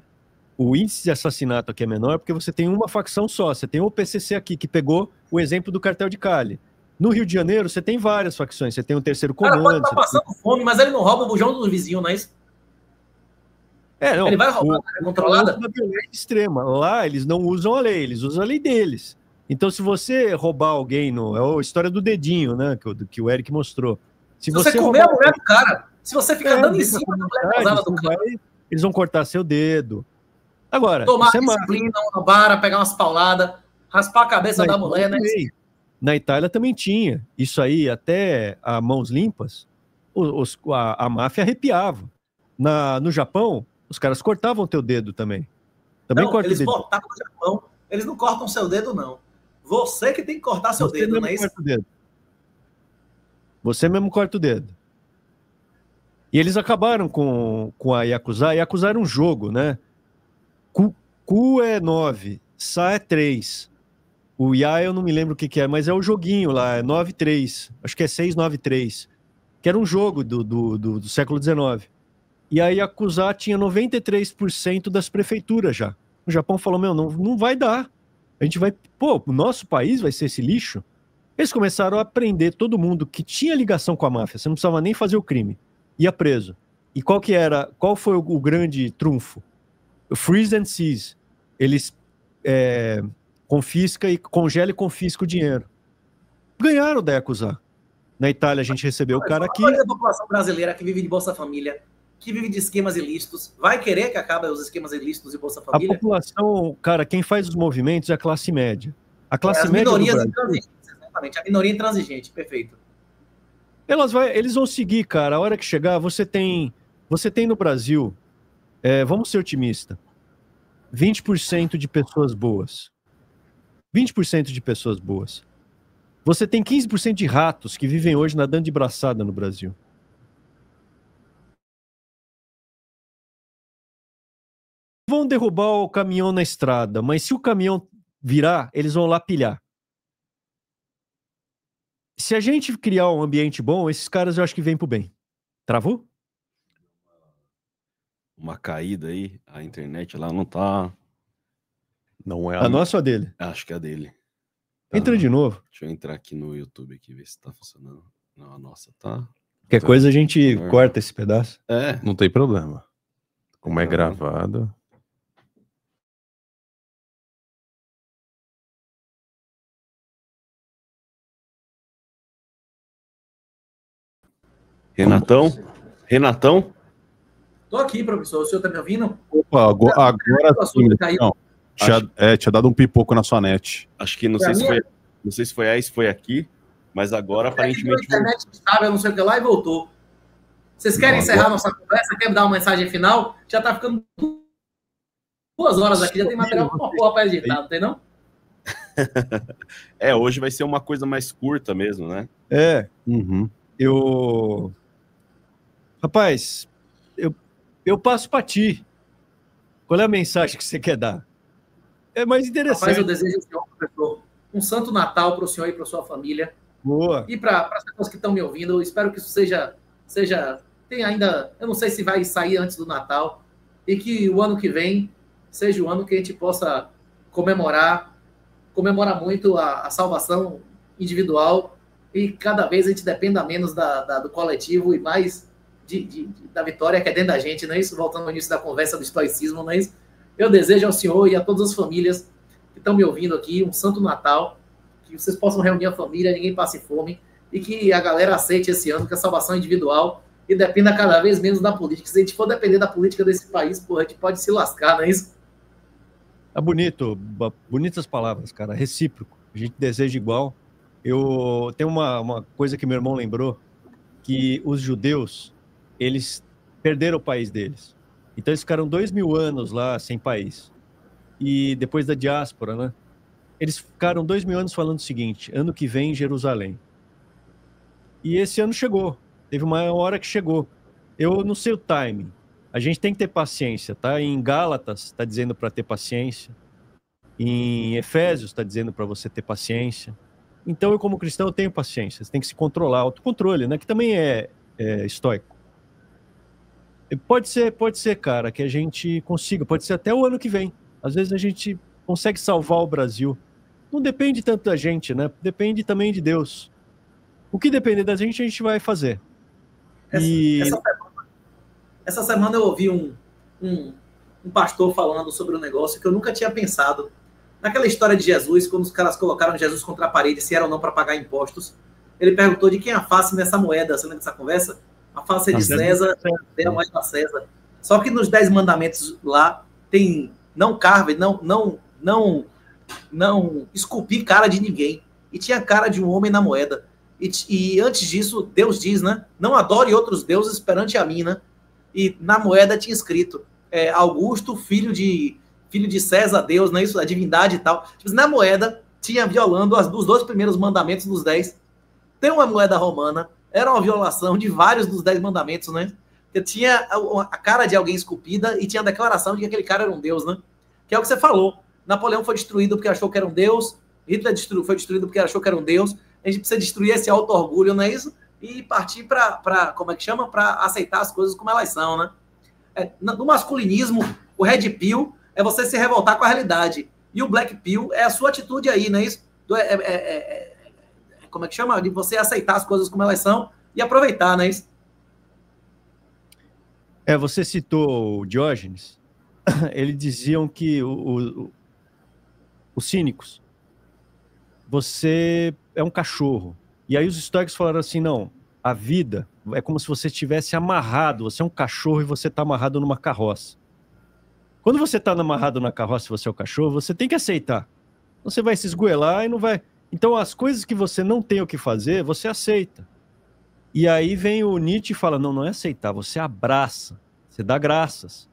o índice de assassinato aqui é menor, porque você tem uma facção só. Você tem o PCC aqui, que pegou o exemplo do cartel de Cali. No Rio de Janeiro, você tem várias facções. Você tem o terceiro comando. O cara pode estar passando fome, mas ele não rouba o bujão do vizinho, não é isso? Não, ele vai roubar a área controlada? Da violência extrema. Lá, eles não usam a lei, eles usam a lei deles. Então, se você roubar alguém... É a história do dedinho, né? Que o Eric mostrou. Se você comer a mulher do cara, se você ficar dando em cima da mulher casada do cara... Eles vão cortar seu dedo. Agora, tomar disciplina, uma vara, pegar umas pauladas, raspar a cabeça da mulher, né? Na Itália também tinha. Isso aí, até a mãos limpas, a máfia arrepiava. No Japão, os caras cortavam teu dedo também. Eles cortavam no Japão. Eles não cortam seu dedo, não. Você que tem que cortar seu dedo, não é isso? Você mesmo corta o dedo. E eles acabaram com a Yakuza. A Yakuza era um jogo, né? Ku é 9, Sa é 3. O Ya eu não me lembro o que é, mas é o joguinho lá, é 9-3. Acho que é 6-9-3. Que era um jogo do século XIX. E a Yakuza tinha 93% das prefeituras já. O Japão falou, não vai dar. A gente vai... o nosso país vai ser esse lixo? Eles começaram a prender todo mundo que tinha ligação com a máfia. Você não precisava nem fazer o crime. Ia preso. E qual foi o grande trunfo? O freeze and seize. Eles congela e confisca o dinheiro. Ganharam da Yakuza. Na Itália a gente recebeu o cara aqui. A população brasileira que vive de Bolsa Família, que vive de esquemas ilícitos, vai querer que acabe os esquemas ilícitos de Bolsa Família? A população, cara, quem faz os movimentos é a classe média. A classe as média minorias intransigentes, exatamente. A minoria intransigente, perfeito. Eles vão seguir, cara. A hora que chegar, você tem no Brasil, vamos ser otimistas, 20% de pessoas boas. 20% de pessoas boas. Você tem 15% de ratos que vivem hoje nadando de braçada no Brasil. vão derrubar o caminhão na estrada, mas se o caminhão virar, eles vão lá pilhar. Se a gente criar um ambiente bom, esses caras eu acho que vêm pro bem. Travou? Uma caída aí, a internet lá não tá... Não é A nossa ou a dele? Acho que é a dele. Entra de novo. Deixa eu entrar aqui no YouTube aqui, ver se tá funcionando. Não, a nossa tá... Qualquer coisa a gente corta esse pedaço. É, Não tem problema. Como é Tá. gravado. Renatão? Tô aqui, professor. O senhor tá me ouvindo? Opa, agora O sim. assunto caiu. Não, tinha dado um pipoco na sua net. Acho que não Pra sei se mim, foi, não sei se foi aí, se foi aqui, mas agora A aparentemente internet estava, eu não sei o que lá, e voltou. Vocês querem Não, encerrar nossa conversa? Quer dar uma mensagem final? Já tá ficando 2 horas aqui, já tem material pra uma porra pra editar, não tem não? hoje vai ser uma coisa mais curta mesmo, né? Uhum. Rapaz, eu passo pra ti. Qual é a mensagem que você quer dar? É mais interessante. Rapaz, eu desejo ao senhor, professor, um santo Natal para o senhor e para sua família. Boa. E para as pessoas que estão me ouvindo, eu espero que isso seja tem ainda, eu não sei se vai sair antes do Natal, e que o ano que vem seja o ano que a gente possa comemorar muito a salvação individual, e cada vez a gente dependa menos do coletivo e mais da vitória que é dentro da gente, não é isso? Voltando ao início da conversa do estoicismo, não é isso? Eu desejo ao senhor e a todas as famílias que estão me ouvindo aqui um santo Natal, que vocês possam reunir a família, ninguém passe fome, e que a galera aceite esse ano que a salvação é individual e dependa cada vez menos da política. Se a gente for depender da política desse país, porra, a gente pode se lascar, não é isso? É bonito, bonitas palavras, cara, recíproco. A gente deseja igual. Eu tenho uma coisa que meu irmão lembrou, que os judeus, eles perderam o país deles. Então eles ficaram 2000 anos lá sem país. E depois da diáspora, né? Eles ficaram 2000 anos falando o seguinte: ano que vem, Jerusalém. E esse ano chegou. Teve uma hora que chegou. Eu não sei o timing. A gente tem que ter paciência, tá? Em Gálatas está dizendo para ter paciência. Em Efésios está dizendo para você ter paciência. Então eu, como cristão, eu tenho paciência. Você tem que se controlar. Autocontrole, né? Que também é estoico. Pode ser, cara, que a gente consiga. Pode ser até o ano que vem. Às vezes a gente consegue salvar o Brasil. Não depende tanto da gente, né? Depende também de Deus. O que depender da gente, a gente vai fazer. Essa semana eu ouvi um pastor falando sobre um negócio que eu nunca tinha pensado. Naquela história de Jesus, quando os caras colocaram Jesus contra a parede, se era ou não para pagar impostos, ele perguntou de quem é a face nessa moeda. Você lembra dessa conversa? A face é de César, é a moeda da César. Só que nos 10 mandamentos lá tem não carve, não esculpir cara de ninguém. E tinha cara de um homem na moeda. E antes disso, Deus diz, né? Não adore outros deuses perante a mim, né? E na moeda tinha escrito Augusto, filho de César, Deus, não é isso? A divindade e tal. Na moeda tinha violando os 2 primeiros mandamentos dos 10. Tem uma moeda romana, era uma violação de vários dos 10 mandamentos, né? Porque tinha a cara de alguém esculpida e tinha a declaração de que aquele cara era um deus, né? Que é o que você falou. Napoleão foi destruído porque achou que era um deus, Hitler foi destruído porque achou que era um deus. A gente precisa destruir esse auto-orgulho, não é isso? E partir para como é que chama? Para aceitar as coisas como elas são, né? No masculinismo, o Red Pill é você se revoltar com a realidade. E o Black Pill é a sua atitude aí, não é isso? Como é que chama? De você aceitar as coisas como elas são e aproveitar, não é isso? Você citou o Diógenes. Eles diziam que os cínicos, você é um cachorro. E aí os estoicos falaram assim, não, a vida é como se você estivesse amarrado, você é um cachorro e você está amarrado numa carroça. Quando você está amarrado na carroça e você é o cachorro, você tem que aceitar. Você vai se esgoelar e não vai... Então as coisas que você não tem o que fazer, você aceita. E aí vem o Nietzsche e fala, não é aceitar, você abraça, você dá graças.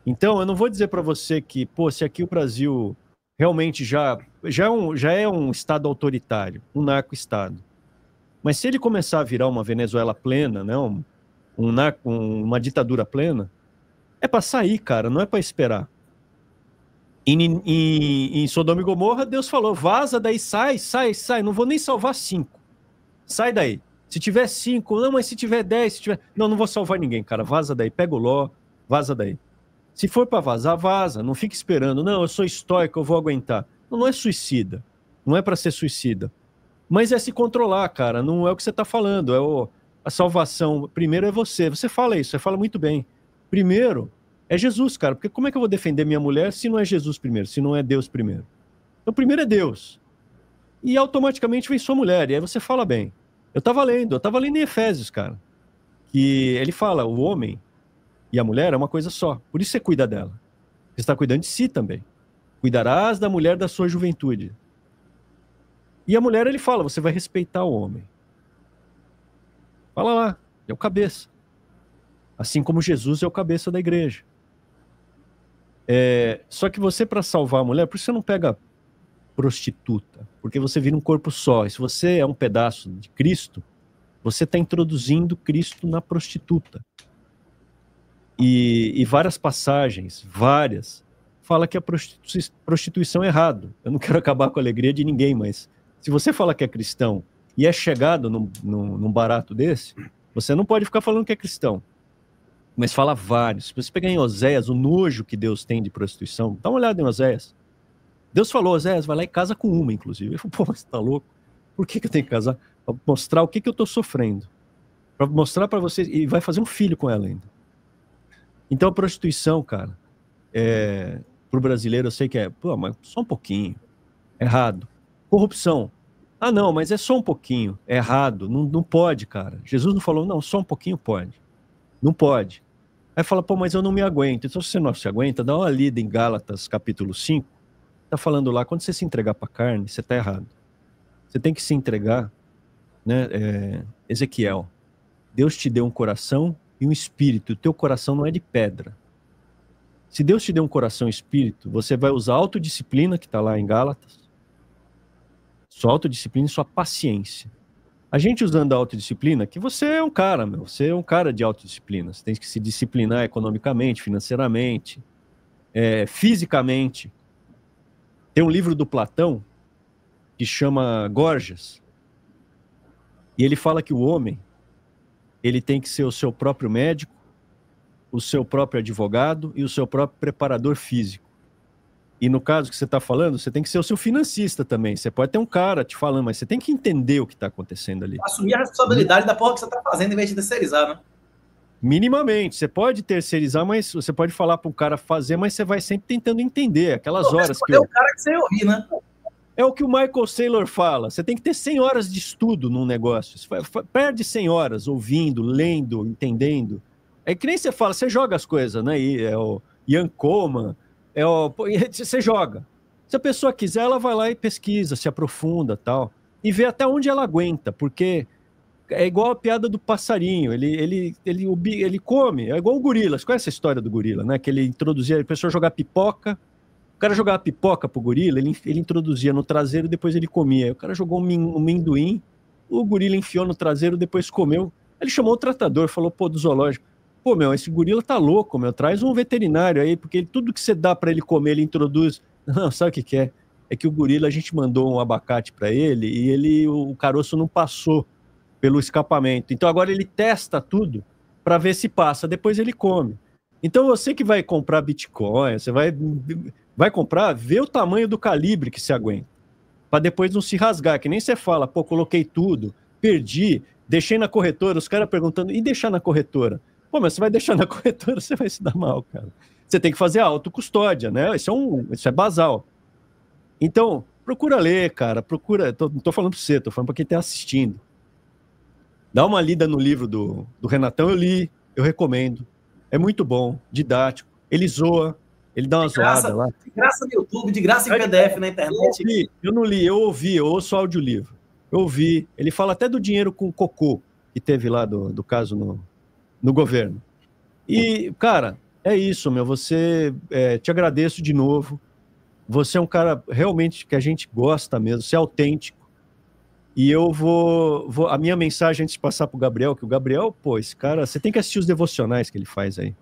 Então eu não vou dizer para você que, se aqui o Brasil realmente já é um estado autoritário, um narco-estado. Mas se ele começar a virar uma Venezuela plena, né, uma ditadura plena, é para sair, cara, não é para esperar. Em Sodoma e Gomorra, Deus falou, vaza daí, sai, não vou nem salvar 5. Sai daí. Se tiver 5, não, mas se tiver 10, se tiver... Não vou salvar ninguém, cara, vaza daí, pega o Ló, vaza daí. Se for para vazar, vaza, não fica esperando, não, eu sou estoico, eu vou aguentar. Não é suicida, não é para ser suicida. Mas é se controlar, cara, não é o que você tá falando, a salvação, primeiro é você fala isso, você fala muito bem. Primeiro... é Jesus, cara, porque como é que eu vou defender minha mulher se não é Jesus primeiro, se não é Deus primeiro? Então, primeiro é Deus. E automaticamente vem sua mulher, e aí você fala bem. Eu tava lendo em Efésios, cara, que ele fala, o homem e a mulher é uma coisa só, por isso você cuida dela. Você está cuidando de si também. Cuidarás da mulher da sua juventude. E a mulher, ele fala, você vai respeitar o homem. Fala lá, é o cabeça. Assim como Jesus é o cabeça da igreja. Só que você, para salvar a mulher, por isso você não pega prostituta, porque você vira um corpo só. E se você é um pedaço de Cristo, você está introduzindo Cristo na prostituta. E várias passagens, fala que a prostituição é errado. Eu não quero acabar com a alegria de ninguém, mas se você fala que é cristão e é chegado num barato desse, você não pode ficar falando que é cristão. Mas fala vários. Se você pegar em Oséias, o nojo que Deus tem de prostituição, dá uma olhada em Oséias. Deus falou, Oséias, vai lá e casa com uma, inclusive. Ele falou, pô, você tá louco? Por que eu tenho que casar? Para mostrar o que eu tô sofrendo. Para mostrar para vocês. E vai fazer um filho com ela ainda. Então a prostituição, cara, pro brasileiro eu sei que pô, mas só um pouquinho. Errado. Corrupção. Ah, não, mas é só um pouquinho. É errado. Não pode, cara. Jesus não falou, não, só um pouquinho pode. Não pode. Aí fala, pô, mas eu não me aguento. Então, se você não se aguenta, dá uma lida em Gálatas, capítulo 5. Tá falando lá, quando você se entregar para carne, você tá errado. Você tem que se entregar, né? Ezequiel, Deus te deu um coração e um espírito. O teu coração não é de pedra. Se Deus te deu um coração e espírito, você vai usar a autodisciplina, que tá lá em Gálatas. Sua autodisciplina e sua paciência. A gente usando a autodisciplina, que você é um cara, você é um cara de autodisciplina. Você tem que se disciplinar economicamente, financeiramente, fisicamente. Tem um livro do Platão que chama Gorgias. E ele fala que o homem, ele tem que ser o seu próprio médico, o seu próprio advogado e o seu próprio preparador físico. E no caso que você está falando, você tem que ser o seu financista também. Você pode ter um cara te falando, mas você tem que entender o que está acontecendo ali. Assumir a responsabilidade da porra que você está fazendo em vez de terceirizar, né? Minimamente. Você pode terceirizar, mas você pode falar para um cara fazer, mas você vai sempre tentando entender aquelas horas que... É o cara que você ouvir, né? É o que o Michael Saylor fala. Você tem que ter 100 horas de estudo num negócio. Você perde 100 horas ouvindo, lendo, entendendo. É que nem você fala, você joga as coisas, né? É o Ian Coleman... você joga. Se a pessoa quiser, ela vai lá e pesquisa, se aprofunda tal, e vê até onde ela aguenta, porque é igual a piada do passarinho, ele come, é igual o gorila. Você conhece a história do gorila, né? Que ele introduzia, a pessoa jogava pipoca, o cara jogava pipoca pro gorila, ele introduzia no traseiro, depois ele comia. Aí o cara jogou um amendoim, o gorila enfiou no traseiro, depois comeu. Ele chamou o tratador, falou, pô, do zoológico, pô, esse gorila tá louco, traz um veterinário aí, porque tudo que você dá para ele comer, ele introduz. Não, sabe o que é? É que o gorila, a gente mandou um abacate para ele e o caroço não passou pelo escapamento. Então agora ele testa tudo para ver se passa, depois ele come. Então você que vai comprar Bitcoin, você vai comprar, vê o tamanho do calibre que você aguenta, para depois não se rasgar, que nem você fala, pô, coloquei tudo, perdi, deixei na corretora, os caras perguntando, e deixar na corretora? Pô, mas você vai deixar na corretora, você vai se dar mal, cara. Você tem que fazer a autocustódia, né? Isso é basal. Então, procura ler, cara. Não tô falando para você, tô falando para quem tá assistindo. Dá uma lida no livro do Renatão, eu li, eu recomendo. É muito bom, didático. Ele zoa, ele dá uma zoada lá. De graça no YouTube, de graça em PDF na internet. Eu não li, eu ouvi, eu ouço audiolivro. Eu ouvi. Ele fala até do dinheiro com cocô que teve lá do caso no governo. E, cara, é isso, você... te agradeço de novo. Você é um cara realmente que a gente gosta mesmo, você é autêntico. E eu vou... A minha mensagem antes de passar pro Gabriel, que o Gabriel, pô, esse cara... Você tem que assistir os devocionais que ele faz aí.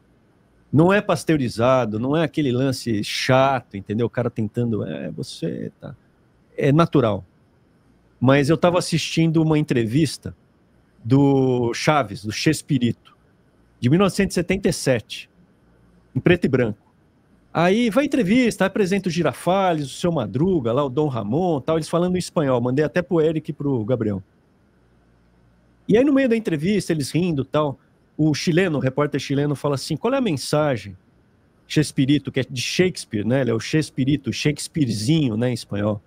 Não é pasteurizado, não é aquele lance chato, entendeu? O cara tentando, você tá. É natural. Mas eu estava assistindo uma entrevista do Chaves, do Chespirito, de 1977, em preto e branco. Aí vai entrevista, apresenta o Girafales, o Seu Madruga, lá o Dom Ramon, tal, eles falando em espanhol, mandei até pro Eric e pro Gabriel. E aí no meio da entrevista, eles rindo, tal, o repórter chileno fala assim, qual é a mensagem? Chespirito, que é de Shakespeare, né? Ele é o Chespirito, Shakespearezinho, né, em espanhol.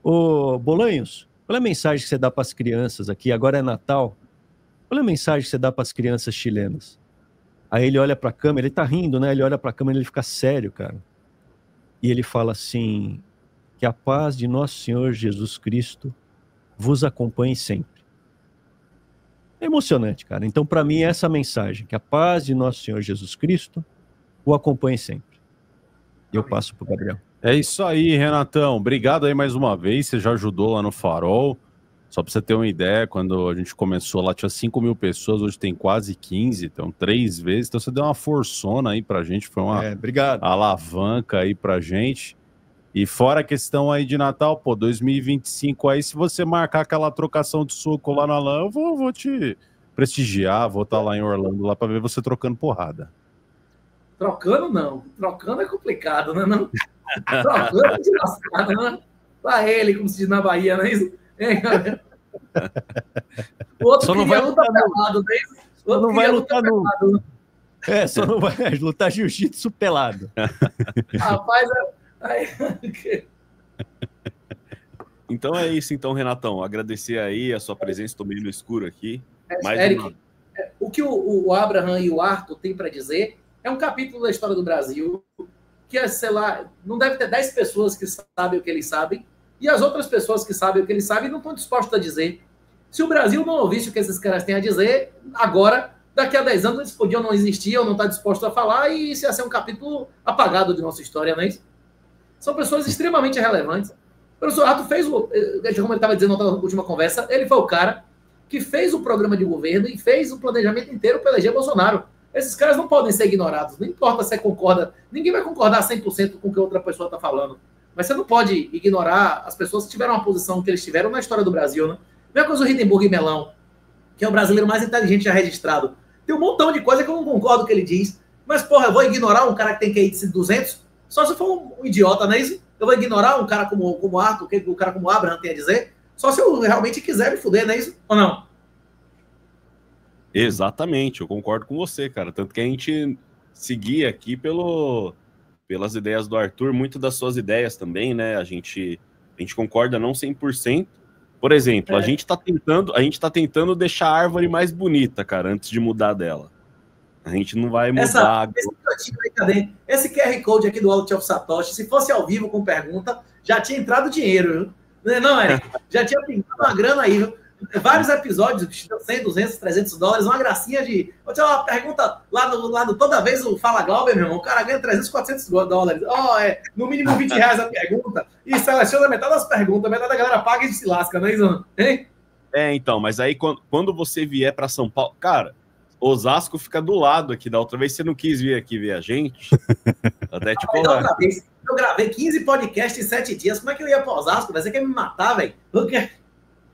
Ô, Bolanhos, qual é a mensagem que você dá para as crianças aqui? Agora é Natal. Qual é a mensagem que você dá para as crianças chilenas? Aí ele olha para a câmera, ele tá rindo, né? Ele olha para a câmera e ele fica sério, cara. E ele fala assim, que a paz de nosso Senhor Jesus Cristo vos acompanhe sempre. É emocionante, cara. Então, para mim, é essa mensagem, que a paz de nosso Senhor Jesus Cristo o acompanhe sempre. E eu passo pro Gabriel. É isso aí, Renatão. Obrigado aí mais uma vez. Você já ajudou lá no Farol. Só para você ter uma ideia, quando a gente começou lá tinha 5.000 pessoas, hoje tem quase 15, então 3 vezes. Então você deu uma forçona aí pra gente, foi uma alavanca aí pra gente. E fora a questão aí de Natal, pô, 2025 aí, se você marcar aquela trocação de soco lá no Alain, eu vou te prestigiar, vou estar lá em Orlando lá pra ver você trocando porrada. Trocando não, trocando é complicado, né? Não? Trocando é desgraçado, né? Pra ele, como se diz na Bahia, não é isso? O outro só não vai lutar pelado, né? Só não vai lutar pelado, né? Só não vai lutar jiu-jitsu pelado. Rapaz, Então é isso, então, Renatão. Agradecer aí a sua presença, tô meio no escuro aqui. Eric, o que o Abraham e o Arthur têm para dizer é um capítulo da história do Brasil que, sei lá, não deve ter 10 pessoas que sabem o que eles sabem, e as outras pessoas que sabem o que eles sabem não estão dispostas a dizer. Se o Brasil não ouvisse o que esses caras têm a dizer, agora, daqui a 10 anos, eles podiam não existir ou não estar dispostos a falar, e isso ia ser um capítulo apagado de nossa história, não é isso? São pessoas extremamente relevantes. O professor Arthur fez, como ele estava dizendo na última conversa, ele foi o cara que fez o programa de governo e fez o planejamento inteiro para eleger Bolsonaro. Esses caras não podem ser ignorados, não importa se você concorda, ninguém vai concordar 100% com o que outra pessoa está falando. Mas você não pode ignorar as pessoas que tiveram uma posição que eles tiveram na história do Brasil, né? Mesma coisa o Hindenburg e Melão, que é o brasileiro mais inteligente já registrado. Tem um montão de coisa que eu não concordo com o que ele diz, mas, porra, eu vou ignorar um cara que tem QI de 200? Só se for um idiota, não é isso? Eu vou ignorar um cara como Arthur, que o cara como Abraham tem a dizer? Só se eu realmente quiser me fuder, não é isso? Ou não? Exatamente, eu concordo com você, cara. Tanto que a gente seguia aqui pelas ideias do Arthur, muito das suas ideias também, né? A gente concorda não 100%. Por exemplo, a gente tá tentando deixar a árvore mais bonita, cara, antes de mudar dela. A gente não vai mudar. Esse QR Code aqui do Wallet of Satoshi, se fosse ao vivo com pergunta, já tinha entrado dinheiro, viu? Não, Eric? Já tinha pintado uma grana aí, viu? Vários episódios, 100, 200, 300 dólares, uma gracinha de... Vou te dar uma pergunta lá no toda vez o Fala Glauber, meu irmão, o cara ganha 300, 400 dólares. No mínimo 20 reais a pergunta, e seleciona metade das perguntas, metade da galera paga e se lasca, não é isso? Hein? Então, mas aí quando você vier para São Paulo... Cara, Osasco fica do lado aqui. Da outra vez você não quis vir aqui ver a gente. Até te colar. Eu gravei 15 podcasts em 7 dias. Como é que eu ia para Osasco? Você quer me matar, velho?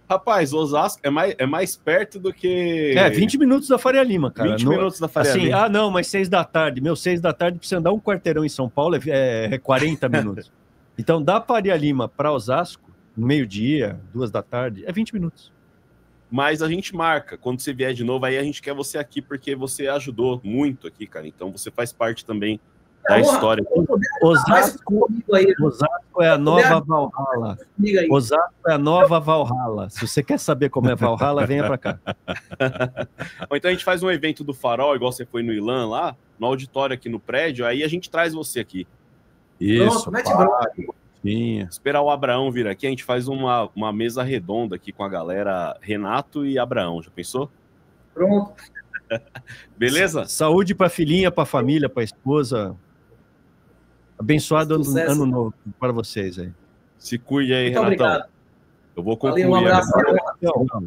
Rapaz, Osasco é mais perto do que... 20 minutos da Faria Lima, cara. 20 minutos da Faria Lima. Não, mas 6 da tarde. 6 da tarde, pra você andar um quarteirão em São Paulo, é 40 minutos. Então, da Faria Lima para Osasco, meio-dia, 2 da tarde, é 20 minutos. Mas a gente marca. Quando você vier de novo, aí a gente quer você aqui, porque você ajudou muito aqui, cara. Então, você faz parte também da história. Osasco é a nova Valhalla. Osasco é a nova Valhalla. Se você quer saber como é Valhalla, venha pra cá. Ou então a gente faz um evento do Farol, igual você foi no Ilan lá, no auditório aqui no prédio, aí a gente traz você aqui. Isso, esperar o Abraão vir aqui, a gente faz uma mesa redonda aqui com a galera Renato e Abraão. Já pensou? Pronto. Beleza? Saúde pra filhinha, pra família, pra esposa. Abençoado ano novo para vocês aí. Se cuide aí, muito Renatão. Obrigado. Eu vou concluir, Valeu, um abraço.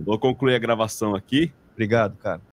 vou concluir a gravação aqui. Obrigado, cara.